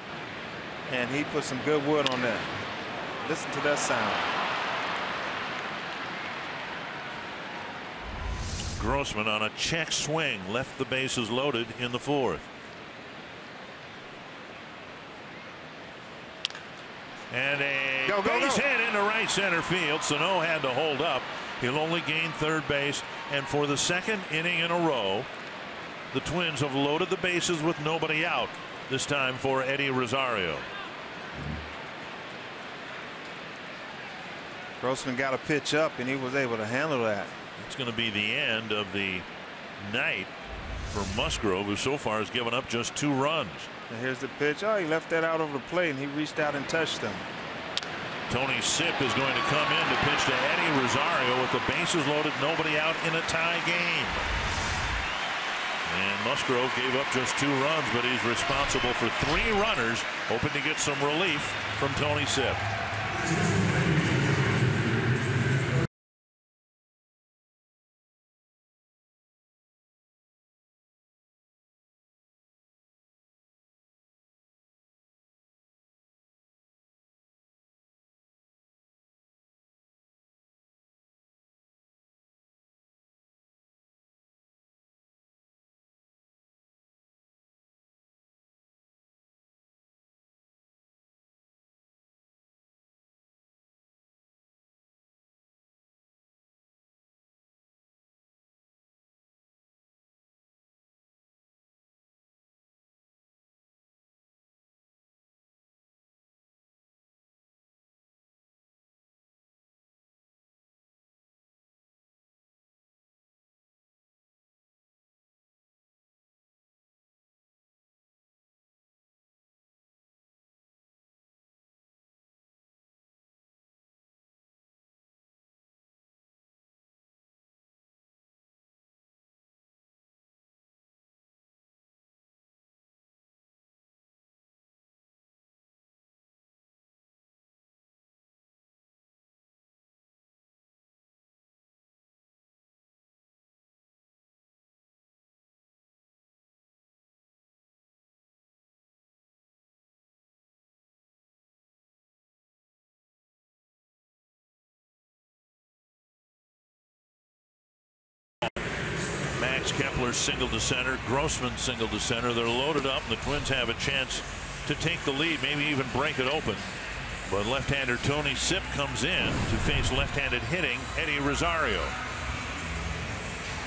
and he put some good wood on that. Listen to that sound. Grossman on a check swing left the bases loaded in the 4th. And a base hit into right center field. Sano had to hold up. He'll only gain third base. And for the 2nd inning in a row, the Twins have loaded the bases with nobody out. This time for Eddie Rosario. Grossman got a pitch up, and he was able to handle that. It's going to be the end of the night for Musgrove, who so far has given up just 2 runs. And here's the pitch. Oh, he left that out over the plate, and he reached out and touched him. Tony Sipp is going to come in to pitch to Eddie Rosario with the bases loaded, nobody out in a tie game. And Musgrove gave up just 2 runs, but he's responsible for 3 runners, hoping to get some relief from Tony Sipp. Kepler single to center. Grossman single to center. They're loaded up, and the Twins have a chance to take the lead, maybe even break it open. But left-hander Tony Sipp comes in to face left-handed hitting Eddie Rosario.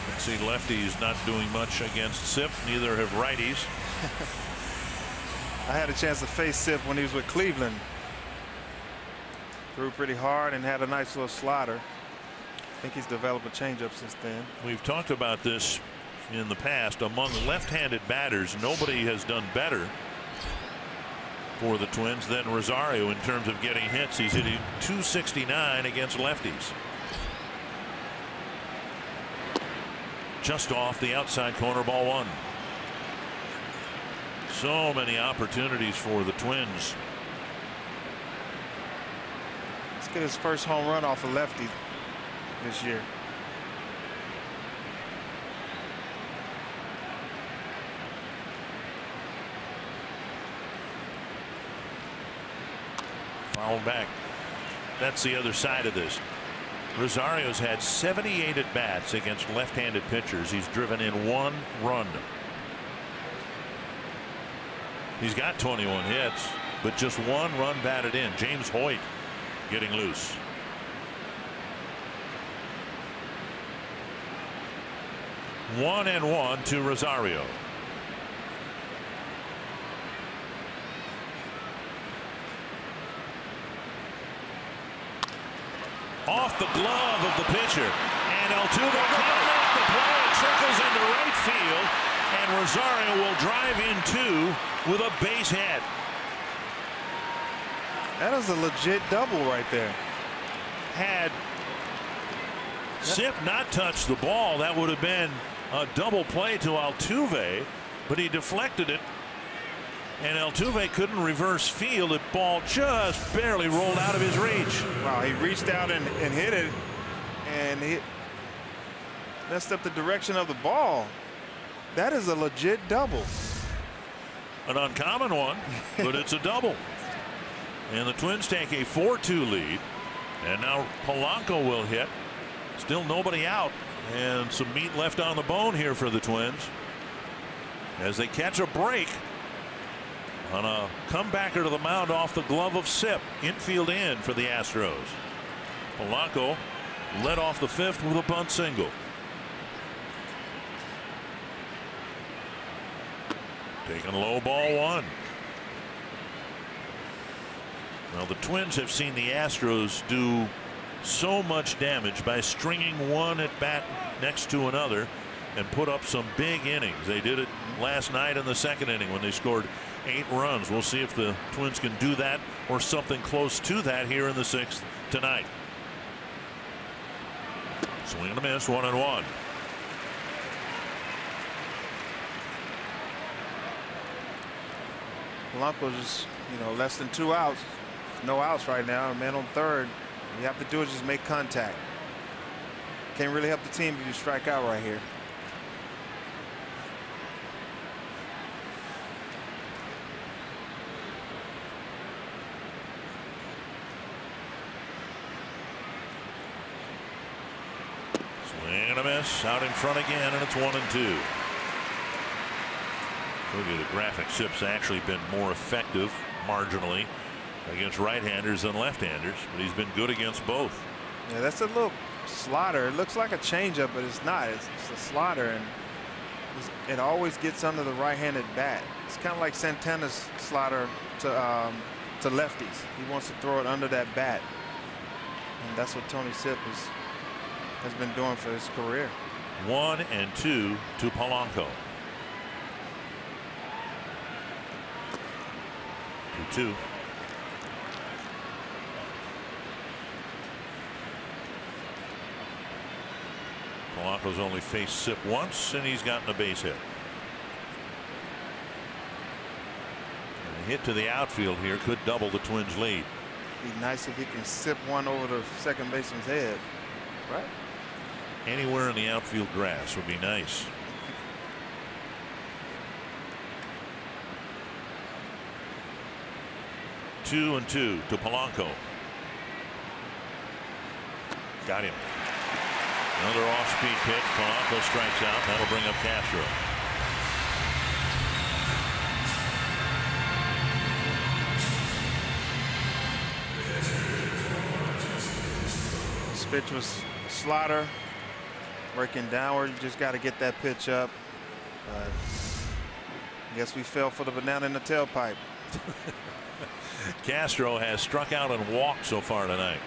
Let's see, lefties not doing much against Sipp. Neither have righties. I had a chance to face Sipp when he was with Cleveland. Threw pretty hard and had a nice little slider. I think he's developed a changeup since then. We've talked about this in the past. Among left-handed batters, nobody has done better for the Twins than Rosario in terms of getting hits. He's hitting .269 against lefties. Just off the outside corner, ball 1. So many opportunities for the Twins. Let's get his first home run off a lefty this year. Fouled back. that's the other side of this. Rosario's had 78 at bats against left-handed pitchers. He's driven in 1 run. He's got 21 hits, but just 1 run batted in. James Hoyt getting loose. One and 1 to Rosario. Off the glove of the pitcher, and Altuve can't make the play. It trickles into right field, and Rosario will drive in 2 with a base hit. That is a legit double right there. Had Sip not touched the ball, that would have been a double play to Altuve, but he deflected it, and Altuve couldn't reverse field. The ball just barely rolled out of his reach. Wow, he reached out and hit it, and he messed up the direction of the ball. That is a legit double. An uncommon one, but it's a double. And the Twins take a 4-2 lead, and now Polanco will hit. Still nobody out, and some meat left on the bone here for the Twins as they catch a break on a comebacker to the mound off the glove of Sip. Infield in for the Astros. Polanco led off the 5th with a bunt single. Taking low, ball 1. Well, the Twins have seen the Astros do so much damage by stringing one at bat next to another and put up some big innings. They did it last night in the 2nd inning when they scored 8 runs. We'll see if the Twins can do that or something close to that here in the 6th tonight. Swing and a miss, 1-1. Polanco's just, less than 2 outs. No outs right now. A man on 3rd. All you have to do is just make contact. Can't really help the team if you strike out right here. Swing and a miss, out in front again, and it's 1-2. Look at the graphic. Sip's actually been more effective marginally against right-handers than left-handers, but he's been good against both. Yeah, that's a little slider. It looks like a changeup, but it's not. It's a slider, and it always gets under the right-handed bat. It's kind of like Santana's slider to lefties. He wants to throw it under that bat, and that's what Tony Sip has been doing for his career. 1-2 to Polanco. 2-2. Polanco's only faced Sip once, and he's gotten a base hit. And a hit to the outfield here could double the Twins' lead. Be nice if he can sip one over the second baseman's head, right? Anywhere in the outfield grass would be nice. Two and 2 to Polanco. Got him. Another off-speed pitch. Polanco strikes out. That'll bring up Castro. This pitch was slider, working downward. You just got to get that pitch up. I guess we fell for the banana in the tailpipe. Castro has struck out and walked so far tonight.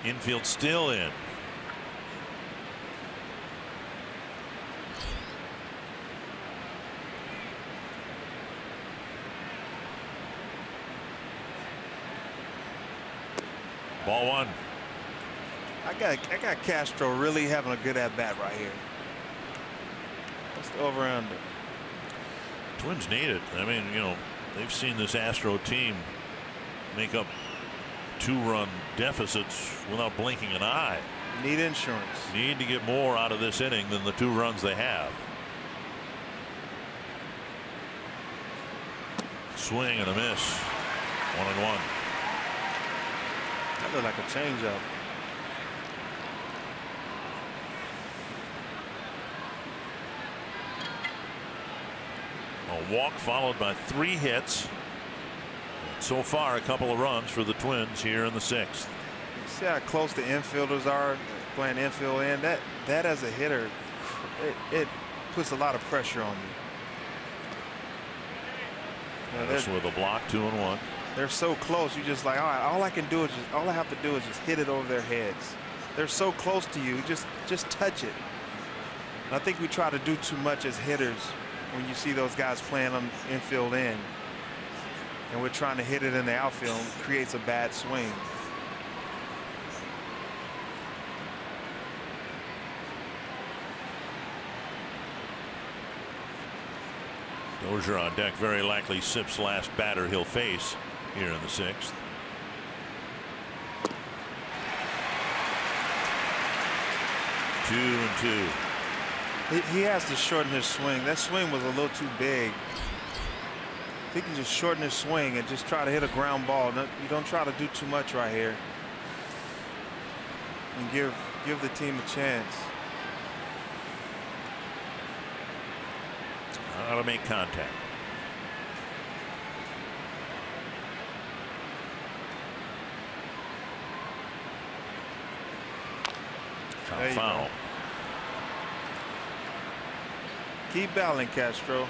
Infield still in. Ball 1. I got Castro really having a good at bat right here. What's the over under? Twins need it. I mean, they've seen this Astro team make up 2-run deficits without blinking an eye. Need insurance. Need to get more out of this inning than the 2 runs they have. Swing and a miss. 1-1. That looked like a changeup. A walk followed by 3 hits. So far, a couple of runs for the Twins here in the 6th. You see how close the infielders are playing infield in? That as a hitter, it puts a lot of pressure on you. This with a block, 2-1. They're so close. You just like, all right, all I have to do is just hit it over their heads. They're so close to you. Just touch it. And I think we try to do too much as hitters when you see those guys playing on infield in. And we're trying to hit it in the outfield, and creates a bad swing. Dozier on deck, very likely Sip's last batter he'll face here in the 6th. Two and two. He has to shorten his swing. That swing was a little too big. If he can just shorten his swing and just try to hit a ground ball. No, you don't try to do too much right here. And give the team a chance. How to make contact. Foul. Go. Keep battling, Castro.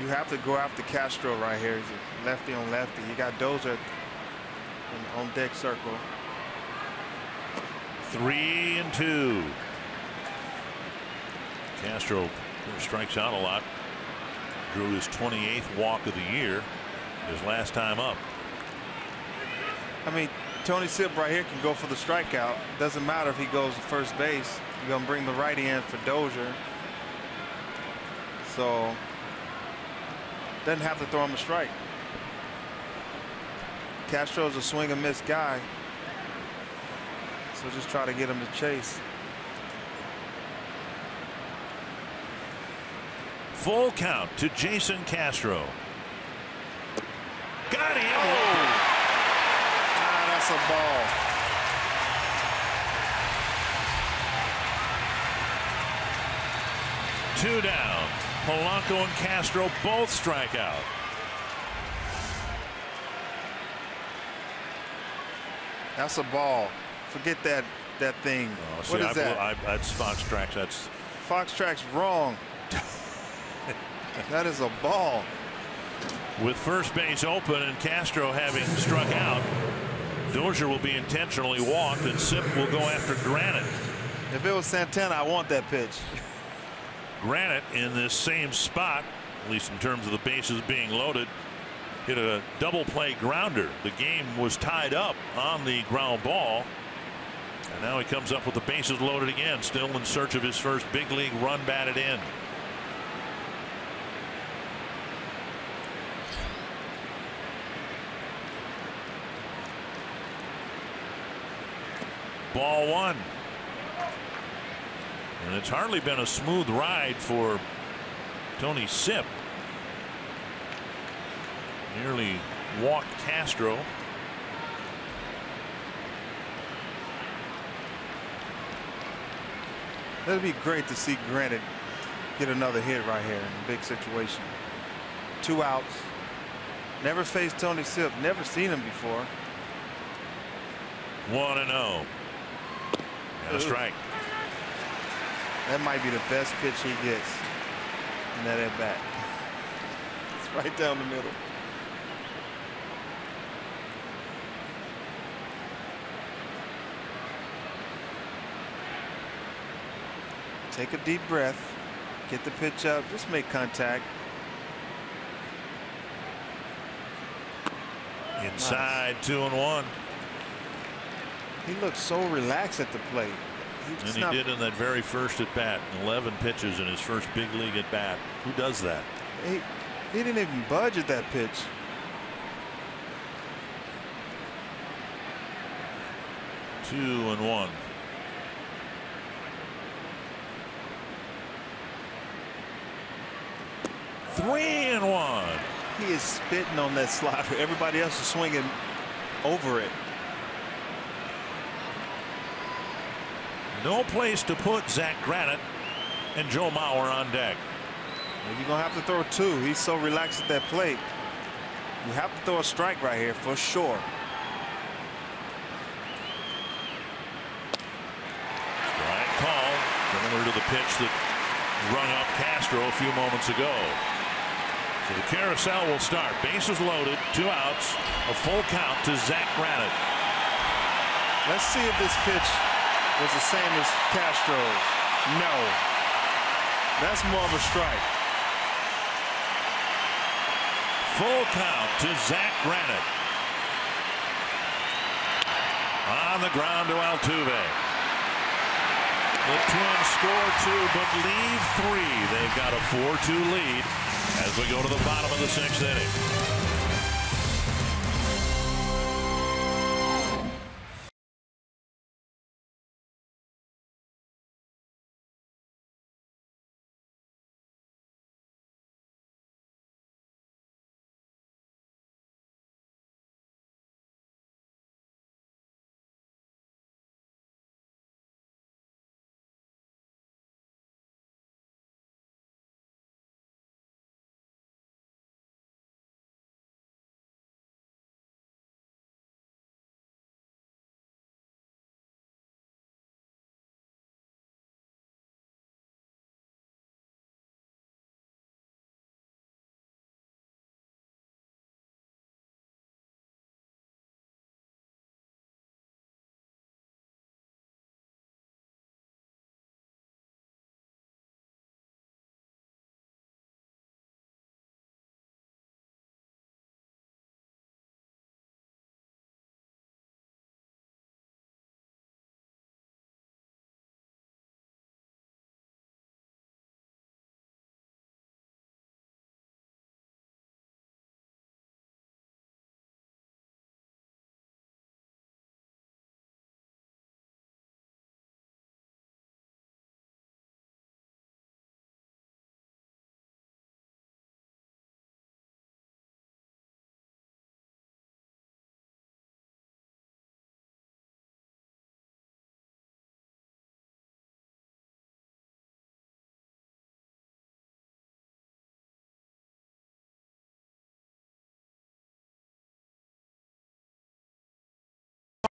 You have to go after Castro right here. He's a lefty on lefty. You got Dozier on deck circle. 3-2. Castro strikes out a lot. Drew his 28th walk of the year. His last time up. I mean, Tony Sip right here can go for the strikeout. Doesn't matter if he goes to first base. You're gonna bring the righty in for Dozier. So doesn't have to throw him a strike. Castro's a swing and miss guy. So just try to get him to chase. Full count to Jason Castro. Got him. Oh. Ah, that's a ball. Two down. Polanco and Castro both strike out. That's a ball. Forget that thing. Oh, see, what is that? That's Fox Tracks. That's Fox Tracks wrong. That is a ball. With first base open and Castro having struck out, Dozier will be intentionally walked and Sip will go after Granite. If it was Santana, I want that pitch. Granite in this same spot, at least in terms of the bases being loaded, hit a double play grounder. The game was tied up on the ground ball. And now he comes up with the bases loaded again, still in search of his first big league run batted in. Ball one. And it's hardly been a smooth ride for Tony Sip. Nearly walked Castro. That'd be great to see Granite get another hit right here in a big situation. 2 outs. Never faced Tony Sip. Never seen him before. 1-0. And a strike. That might be the best pitch he gets in that at bat. It's right down the middle. Take a deep breath. Get the pitch up. Just make contact. Inside, nice. 2-1. He looks so relaxed at the plate. And he did in that very first at bat. 11 pitches in his first big league at bat. Who does that? He didn't even budge at that pitch. Two and one. Three and one. He is spitting on that slider. Everybody else is swinging over it. No place to put Zach Granite and Joe Mauer on deck. You're going to have to throw two. He's so relaxed at that plate. You have to throw a strike right here for sure. Strike call. Similar to the pitch that rung up Castro a few moments ago. So the carousel will start. Bases loaded. 2 outs. A full count to Zach Granite. Let's see if this pitch was the same as Castro's. No. That's more of a strike. Full count to Zach Granite. On the ground to Altuve. The Twins score 2 but leave 3. They've got a 4-2 lead as we go to the bottom of the 6th inning.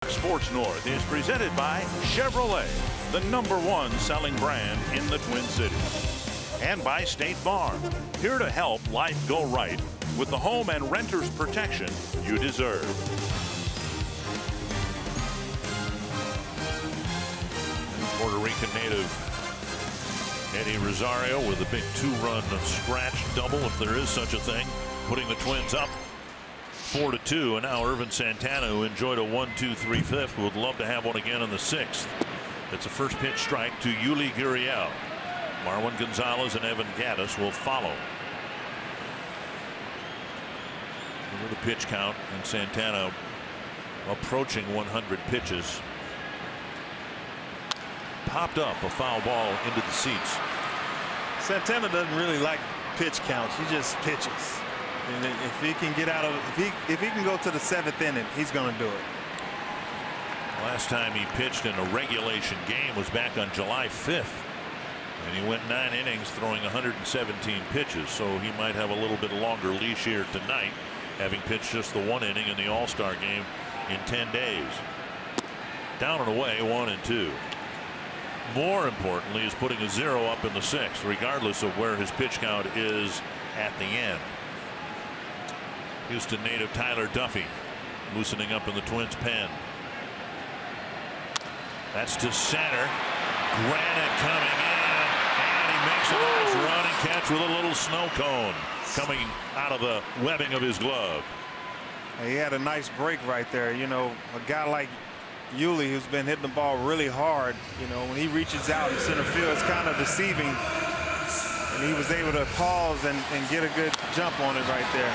Sports North is presented by Chevrolet, the #1 selling brand in the Twin Cities. And by State Farm, here to help life go right with the home and renter's protection you deserve. And Puerto Rican native Eddie Rosario with a big 2-run scratch double, if there is such a thing, putting the Twins up 4-2, and now Irvin Santana, who enjoyed a 1-2-3 fifth, would love to have one again in the 6th. It's a first pitch strike to Yuli Gurriel. Marwin Gonzalez and Evan Gattis will follow. With a pitch count, and Santana approaching 100 pitches. Popped up a foul ball into the seats. Santana doesn't really like pitch counts. He just pitches. And if he can get out of, if he can go to the 7th inning, he's going to do it. Last time he pitched in a regulation game was back on July 5th, and he went 9 innings throwing 117 pitches. So he might have a little bit longer leash here tonight, having pitched just the 1 inning in the All-Star game in 10 days. Down and away, 1-2. More importantly is putting a 0 up in the 6th, regardless of where his pitch count is at the end. Houston native Tyler Duffy loosening up in the Twins pen. That's to center. Granite coming in, and he makes a nice run and catch with a little snow cone coming out of the webbing of his glove. He had a nice break right there. You know, a guy like Yuli, who's been hitting the ball really hard, you know, when he reaches out in center field, it's kind of deceiving. And he was able to pause and get a good jump on it right there.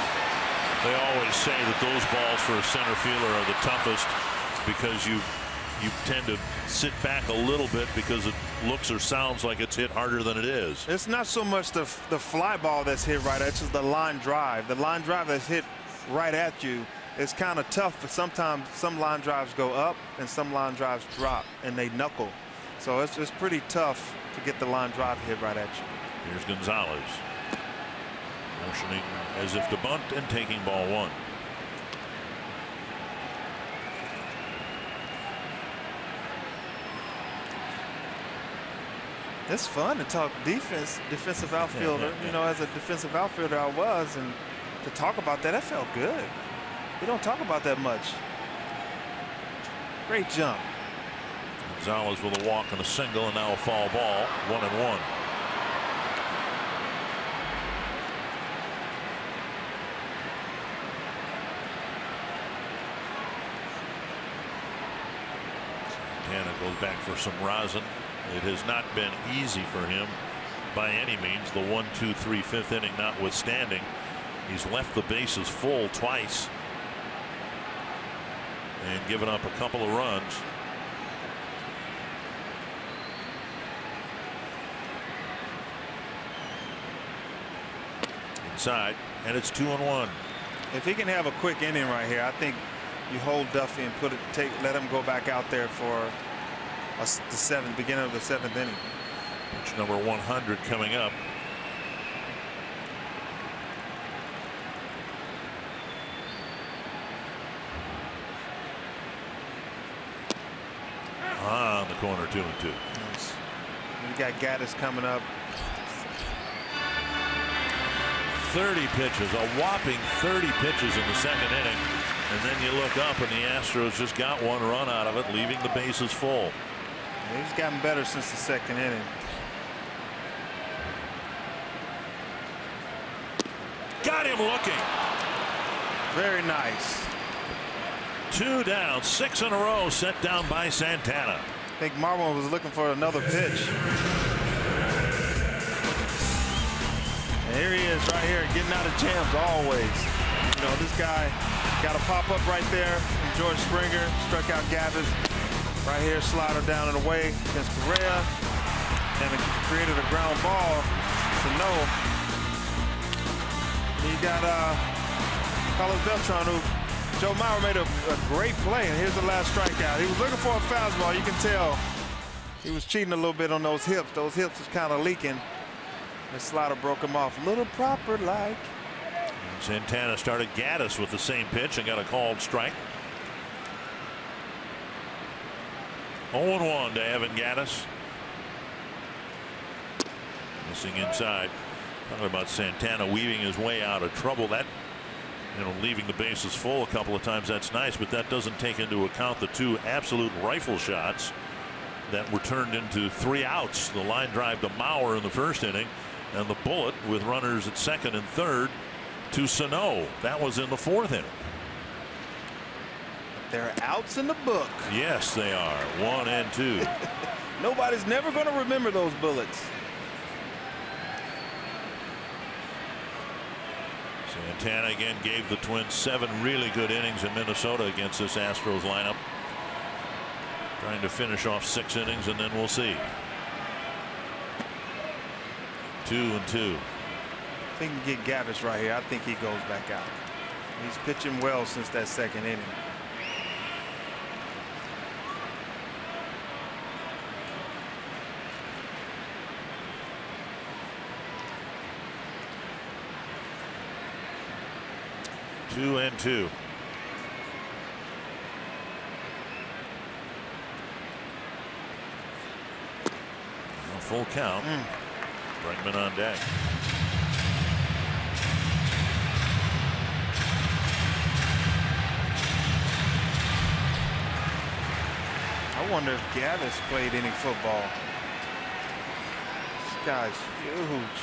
They always say that those balls for a center fielder are the toughest because you tend to sit back a little bit because it looks or sounds like it's hit harder than it is. It's not so much the fly ball that's hit right, it's just the line drive. The line drive that's hit right at you is kind of tough, but sometimes some line drives go up and some line drives drop and they knuckle. So it's pretty tough to get the line drive hit right at you. Here's Gonzalez motioning as if to bunt and taking ball one. It's fun to talk defensive outfielder. You know, as a defensive outfielder I was, and to talk about that felt good. We don't talk about that much. Great jump. Gonzalez with a walk and a single and now a foul ball. 1-1. Santana goes back for some rosin. It has not been easy for him by any means. The 1-2-3 fifth inning notwithstanding. He's left the bases full twice and given up a couple of runs. Inside, and it's 2-1. If he can have a quick inning right here, I think you hold Duffy and let him go back out there for the beginning of the seventh inning. Pitch number 100 coming up. On the corner, 2-2. Nice. You got Gaddis coming up. 30 pitches, a whopping 30 pitches in the second inning. And then you look up and the Astros just got one run out of it, leaving the bases full. He's gotten better since the second inning. Got him looking. Very nice. 2 down, 6 in a row set down by Santana. I think Marlon was looking for another pitch. And here he is right here getting out of jams always. You know, this guy got a pop up right there from George Springer, struck out Gaddis. Right here, slider down and away against Correa, and it created a ground ball. So no. You got Carlos Beltran, who Joe Mauer made a great play, and here's the last strikeout. He was looking for a fastball. You can tell he was cheating a little bit on those hips. Those hips was kind of leaking. The slider broke him off. A little proper like. Santana started Gaddis with the same pitch and got a called strike. 0-1 to Evan Gaddis. Missing inside. Talking about Santana weaving his way out of trouble. That, you know, leaving the bases full a couple of times, that's nice, but that doesn't take into account the 2 absolute rifle shots that were turned into 3 outs. The line drive to Mauer in the first inning, and the bullet with runners at second and third to Sano. That was in the 4th inning. They're outs in the book. Yes, they are. 1 and 2. Nobody's never going to remember those bullets. Santana again gave the Twins 7 really good innings in Minnesota against this Astros lineup. Trying to finish off 6 innings, and then we'll see. 2-2. If he can get Gaddis right here, I think he goes back out. He's pitching well since that second inning. 2-2. A full count. Bregman on deck. I wonder if Gaddis played any football. guy's huge.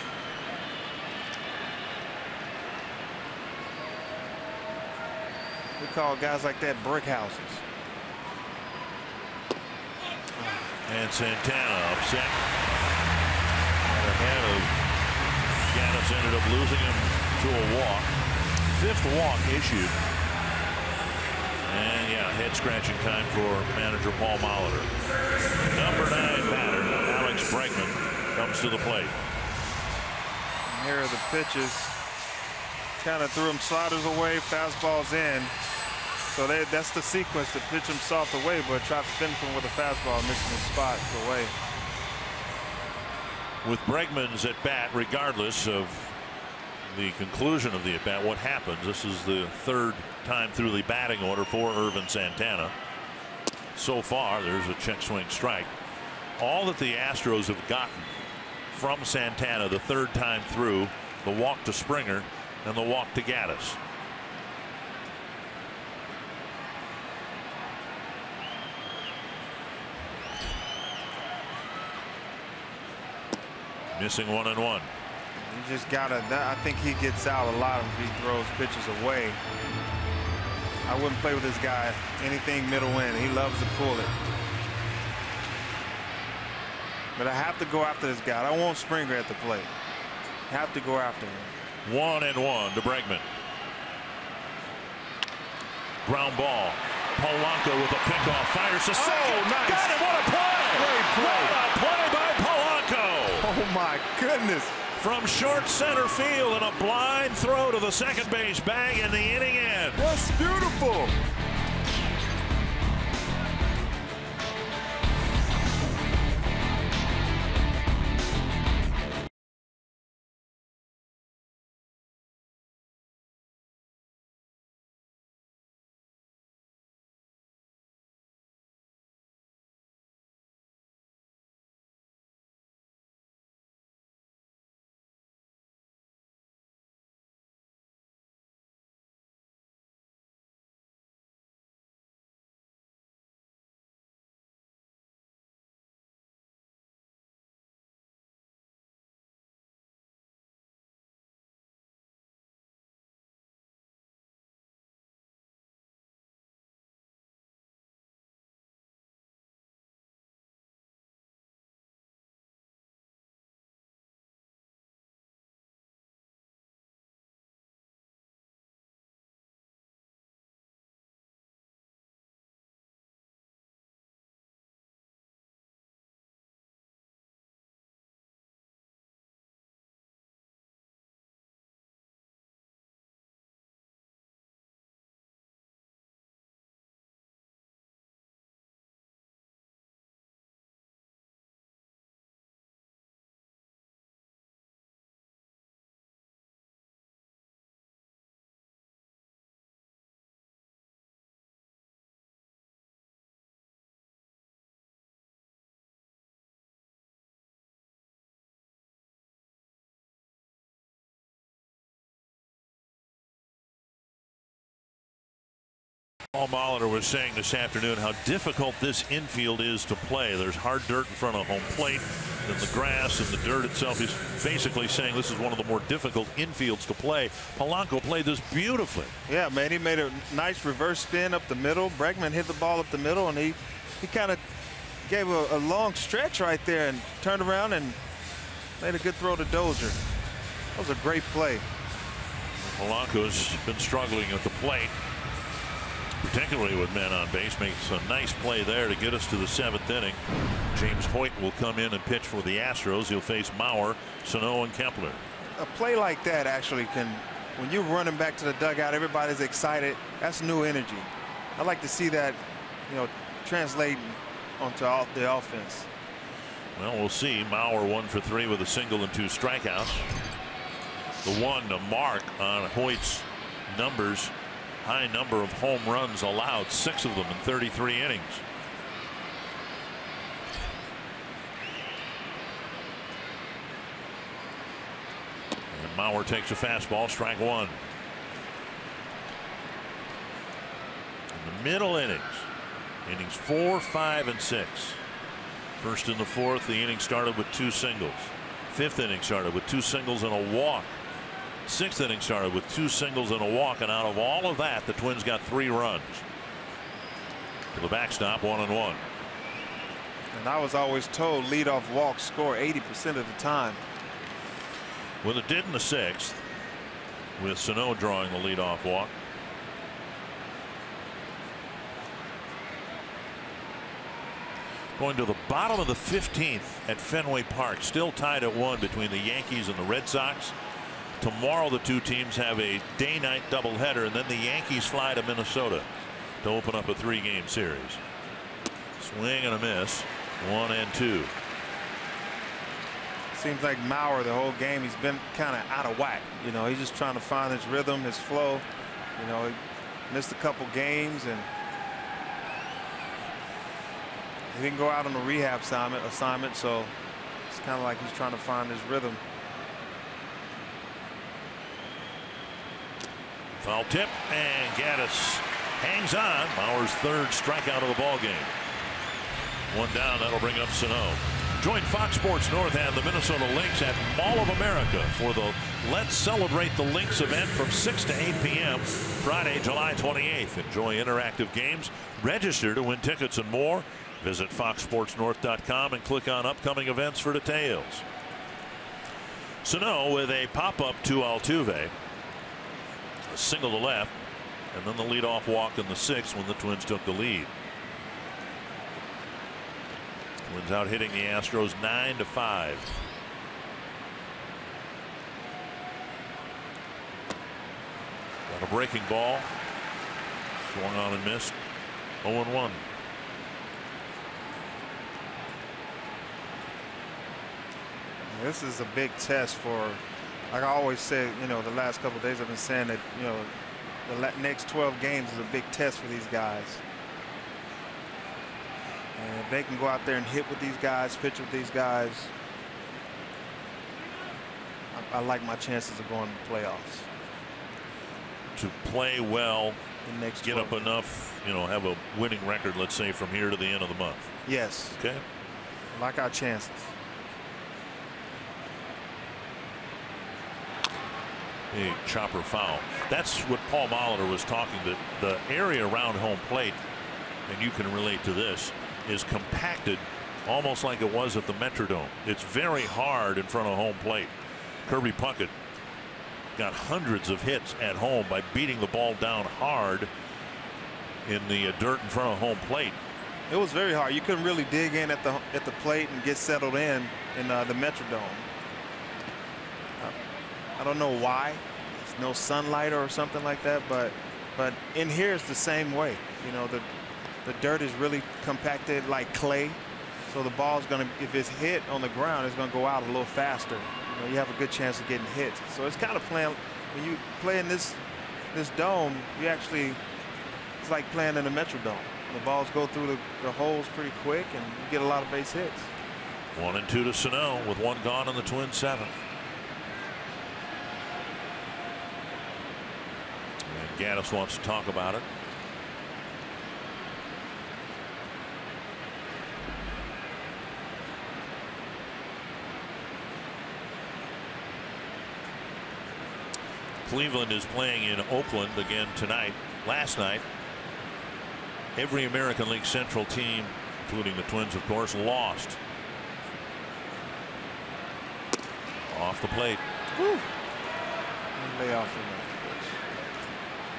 We call guys like that brick houses. And Santana upset. And ahead of Gaddis, ended up losing him to a walk. 5th walk issued. And yeah, head scratching time for manager Paul Molitor. Number 9 batter, Alex Bregman, comes to the plate. And here are the pitches. Kind of threw him sliders away, fastballs in. So that's the sequence, to pitch him soft away, but try to finish him with a fastball, missing his spot away. With Bregman's at bat, regardless of the conclusion of the at bat, what happens? This is the 3rd time through the batting order for Ervin Santana. So far, there's a check swing strike. All that the Astros have gotten from Santana the 3rd time through, the walk to Springer and the walk to Gaddis. Missing 1-1. You just gotta. I think he gets out a lot if he throws pitches away. I wouldn't play with this guy anything middle in. He loves to pull it. But I have to go after this guy. I don't want Springer at the plate. Have to go after him. 1-1 to Bregman. Ground ball. Polanco with a pickoff, fires to second. Oh, nice. Got it. What a play! Great play. What a play by Polanco! Oh my goodness! From short center field, and a blind throw to the second base bag, and the inning ends. That's beautiful. Paul Molitor was saying this afternoon how difficult this infield is to play. There's hard dirt in front of home plate, and the grass and the dirt itself. He's basically saying this is one of the more difficult infields to play. Polanco played this beautifully. Yeah, man, he made a nice reverse spin up the middle. Bregman hit the ball up the middle, and he kind of gave a long stretch right there and turned around and made a good throw to Dozier. That was a great play. Polanco's been struggling at the plate, particularly with men on base. Makes a nice play there to get us to the 7th inning. James Hoyt will come in and pitch for the Astros. He'll face Mauer, Sano, and Kepler. A play like that actually can, when you're running back to the dugout, everybody's excited. That's new energy. I like to see that, translating onto the offense. Well, we'll see. Mauer 1 for 3 with a single and 2 strikeouts. The one to mark on Hoyt's numbers. High number of home runs allowed, 6 of them in 33 innings. And Mauer takes a fastball, strike 1. In the middle innings, innings 4, 5, and 6. First in the 4th, the inning started with 2 singles. Fifth inning started with 2 singles and a walk. Sixth inning started with 2 singles and a walk, and out of all of that, the Twins got 3 runs. To the backstop, 1-1. And I was always told leadoff walks score 80% of the time. Well, it did in the 6th, with Sano drawing the leadoff walk. Going to the bottom of the 15th at Fenway Park, still tied at 1 between the Yankees and the Red Sox. Tomorrow the two teams have a day-night doubleheader, and then the Yankees fly to Minnesota to open up a 3-game series. Swing and a miss, 1-2. Seems like Mauer the whole game he's been kind of out of whack. You know, he's just trying to find his rhythm, his flow. You know, he missed a couple games and he didn't go out on a rehab assignment, so it's kind of like he's trying to find his rhythm. Foul tip, and Gaddis hangs on. Mauer's 3rd strikeout of the ball game. 1 down. That'll bring up Sano. Join Fox Sports North and the Minnesota Lynx at Mall of America for the Let's Celebrate the Lynx event from 6 to 8 p.m. Friday, July 28th. Enjoy interactive games. Register to win tickets and more. Visit foxsportsnorth.com and click on upcoming events for details. Sano with a pop-up to Altuve. A single to left, and then the leadoff walk in the 6th when the Twins took the lead. Twins out hitting the Astros 9-5. Got a breaking ball. Swung on and missed. 0-1. This is a big test for, like I always say, you know, the last couple of days I've been saying that, you know, the next 12 games is a big test for these guys. And if they can go out there and hit with these guys, pitch with these guys, I like my chances of going to the playoffs. To play well, get up enough, you know, have a winning record, let's say, from here to the end of the month. Yes. Okay. I like our chances. A chopper foul. That's what Paul Molitor was talking, that the area around home plate, and you can relate to this, is compacted almost like it was at the Metrodome. It's very hard in front of home plate. Kirby Puckett got hundreds of hits at home by beating the ball down hard in the dirt in front of home plate. It was very hard. You couldn't really dig in at the plate and get settled in the Metrodome. I don't know why. It's no sunlight or something like that, but in here it's the same way. You know, the dirt is really compacted like clay, so the ball's gonna, if it's hit on the ground, it's gonna go out a little faster. You know, you have a good chance of getting hit. So it's kind of playing, when you play in this dome, you actually, it's like playing in the Metrodome. The balls go through the holes pretty quick, and you get a lot of base hits. 1-2 to Sano with 1 gone in the Twins' 7th. Gaddis wants to talk about it. Cleveland is playing in Oakland again tonight. Last night, every American League Central team, including the Twins, of course, lost. Off the plate. Woo. Lay off from that.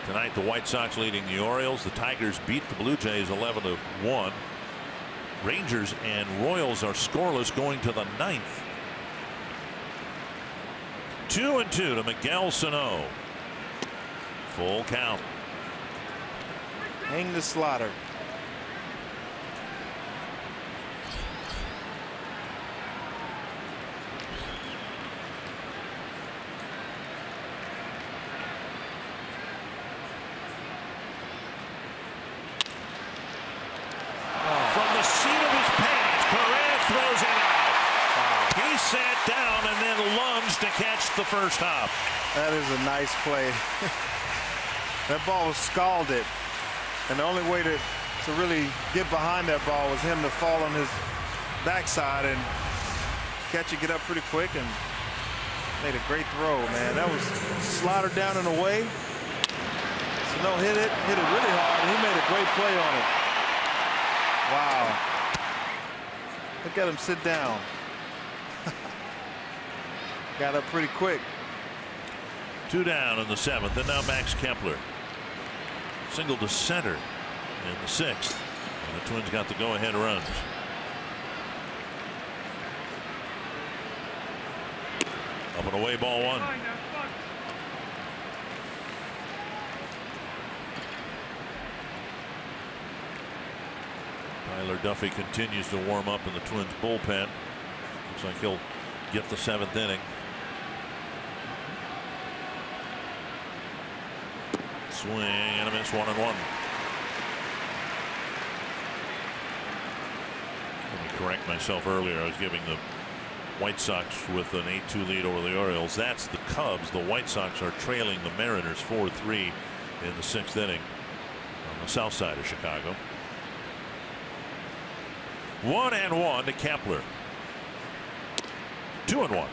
Tonight, the White Sox leading the Orioles. The Tigers beat the Blue Jays 11-1. Rangers and Royals are scoreless going to the 9th. 2-2 to Miguel Sano. Full count. Hang the slaughter. The first hop. That is a nice play. That ball was scalded, and the only way to really get behind that ball was him to fall on his backside and catch it, get up pretty quick, and made a great throw, man. That was slider down and away. Sano hit it really hard, and he made a great play on it. Wow. Look at him sit down. Got up pretty quick. 2 down in the 7th, and now Max Kepler. Single to center in the 6th. And the Twins got the go-ahead runs. Up and away, ball 1. Tyler Duffy continues to warm up in the Twins bullpen. Looks like he'll get the 7th inning. Swing and a miss, 1-1. Let me correct myself earlier. I was giving the White Sox with an 8-2 lead over the Orioles. That's the Cubs. The White Sox are trailing the Mariners 4-3 in the 6th inning on the south side of Chicago. 1-1 to Kepler. 2-1.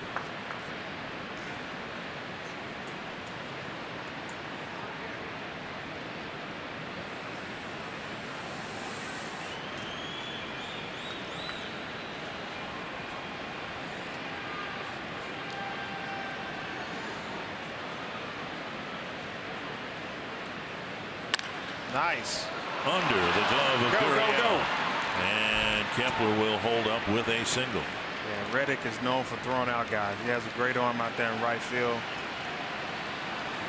Nice. Under the glove of Gurriel. Go. And Kepler will hold up with a single. Yeah, Reddick is known for throwing out guys. He has a great arm out there in right field.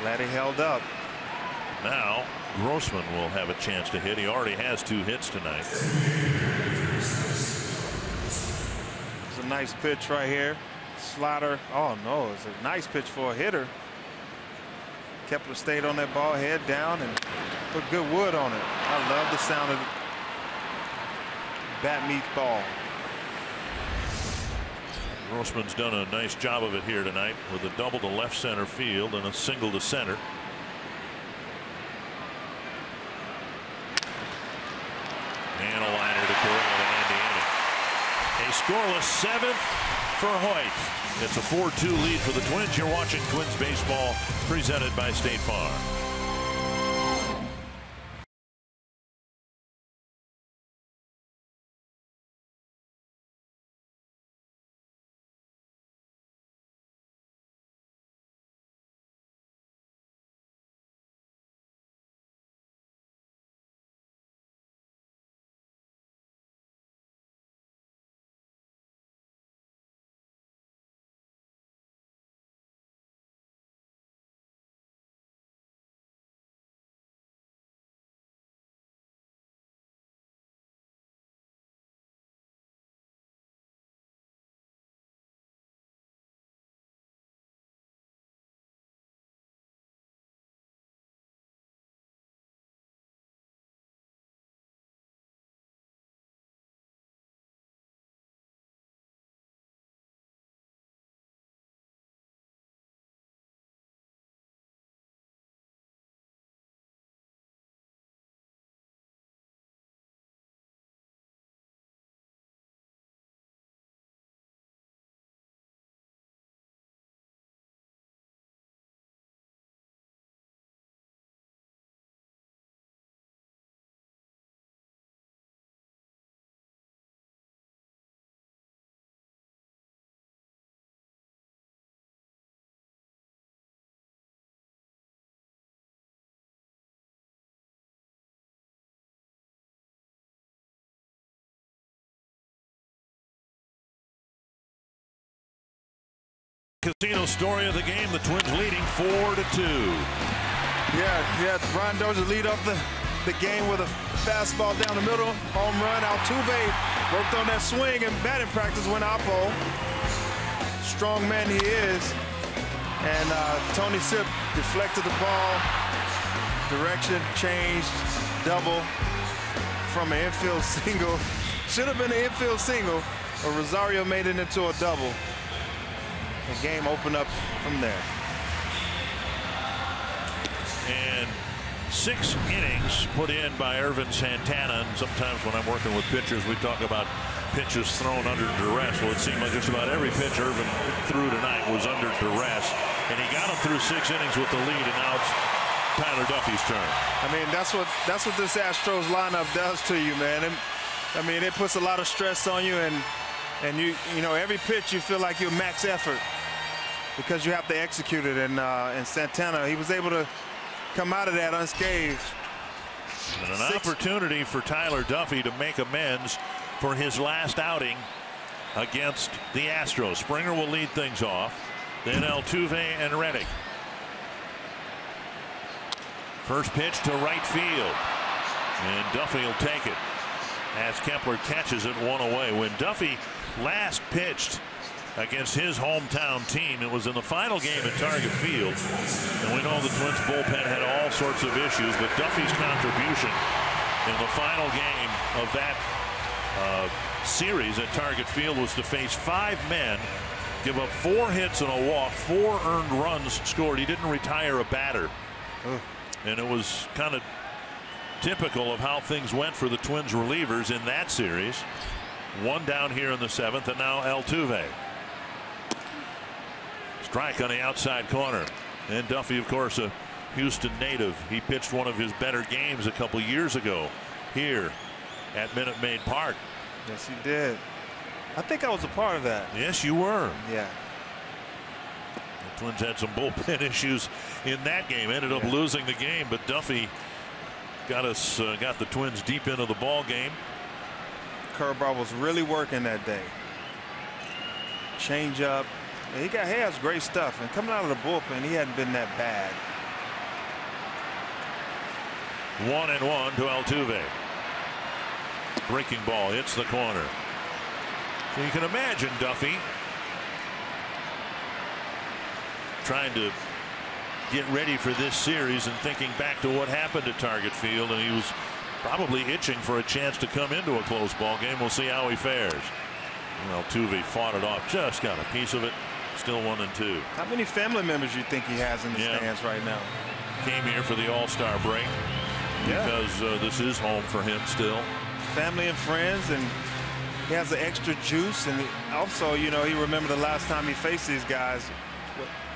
Glad he held up. Now Grossman will have a chance to hit. He already has 2 hits tonight. It's a nice pitch right here. Slider. Oh no, it's a nice pitch for a hitter. Kepler stayed on that ball, head down, and put good wood on it. I love the sound of it. Bat meets ball. Grossman's done a nice job of it here tonight with a double to left center field and a single to center. And a liner to Gurriel to end the inning. A scoreless 7th for Hoyt. It's a 4-2 lead for the Twins. You're watching Twins baseball presented by State Farm. Casino story of the game, the Twins leading 4-2. Yeah, Brian Dozier lead up the game with a fastball down the middle, home run. Altuve worked on that swing and batting practice went oppo. Strong man he is. And Tony Sipp deflected the ball. Direction changed, double from an infield single. Should have been an infield single, but Rosario made it into a double. The game opened up from there. And 6 innings put in by Ervin Santana. And sometimes when I'm working with pitchers, we talk about pitches thrown under duress. Well, it seemed like just about every pitch Irvin threw tonight was under duress, and he got him through 6 innings with the lead, and now it's Tyler Duffy's turn. I mean, that's what this Astros lineup does to you, man. I mean, it puts a lot of stress on you, and you know, every pitch you feel like you're max effort because you have to execute it. And Santana, he was able to come out of that unscathed. And an opportunity for Tyler Duffy to make amends for his last outing against the Astros. Springer will lead things off, then Altuve and Reddick. First pitch to right field, and Duffy will take it as Kepler catches it 1 away. When Duffy last pitched against his hometown team, it was in the final game at Target Field, and we know the Twins bullpen had all sorts of issues, but Duffy's contribution in the final game of that series at Target Field was to face 5 men, give up 4 hits and a walk, 4 earned runs scored. He didn't retire a batter. And it was kind of typical of how things went for the Twins relievers in that series. 1 down here in the 7th, and now Altuve. Strike on the outside corner. And Duffy, of course, a Houston native. He pitched one of his better games a couple years ago here at Minute Maid Park. Yes, he did. I think I was a part of that. Yes, you were. Yeah. The Twins had some bullpen issues in that game. Ended up losing the game, but Duffy got the Twins deep into the ball game. Curveball was really working that day. Change up. He has great stuff, and coming out of the bullpen, he hadn't been that bad. 1-1 to Altuve. Breaking ball hits the corner. So you can imagine Duffy trying to get ready for this series and thinking back to what happened at Target Field, and he was probably itching for a chance to come into a close ball game. We'll see how he fares. Altuve fought it off, just got a piece of it. Still 1-2. How many family members you think he has in the stands right now? Came here for the All-Star break because this is home for him still. Family and friends, and he has the extra juice, and also, you know, he remembered the last time he faced these guys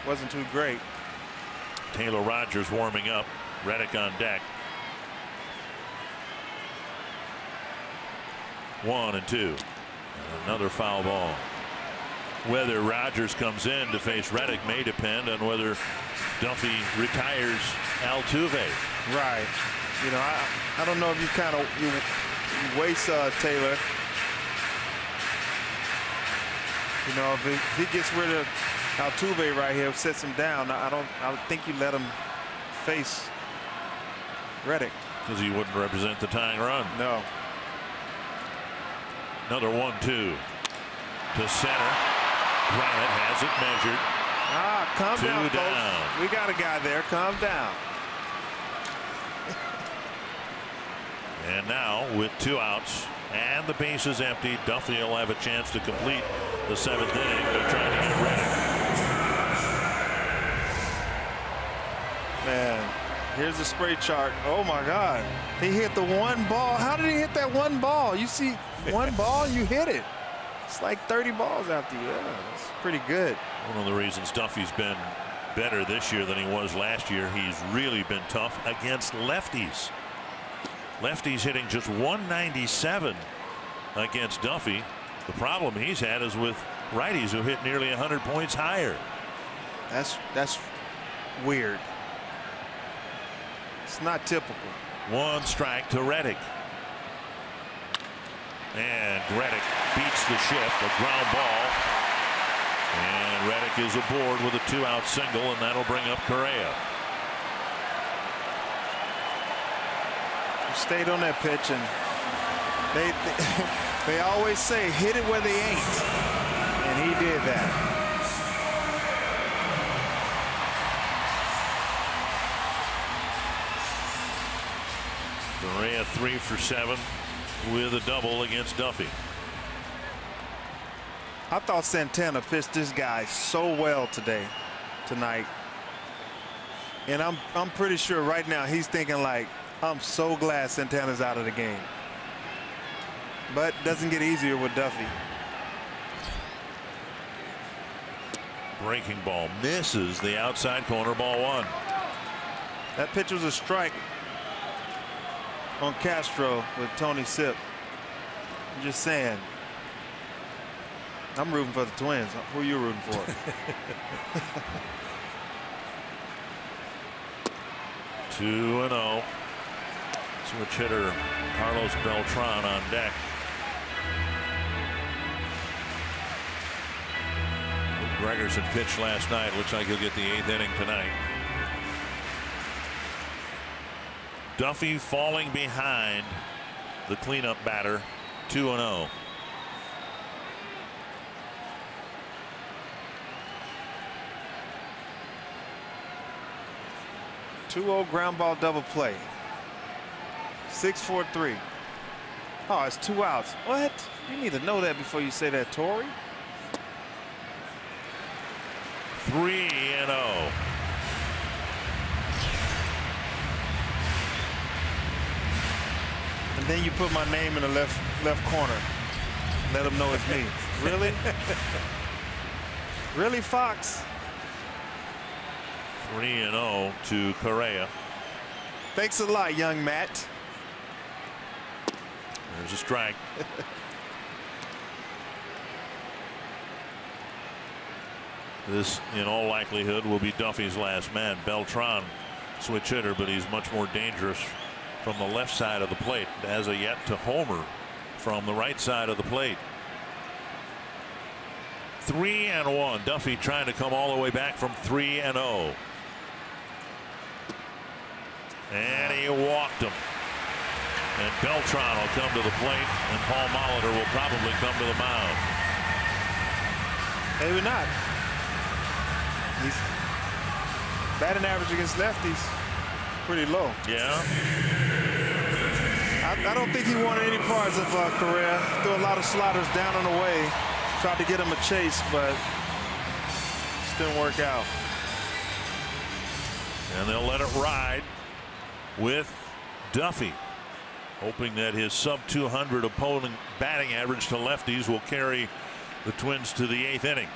wasn't too great. Taylor Rogers warming up. Reddick on deck. 1-2. Another foul ball. Whether Rogers comes in to face Reddick may depend on whether Duffy retires Altuve. Right. You know, I don't know if you waste Taylor. You know, if he gets rid of Altuve right here, sets him down, I don't think you let him face Reddick. Because he wouldn't represent the tying run. No. Another 1-2 to center. Granite has it measured. Calm down, down. folks. We got a guy there. Calm down. And now with 2 outs and the bases empty, Duffy will have a chance to complete the 7th inning. They're trying to get Reddick. Man, here's the spray chart. Oh my God, he hit the 1 ball. How did he hit that 1 ball? You see 1 ball, you hit it. It's like 30 balls after you. Yeah, that's pretty good. One of the reasons Duffy's been better this year than he was last year, he's really been tough against lefties. Lefties hitting just 197 against Duffy. The problem he's had is with righties who hit nearly 100 points higher. That's weird. It's not typical. 1 strike to Reddick. And Reddick beats the shift, a ground ball. And Reddick is aboard with a 2-out single, and that'll bring up Correa. Stayed on that pitch, and they always say hit it where they ain't, and he did that. Correa 3 for 7 with a double against Duffy. I thought Santana pitched this guy so well tonight, and I'm pretty sure right now he's thinking like, I'm so glad Santana's out of the game. but doesn't get easier with Duffy. Breaking ball misses the outside corner, ball 1. That pitch was a strike on Castro with Tony Sipp. I'm just saying. I'm rooting for the Twins. Who are you rooting for? 2-0. Switch hitter Carlos Beltran on deck. Gregerson pitched last night. Looks like he'll get the 8th inning tonight. Duffy falling behind the cleanup batter. 2-0. Two-0 ground ball double play. 6-4-3. Oh, it's 2 outs. What? You need to know that before you say that, Torrey. 3-0. And then you put my name in the left corner. Let them know it's me. Really? Really, Fox? 3-0 to Correa. Thanks a lot, young Matt. There's a strike. This, in all likelihood, will be Duffy's last man. Beltran, switch hitter, but he's much more dangerous from the left side of the plate. Has a yet to homer from the right side of the plate. 3-1. Duffy trying to come all the way back from 3-0. And he walked him. And Beltran will come to the plate, and Paul Molitor will probably come to the mound. Maybe not. He's batting average against lefties pretty low. Yeah. I don't think he wanted any parts of Correa. Threw a lot of sliders down and away. Tried to get him a chase, but just didn't work out. And they'll let it ride with Duffy, hoping that his sub-200 opponent batting average to lefties will carry the Twins to the 8th inning.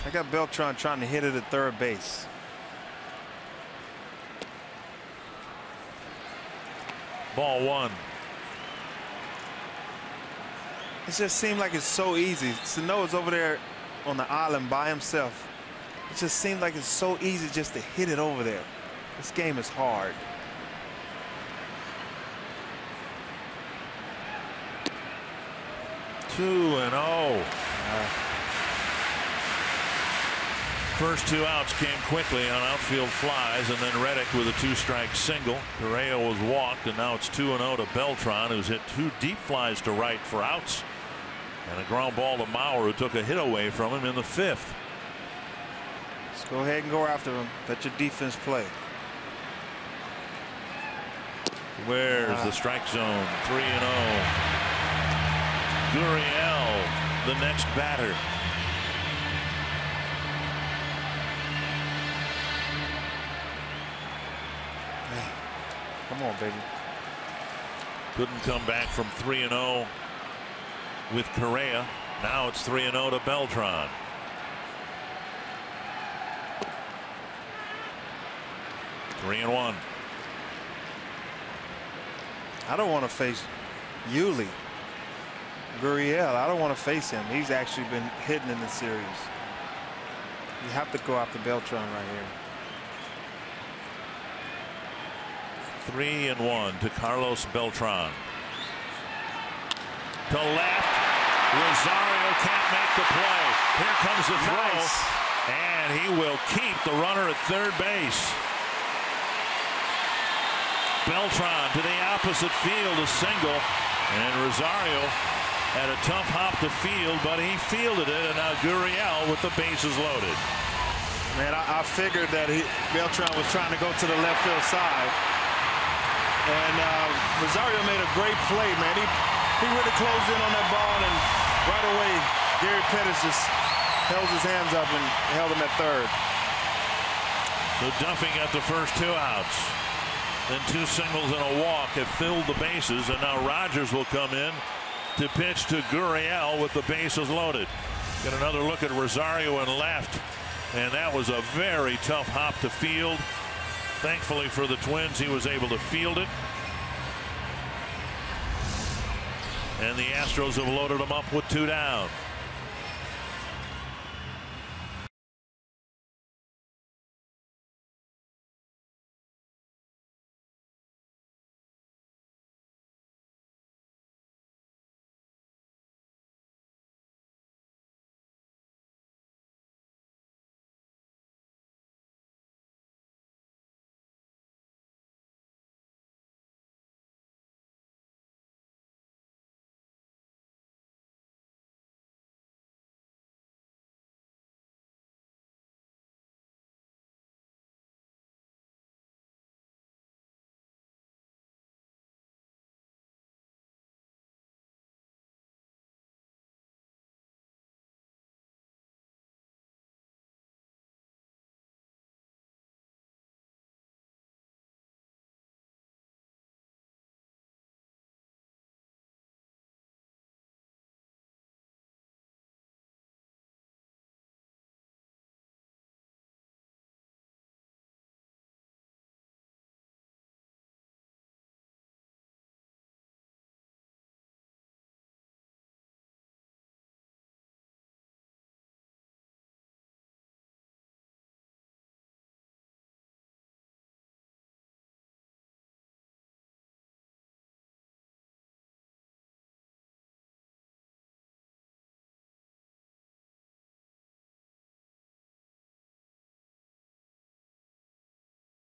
I got Beltran trying to hit it at third base. Ball 1. It just seemed like it's so easy. Sano's over there on the island by himself. It just seems like it's so easy just to hit it over there. This game is hard. Two and 0. First 2 outs came quickly on outfield flies, and then Reddick with a 2-strike single. Correa was walked, and now it's 2-0 to Beltran, who's hit 2 deep flies to right for outs, and a ground ball to Mauer, who took a hit away from him in the 5th. Let's go ahead and go after him. Let your defense play. Where's the strike zone? 3-0. Gurriel, the next batter. Come on, baby. Couldn't come back from 3-0 with Correa. Now it's 3-0 to Beltran. Three and 1. I don't want to face Yuli. Gurriel, I don't want to face him. He's actually been hitting in the series. You have to go after Beltran right here. 3-1 to Carlos Beltran. To left. Rosario can't make the play. Here comes the throw. Nice. And he will keep the runner at third base. Beltran to the opposite field, a single. And Rosario had a tough hop to field, but he fielded it. And now Gurriel with the bases loaded. Man, I figured that Beltran was trying to go to the left field side. And Rosario made a great play, man. He really closed in on that ball, and right away, Gary Pettis just held his hands up and held him at third. So Duffy got the first 2 outs. and 2 singles and a walk have filled the bases, and now Rogers will come in to pitch to Gurriel with the bases loaded. Get another look at Rosario in left, and that was a very tough hop to field. Thankfully for the Twins, he was able to field it. And the Astros have loaded him up with 2 down.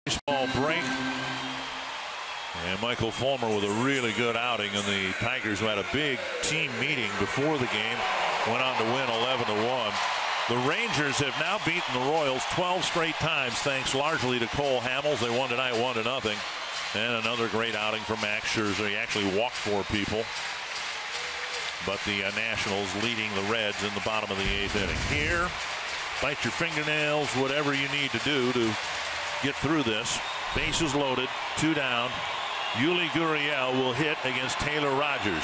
Baseball break, and Michael Fulmer with a really good outing, and the Tigers, who had a big team meeting before the game, went on to win 11-1. The Rangers have now beaten the Royals 12 straight times, thanks largely to Cole Hamels. They won tonight 1-0, and another great outing for Max Scherzer. He actually walked 4 people, but the Nationals leading the Reds in the bottom of the 8th inning. Here, bite your fingernails, whatever you need to do to get through this. Bases loaded, 2 down. Yuli Gurriel will hit against Taylor Rogers.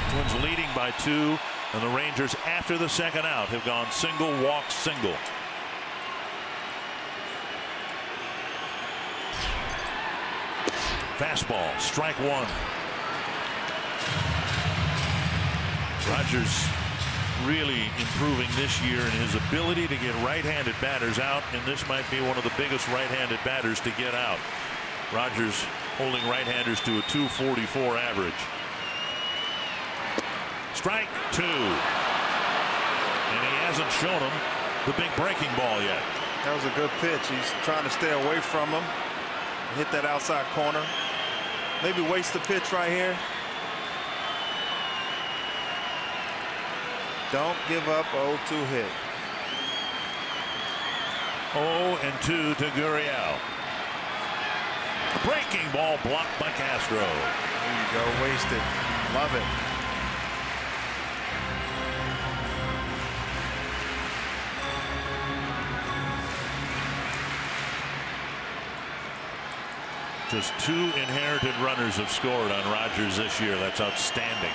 Twins leading by 2, and the Rangers, after the second out, have gone single, walk, single. Fastball, strike 1. Rogers really improving this year in his ability to get right-handed batters out, and this might be one of the biggest right-handed batters to get out. Rogers holding right-handers to a .244 average. Strike 2, and he hasn't shown him the big breaking ball yet. That was a good pitch. He's trying to stay away from him, hit that outside corner, maybe waste the pitch right here. Don't give up 0-2 hit. 0-2 to Gurriel. Breaking ball blocked by Castro. There you go, wasted. Love it. Just 2 inherited runners have scored on Rogers this year. That's outstanding.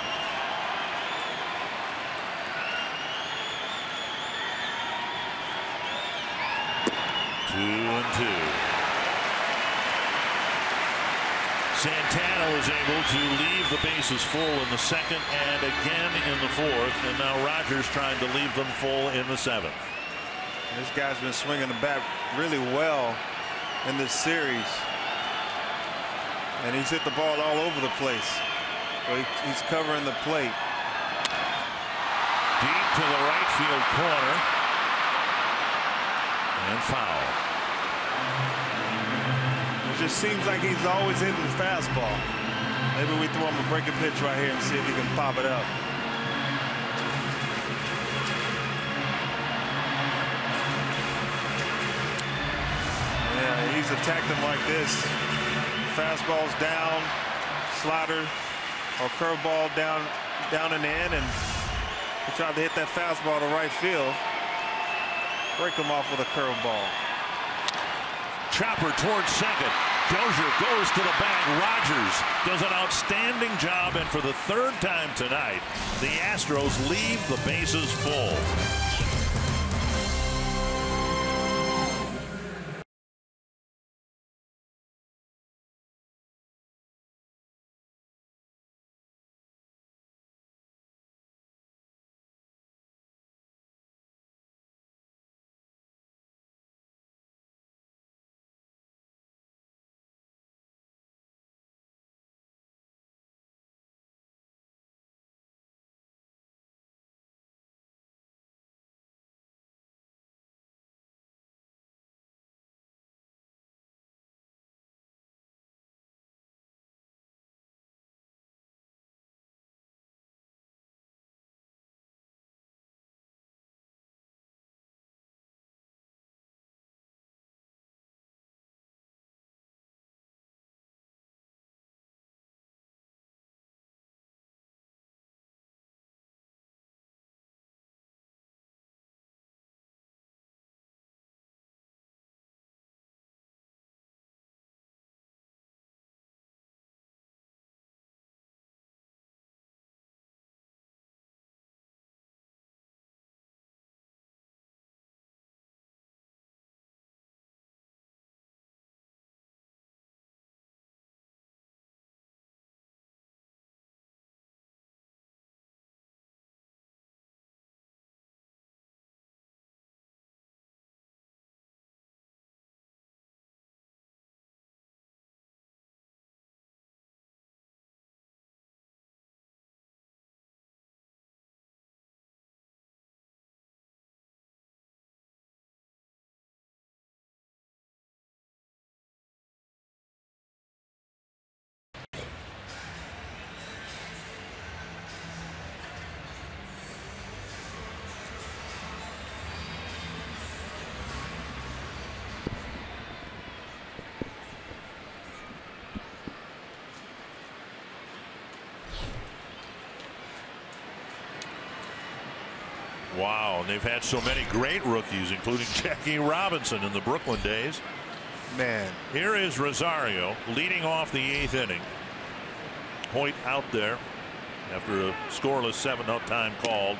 Santana was able to leave the bases full in the 2nd and again in the 4th, and now Rogers trying to leave them full in the 7th. This guy's been swinging the bat really well in this series, and he's hit the ball all over the place. So he's covering the plate. Deep to the right field corner, and foul. It just seems like he's always hitting the fastball. Maybe we throw him a breaking pitch right here and see if he can pop it up. Yeah, he's attacked him like this. Fastball's down, slider or curveball down and in, and he tried to hit that fastball to right field. Break him off with a curveball. Chopper towards second. Dozier goes to the bag. Rogers does an outstanding job, and for the third time tonight, the Astros leave the bases full. Wow, they've had so many great rookies, including Jackie Robinson in the Brooklyn days. Man. Here is Rosario leading off the 8th inning. Hoyt out there after a scoreless 7-0 time called.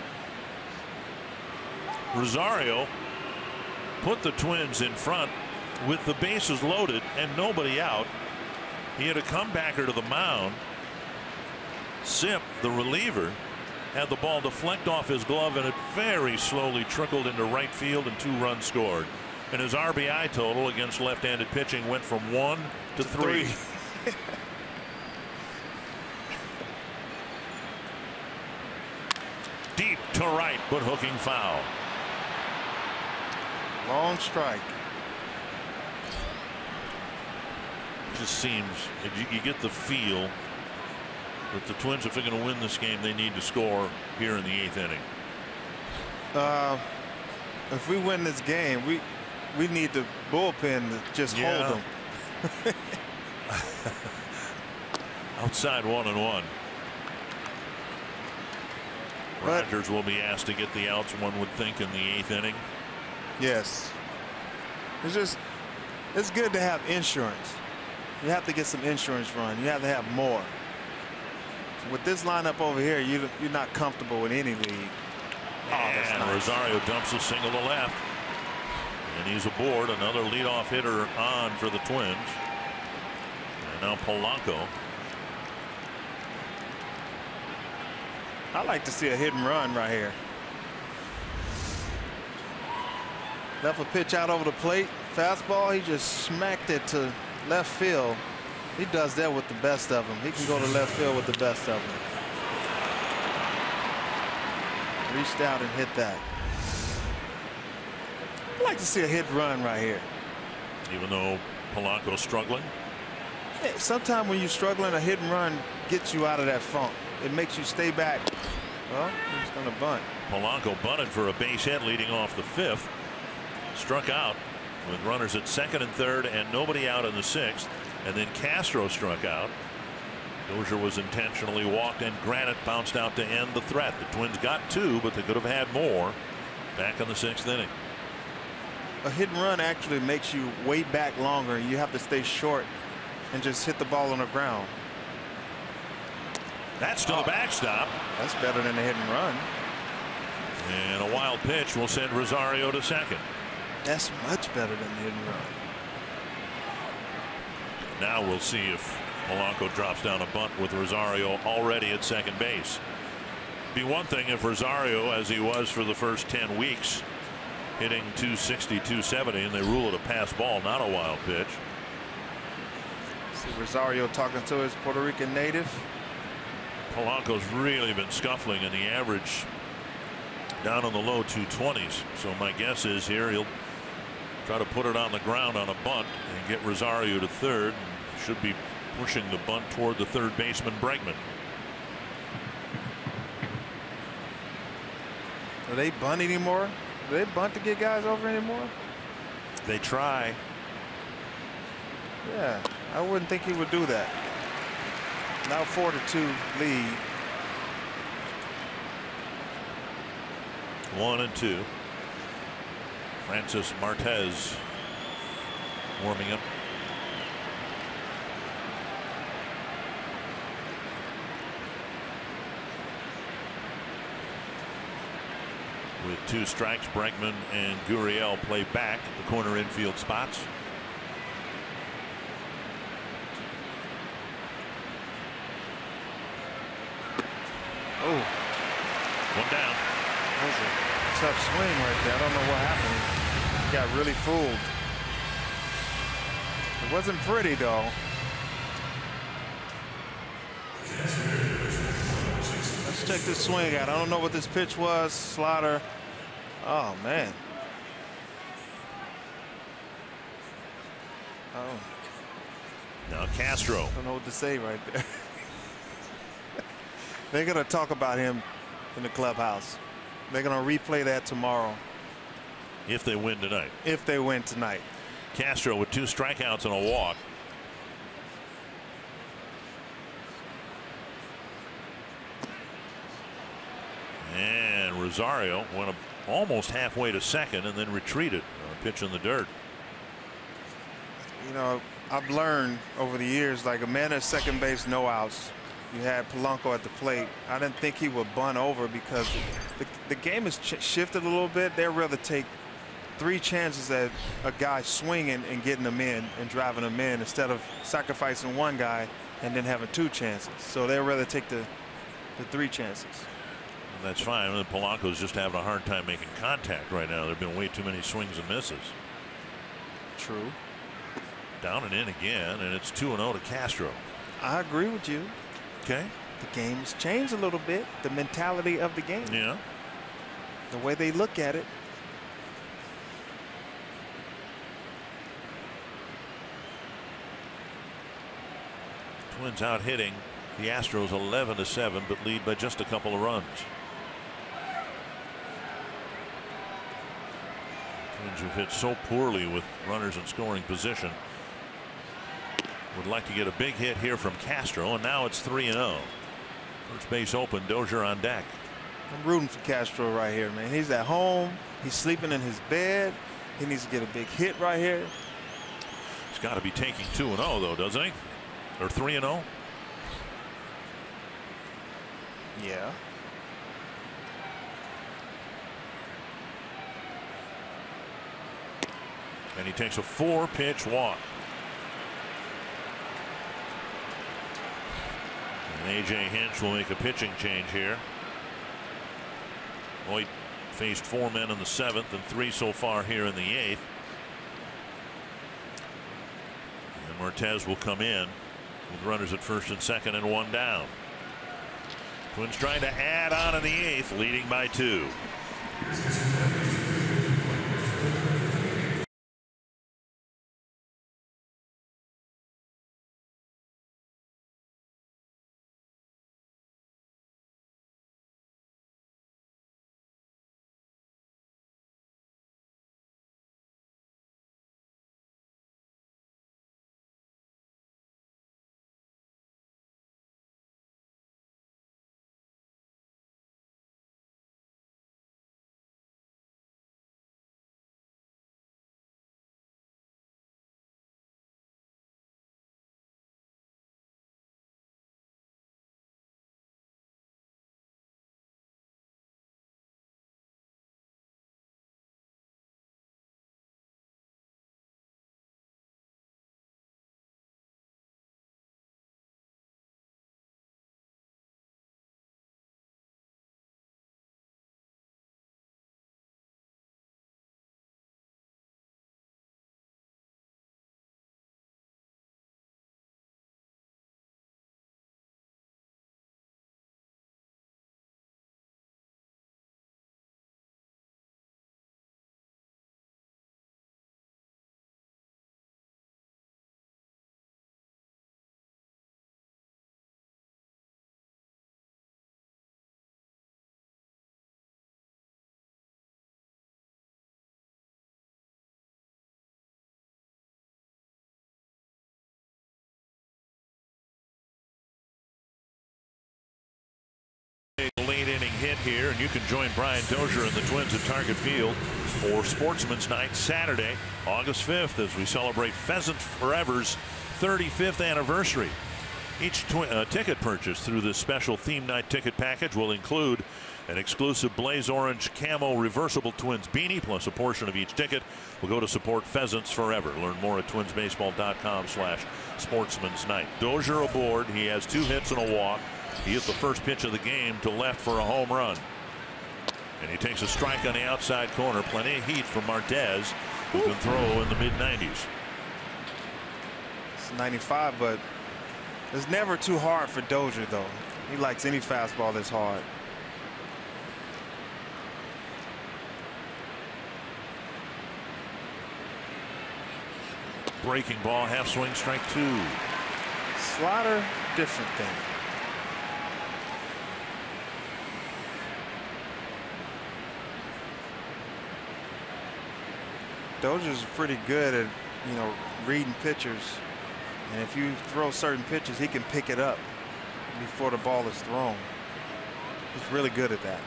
Rosario put the Twins in front with the bases loaded and nobody out. He had a comebacker to the mound. Sip, the reliever, had the ball deflect off his glove, and it very slowly trickled into right field, and 2 runs scored. And his RBI total against left-handed pitching went from 1 to 3. Deep to right, but hooking foul. Long strike. Just seems you get the feel that the Twins, if they're going to win this game, they need to score here in the 8th inning. If we win this game, we need the bullpen to just hold them. Outside 1-1. Rogers will be asked to get the outs, one would think, in the 8th inning. Yes. It's good to have insurance. You have to get some insurance run. You have to have more. With this lineup over here, you're not comfortable in any league. And nice. Rosario dumps a single to left, and he's aboard. Another leadoff hitter on for the Twins. And now Polanco. I like to see a hit and run right here. Left a pitch out over the plate. Fastball. He just smacked it to left field. He does that with the best of them. He can go to left field with the best of them. Reached out and hit that. I like to see a hit and run right here. Even though Polanco's struggling. Hey, sometimes when you're struggling, a hit and run gets you out of that funk. It makes you stay back. Well, he's going to bunt. Polanco bunted for a base hit leading off the 5th. Struck out with runners at 2nd and 3rd and nobody out in the 6th. And then Castro struck out. Dozier was intentionally walked, and Granite bounced out to end the threat. The Twins got 2, but they could have had more back in the 6th inning. A hit and run actually makes you wait back longer. You have to stay short and just hit the ball on the ground. That's to the backstop. That's better than a hit and run. And a wild pitch will send Rosario to second. That's much better than a hit and run. Now we'll see if Polanco drops down a bunt with Rosario already at second base. Be one thing if Rosario, as he was for the first 10 weeks, hitting 260, 270, and they rule it a pass ball, not a wild pitch. See Rosario talking to his Puerto Rican native. Polanco's really been scuffling, and the average down in the low 220s. So my guess is here he'll try to put it on the ground on a bunt and get Rosario to third. Should be pushing the bunt toward the third baseman Bregman. Do they bunt anymore? Do they bunt to get guys over anymore? They try. Yeah, I wouldn't think he would do that. Now 4-2 lead. 1-2. Francis Martez warming up. With 2 strikes, Bregman and Gurriel play back at the corner infield spots. Oh, 1 down. that was a tough swing right there. I don't know what happened. He got really fooled. It wasn't pretty though. Let's check this swing out. I don't know what this pitch was. Slider. Oh man. Oh. Now Castro. I don't know what to say right there. They're going to talk about him in the clubhouse. They're going to replay that tomorrow. If they win tonight. If they win tonight. Castro with 2 strikeouts and a walk. And Rosario went almost halfway to second and then retreated on a pitch in the dirt. You know, I've learned over the years, like a man at second base, no outs. You had Polanco at the plate. I didn't think he would bunt over because the game has shifted a little bit. They'd rather take 3 chances at a guy swinging and getting them in and driving them in instead of sacrificing 1 guy and then having 2 chances. So they'd rather take the 3 chances. And that's fine. And Polanco's just having a hard time making contact right now. There have been way too many swings and misses. True. Down and in again, and it's 2-0 to Castro. I agree with you. Okay. The game's changed a little bit. The mentality of the game. Yeah. The way they look at it. Twins out hitting the Astros 11-7, but lead by just a couple of runs. Twins who've hit so poorly with runners in scoring position. Would like to get a big hit here from Castro, and now it's 3-0. First base open, Dozier on deck. I'm rooting for Castro right here, man. He's at home. He's sleeping in his bed. He needs to get a big hit right here. He's got to be taking 2-0 though, doesn't he? Or 3-0? Yeah. And he takes a 4-pitch walk. And A.J. Hinch will make a pitching change here. Hoyt faced 4 men in the 7th and 3 so far here in the 8th. And Martez will come in with runners at first and second and 1 down. Twins trying to add on in the 8th, leading by 2. hit here, and you can join Brian Dozier and the Twins at Target Field for Sportsman's Night Saturday, August 5th, as we celebrate Pheasant Forever's 35th anniversary. Each ticket purchase through this special theme night ticket package will include an exclusive blaze orange camo reversible Twins beanie, plus a portion of each ticket will go to support Pheasants Forever. Learn more at twinsbaseball.com/sportsmansnight. Dozier aboard. He has 2 hits and a walk. He hit the first pitch of the game to left for a home run. And he takes a strike on the outside corner. Plenty of heat from Martez, who can throw in the mid-90s. It's 95, but it's never too hard for Dozier, though. He likes any fastball that's hard. Breaking ball, half swing, strike 2. Slider, different thing. Dozier's pretty good at, reading pitchers, and if you throw certain pitches, he can pick it up before the ball is thrown. He's really good at that.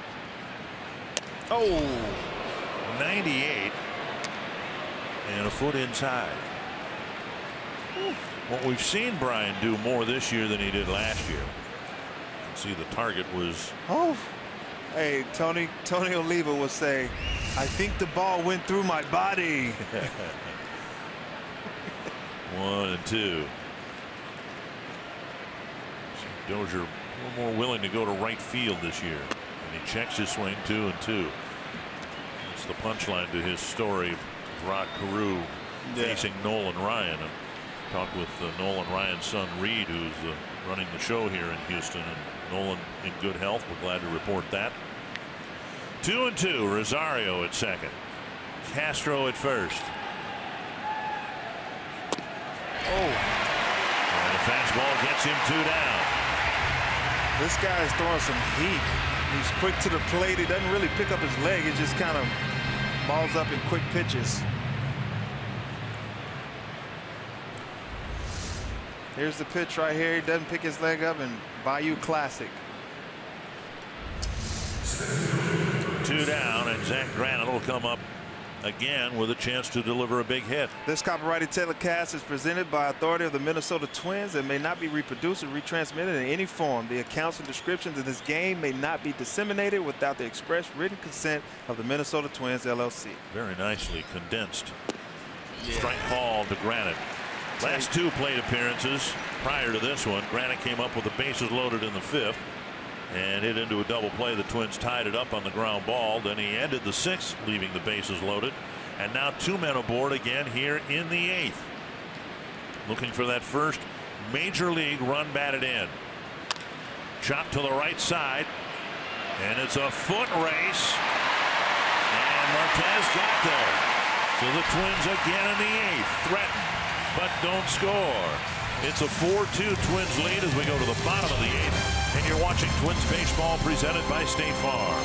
Oh, 98 and a foot inside. What we've seen Brian do more this year than he did last year. You can see the target was. Oh, hey, Tony Oliva will say, I think the ball went through my body. 1-2. Dozier a little more willing to go to right field this year, and he checks his swing 2-2. That's the punchline to his story of Rod Carew facing Nolan Ryan. And talked with Nolan Ryan's son Reed, who's running the show here in Houston, and Nolan in good health. We're glad to report that. 2-2. Rosario at second. Castro at first. Oh, and the fastball gets him 2 down. This guy is throwing some heat. He's quick to the plate. He doesn't really pick up his leg. He just kind of balls up in quick pitches. Here's the pitch right here. He doesn't pick his leg up, and Bayou classic. 2 down, and Zach Granite will come up again with a chance to deliver a big hit. This copyrighted telecast is presented by authority of the Minnesota Twins and may not be reproduced or retransmitted in any form. The accounts and descriptions of this game may not be disseminated without the express written consent of the Minnesota Twins, LLC. Very nicely condensed. Strike call to Granite. Last 2 plate appearances prior to this one, Granite came up with the bases loaded in the 5th and hit into a double play. The Twins tied it up on the ground ball. Then he ended the 6th, leaving the bases loaded. And now 2 men aboard again here in the 8th. Looking for that first major league run batted in. Chop to the right side. And it's a foot race. And Martez got there. So the Twins again in the 8th. Threaten, but don't score. It's a 4-2 Twins lead as we go to the bottom of the 8th. And you're watching Twins baseball presented by State Farm.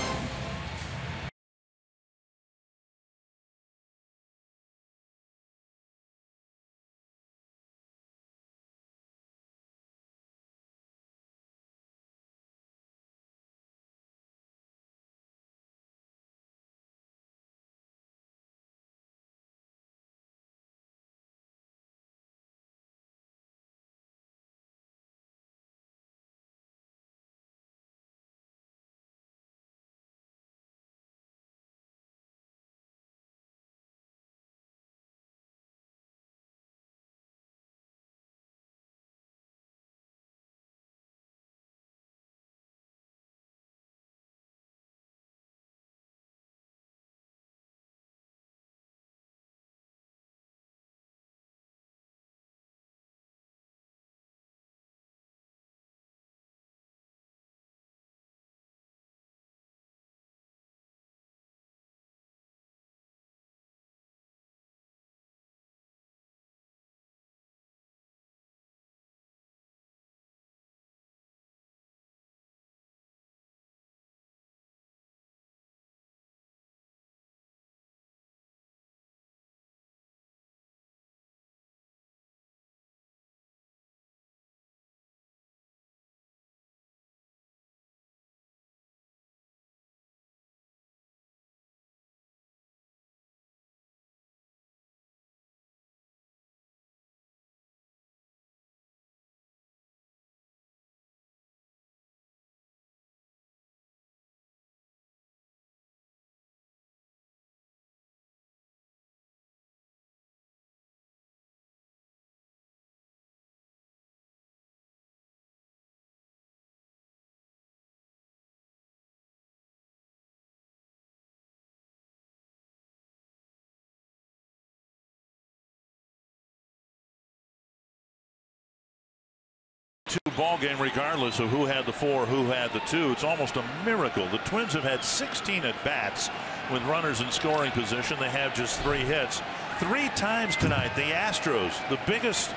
ball game regardless of who had the 4, who had the 2. It's almost a miracle. The Twins have had 16 at bats with runners in scoring position. They have just 3 hits. 3 times tonight the Astros, the biggest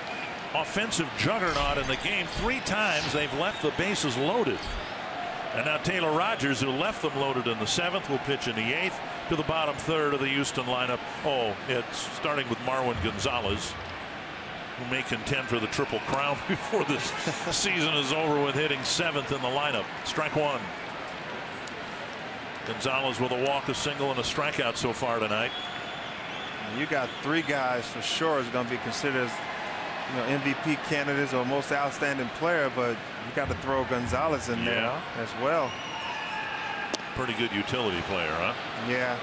offensive juggernaut in the game, 3 times they've left the bases loaded. And now Taylor Rogers, who left them loaded in the 7th, will pitch in the 8th to the bottom 3rd of the Houston lineup. Oh, it's starting with Marwin Gonzalez, who may contend for the Triple Crown before this season is over with hitting 7th in the lineup. Strike 1. Gonzalez with a walk, a single, and a strikeout so far tonight. You got 3 guys for sure is going to be considered as, MVP candidates or most outstanding player, but you got to throw Gonzalez in there as well. Pretty good utility player, huh? Yeah,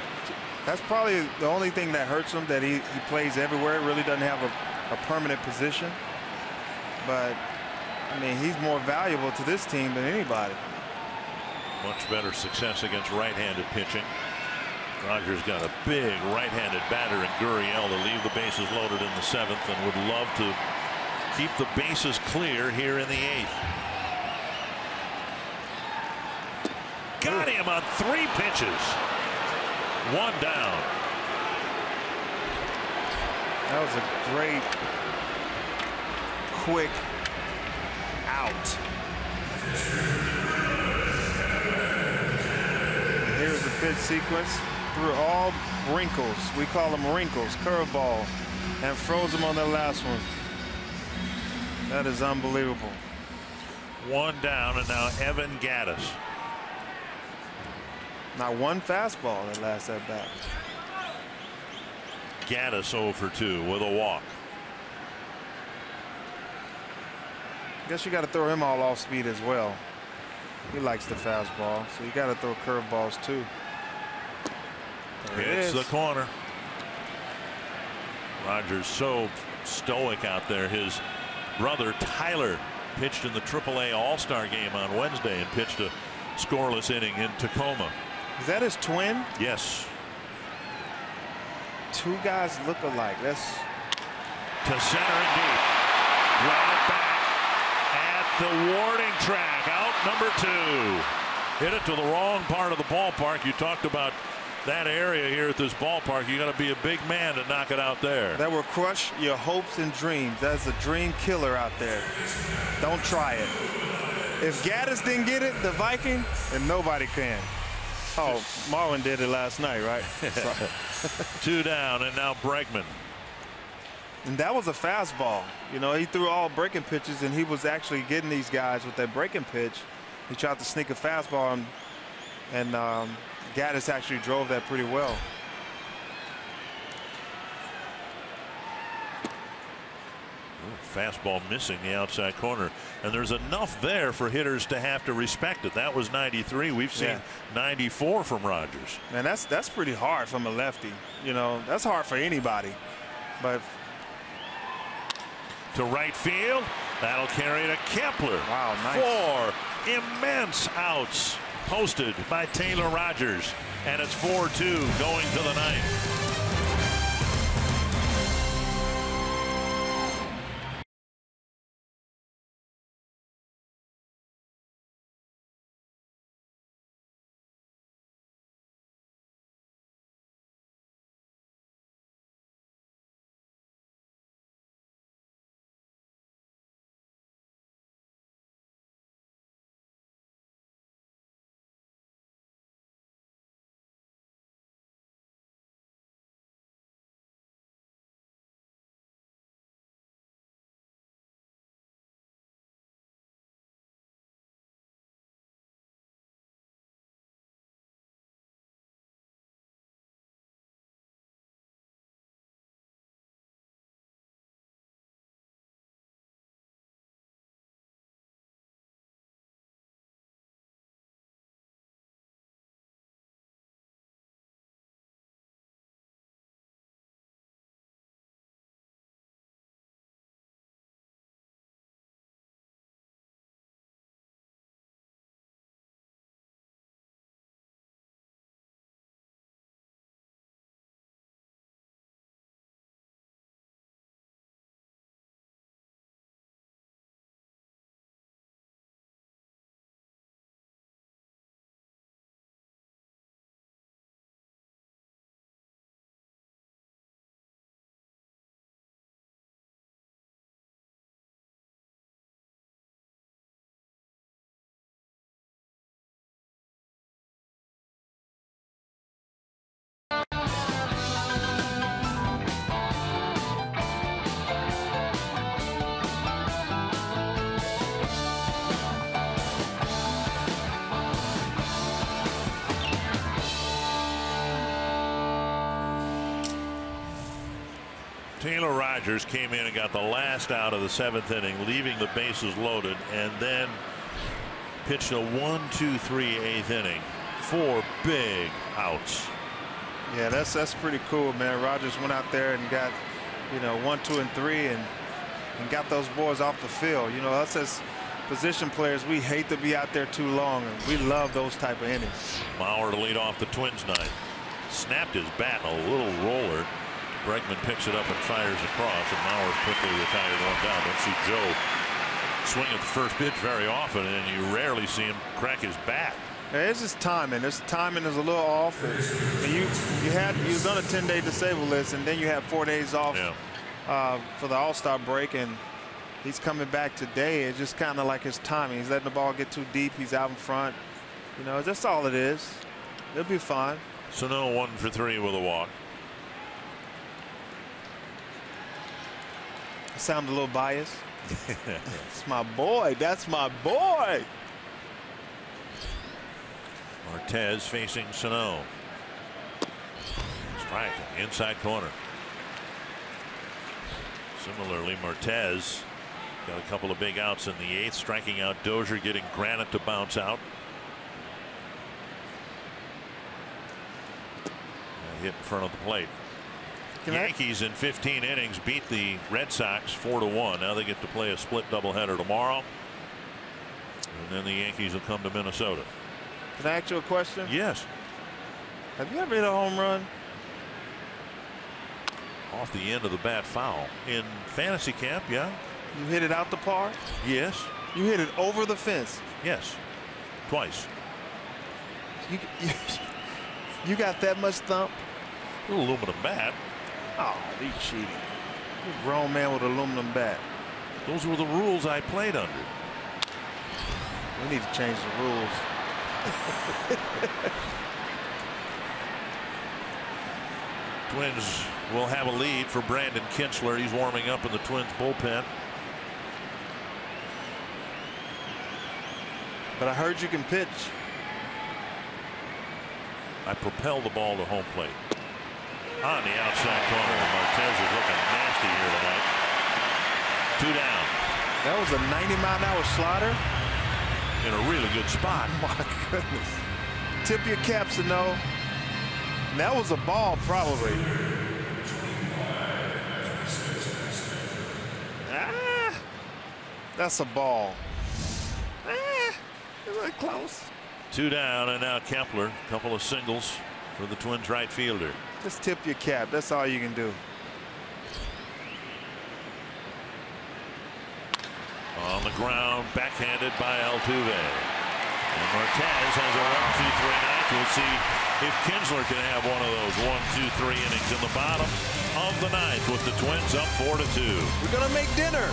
that's probably the only thing that hurts him, that he plays everywhere, really doesn't have a permanent position. But I mean, he's more valuable to this team than anybody. Much better success against right-handed pitching. Rogers got a big right-handed batter in Gurriel to leave the bases loaded in the 7th, and would love to keep the bases clear here in the 8th. Got him on 3 pitches. 1 down. That was a great, quick out. Here's the pitch sequence. Through all wrinkles, we call them wrinkles, curveball, and froze him on the last one. That is unbelievable. 1 down, and now Evan Gattis. Not 1 fastball that last at bat. Gattis 0 for 2 with a walk. Guess you got to throw him all off speed as well. He likes the fastball, so you got to throw curveballs too. It's the corner. Rogers so stoic out there. His brother Tyler pitched in the AAA All-Star game on Wednesday and pitched a scoreless inning in Tacoma. Is that his twin? Yes. 2 guys look alike. That's to center and deep. Brought it back at the warning track. Out number 2. Hit it to the wrong part of the ballpark. You talked about that area here at this ballpark. You got to be a big man to knock it out there. That will crush your hopes and dreams. That's a dream killer out there. Don't try it. If Gattis didn't get it, the Viking, then nobody can. Oh, Marwin did it last night, right? 2 down, and now Bregman. And that was a fastball. He threw all breaking pitches, and he was actually getting these guys with that breaking pitch. He tried to sneak a fastball, and Gattis actually drove that pretty well. Fastball missing the outside corner, and there's enough there for hitters to have to respect it. That was 93. We've seen 94 from Rogers. Man, that's pretty hard from a lefty. That's hard for anybody. But to right field, that'll carry to Kepler. Wow, nice. 4 immense outs posted by Taylor Rogers, and it's 4-2 going to the 9th. managers came in and got the last out of the 7th inning, leaving the bases loaded, and then pitched a 1-2-3 8th inning. 4 big outs. Yeah, that's pretty cool, man. Rogers went out there and got, 1, 2, and 3, and got those boys off the field. Us as position players, we hate to be out there too long, and we love those type of innings. Mauer to lead off the Twins night. Snapped his bat in a little roller. Bregman picks it up and fires across, and Mauer quickly retired one down. Don't see Joe swing at the first pitch very often, and you rarely see him crack his bat. Yeah, it's just timing. His timing is a little off. And you was on a 10-day disabled list, and then you had 4 days off for the All-Star break, and he's coming back today. It's just kind of like his timing. He's letting the ball get too deep. He's out in front. That's all it is. It'll be fine. Sano 1 for 3 with a walk. I sound a little biased. That's my boy. That's my boy. Martez facing Sano. Strike inside corner. Similarly, Martez got a couple of big outs in the 8th, striking out Dozier, getting Granite to bounce out. Hit in front of the plate. Yankees in 15 innings beat the Red Sox 4-1. Now they get to play a split doubleheader tomorrow, and then the Yankees will come to Minnesota. Can I ask you a question? Yes. Have you ever hit a home run? Off the end of the bat foul. In fantasy camp, yeah. You hit it out the park? Yes. You hit it over the fence? Yes. Twice. You got that much thump? A little aluminum bat. Oh, you cheating. You're a grown man with an aluminum bat. Those were the rules I played under. We need to change the rules. Twins will have a lead for Brandon Kintzler. He's warming up in the Twins bullpen. But I heard you can pitch. I propel the ball to home plate. On the outside corner. Martez is looking nasty here tonight. 2 down. That was a 90-mile-an-hour slider. In a really good spot. Oh my goodness. Tip your cap, Sano. That was a ball, probably. That's a ball. It's close. 2 down, and now Kepler. A couple of singles for the Twins right fielder. Just tip your cap. That's all you can do. On the ground, backhanded by Altuve. And Martez has a 1-2-3 ninth. We'll see if Kintzler can have one of those 1-2-3 innings in the bottom of the 9th with the Twins up 4-2. We're gonna make dinner.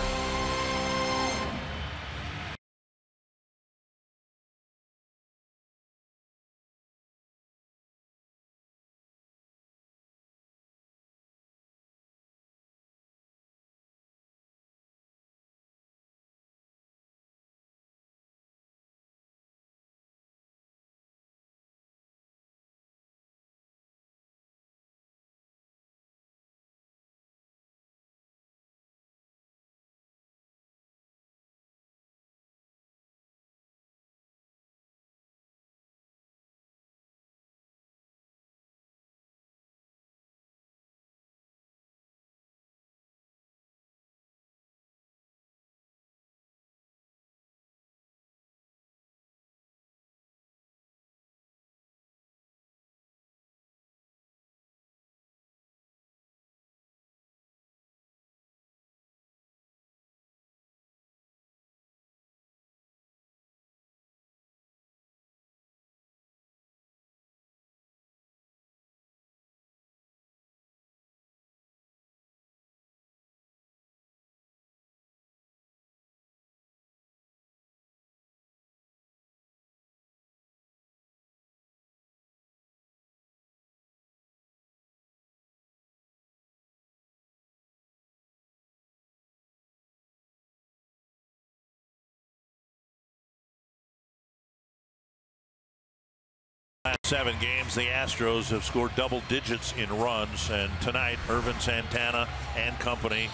Last 7 games, the Astros have scored double digits in runs, and tonight Irvin Santana and company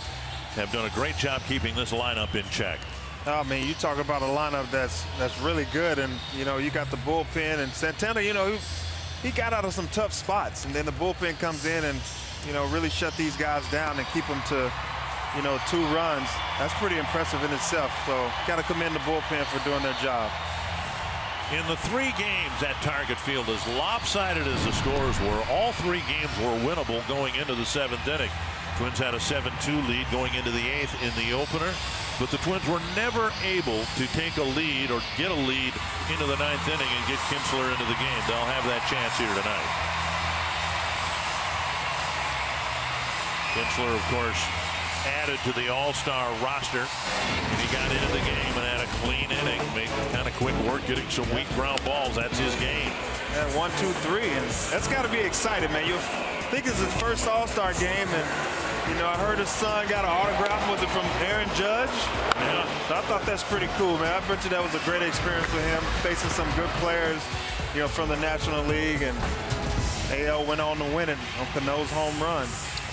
have done a great job keeping this lineup in check. I mean, you talk about a lineup that's really good, and you know, you got the bullpen, and Santana, you know, he got out of some tough spots, and then the bullpen comes in and, you know, really shut these guys down and keep them to, you know, 2 runs. That's pretty impressive in itself. So got to commend the bullpen for doing their job. In the 3 games at Target Field, as lopsided as the scores were, all 3 games were winnable going into the 7th inning. Twins had a 7-2 lead going into the 8th in the opener, but the Twins were never able to take a lead or get a lead into the 9th inning and get Kinsler into the game. They'll have that chance here tonight. Kinsler, of course, added to the all-star roster, and he got into the game and had a clean inning, made kind of quick work getting some weak ground balls. That's his game. Yeah, 1, 2, 3, and that's got to be exciting, man. You think it's his first all-star game, and you know, I heard his son got an autograph with it from Aaron Judge. Yeah. So I thought that's pretty cool, man. I bet you that was a great experience for him, facing some good players, you know, from the National League, and AL went on to win it on Cano's home run.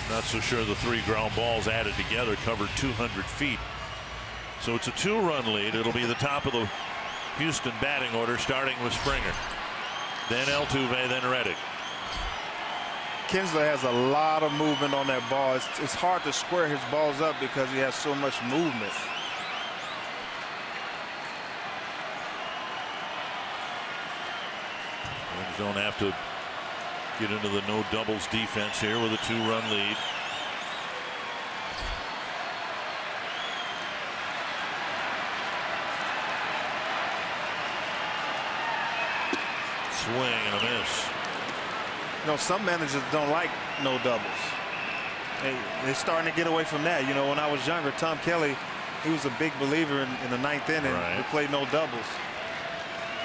Not so sure the 3 ground balls added together covered 200 feet. So it's a 2-run lead. It'll be the top of the Houston batting order, starting with Springer. Then Altuve, then Reddick. Kinsler has a lot of movement on that ball. It's hard to square his balls up because he has so much movement. Twins don't have to get into the no doubles defense here with a 2-run lead. Swing and a miss. You know, some managers don't like no doubles. They're starting to get away from that. You know, when I was younger, Tom Kelly, he was a big believer in the 9th inning. Right. He played no doubles.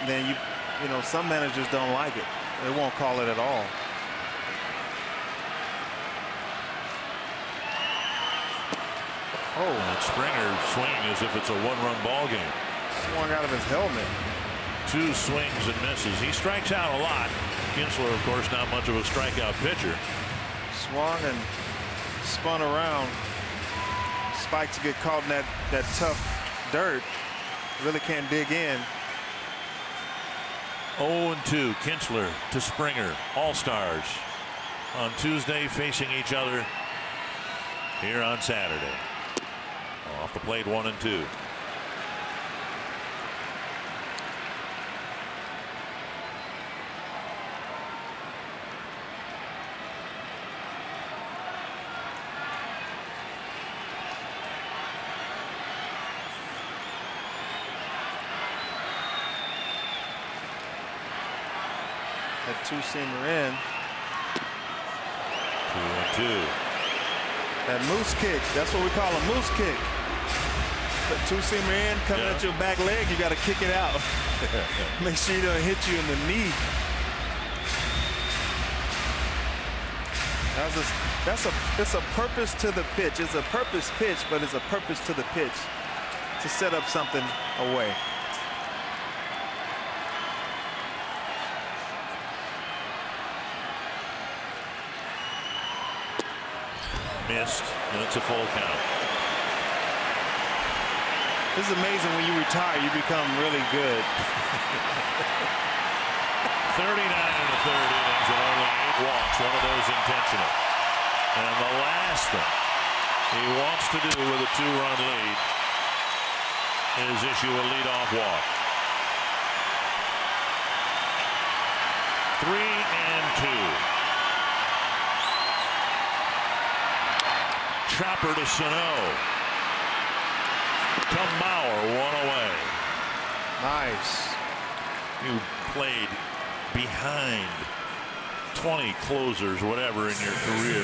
And then you know, some managers don't like it. They won't call it at all. Oh, and Springer swinging as if it's a 1-run ball game. Swung out of his helmet. 2 swings and misses. He strikes out a lot. Kinsler, of course, not much of a strikeout pitcher. Swung and spun around. Spikes get caught in that tough dirt. Really can't dig in. 0-2. Kinsler to Springer. All-Stars on Tuesday, facing each other here on Saturday. Off the plate, 1-2. That 2-seamer in. 2-2. That moose kick. That's what we call a moose kick. That 2-seamer in, coming at your back leg, you got to kick it out. Make sure you don't hit you in the knee. It's a purpose to the pitch. It's a purpose pitch, but it's a purpose to the pitch to set up something away. Missed, and it's a full count. This is amazing. When you retire, you become really good. 39 in the 3rd innings and only 8 walks, one of those intentional. And the last thing he wants to do with a 2-run lead is issue a leadoff walk. 3-2. Chopper to Sano. To Mauer, 1 away. Nice. You played behind 20 closers, whatever, in your career.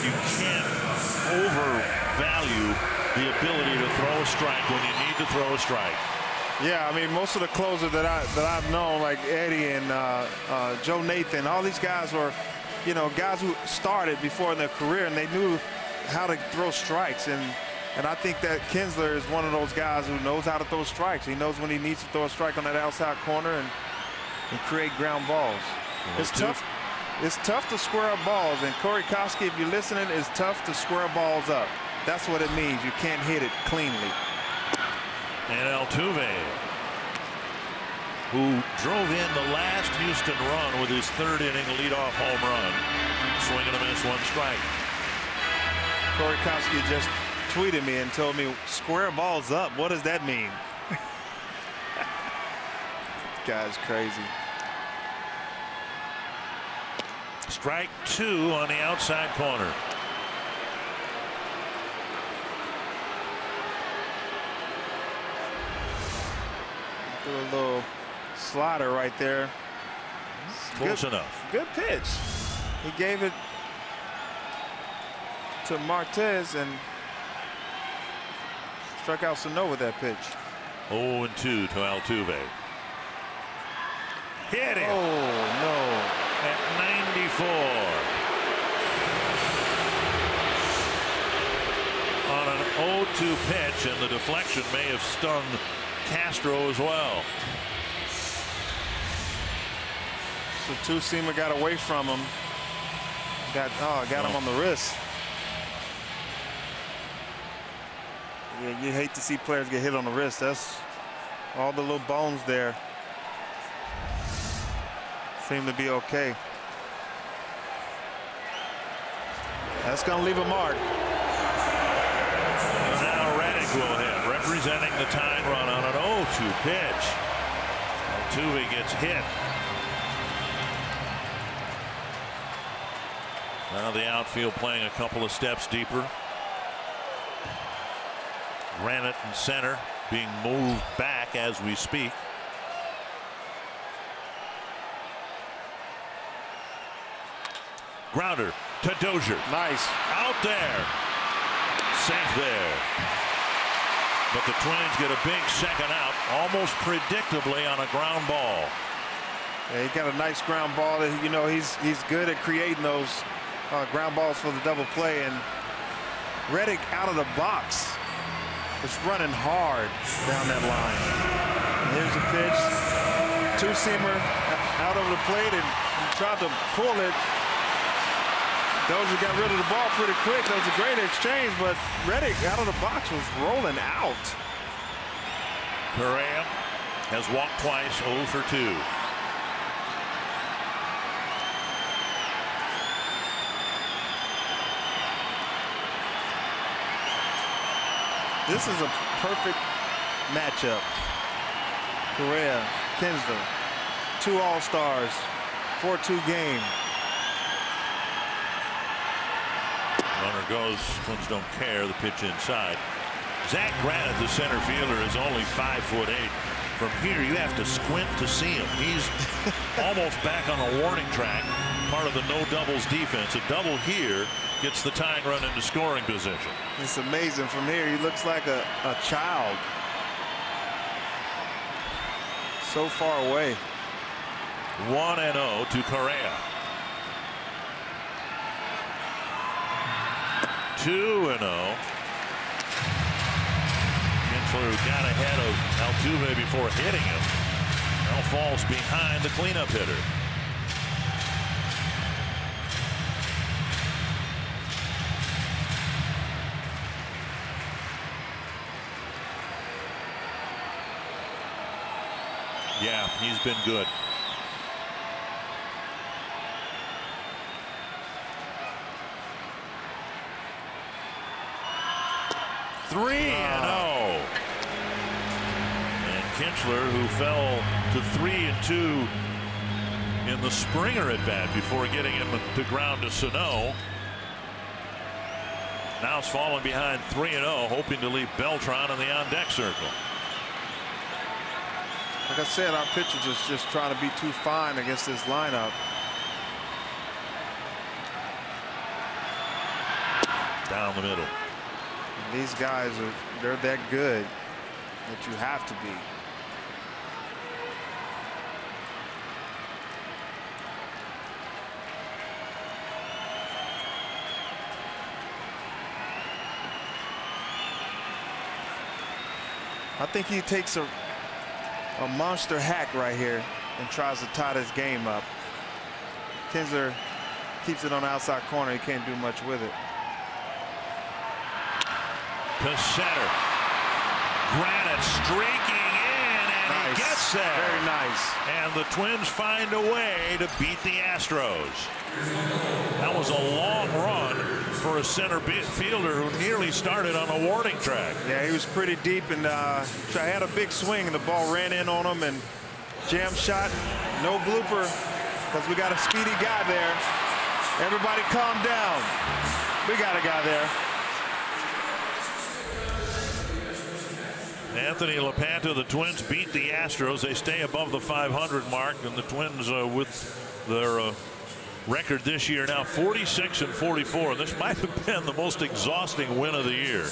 You can't overvalue the ability to throw a strike when you need to throw a strike. Yeah, I mean, most of the closers that I've known, like Eddie and Joe Nathan, all these guys were, you know, guys who started before in their career, and they knew how to throw strikes, and I think that Kinsler is one of those guys who knows how to throw strikes. He knows when he needs to throw a strike on that outside corner and create ground balls. It's tough. It's tough to square up balls, and Corey Koski, if you're listening, it's tough to square balls up. That's what it means. You can't hit it cleanly. And Altuve, who drove in the last Houston run with his third inning leadoff home run, swing and a miss, 1 strike. Corey Koski just tweeted me and told me, square balls up. What does that mean? This guy's crazy. Strike 2 on the outside corner. Do a little slider right there. Close enough. Good pitch. He gave it to Martez and struck out Sano with that pitch. 0-2 to Altuve. Hit him. Oh, no. At 94. On an 0-2 pitch, and the deflection may have stung Castro as well. So two-seamer got away from him. Got him on the wrist. Yeah, you hate to see players get hit on the wrist. That's all the little bones there. Seem to be okay. That's going to leave a mark. Now Reddick will hit, representing the tying run on an 0-2 pitch. Altuve gets hit. Now the outfield playing a couple of steps deeper. Granite in center being moved back as we speak. Grounder to Dozier. Nice. Out there. Safe there. But the Twins get a big second out, almost predictably on a ground ball. Yeah, he got a nice ground ball. You know, he's good at creating those ground balls for the double play. And Reddick out of the box is running hard down that line. And here's a pitch. Two-seamer out over the plate, and he tried to pull it. Dozier got rid of the ball pretty quick. That was a great exchange, but Reddick out of the box was rolling out. Correa has walked twice, 0 for 2. This is a perfect matchup. Correa, Kinsler, 2 All-Stars, 4-2 game. Runner goes. Twins don't care. The pitch inside. Zach Granite, the center fielder, is only 5'8". From here, you have to squint to see him. He's almost back on a warning track. Part of the no doubles defense. A double here gets the tying run into scoring position. It's amazing. From here, he looks like a child. So far away. 1-0 to Correa. 2-0. Kinsler, who got ahead of Altuve before hitting him, now falls behind the cleanup hitter. Yeah, he's been good. Three and 0. And Kinsler, who fell to 3-2 in the Springer at bat before getting him to ground to Sano, now is falling behind 3-0, hoping to leave Beltran in the on-deck circle. Like I said, our pitchers is just trying to be too fine against this lineup. Down the middle. And these guys they're that good that you have to be. I think he takes a monster hack right here and tries to tie this game up. Kinsler keeps it on the outside corner. He can't do much with it. To center. Granite streaking in, and nice. He gets there. Very nice. And the Twins find a way to beat the Astros. That was a long run for a center fielder who nearly started on a warning track. Yeah, he was pretty deep, and had a big swing, and the ball ran in on him, and jam shot. No blooper, because we got a speedy guy there. Everybody calm down. We got a guy there. Anthony LaPanta, the Twins beat the Astros. They stay above the 500 mark, and the Twins with their record this year now 46-44. This might have been the most exhausting win of the year.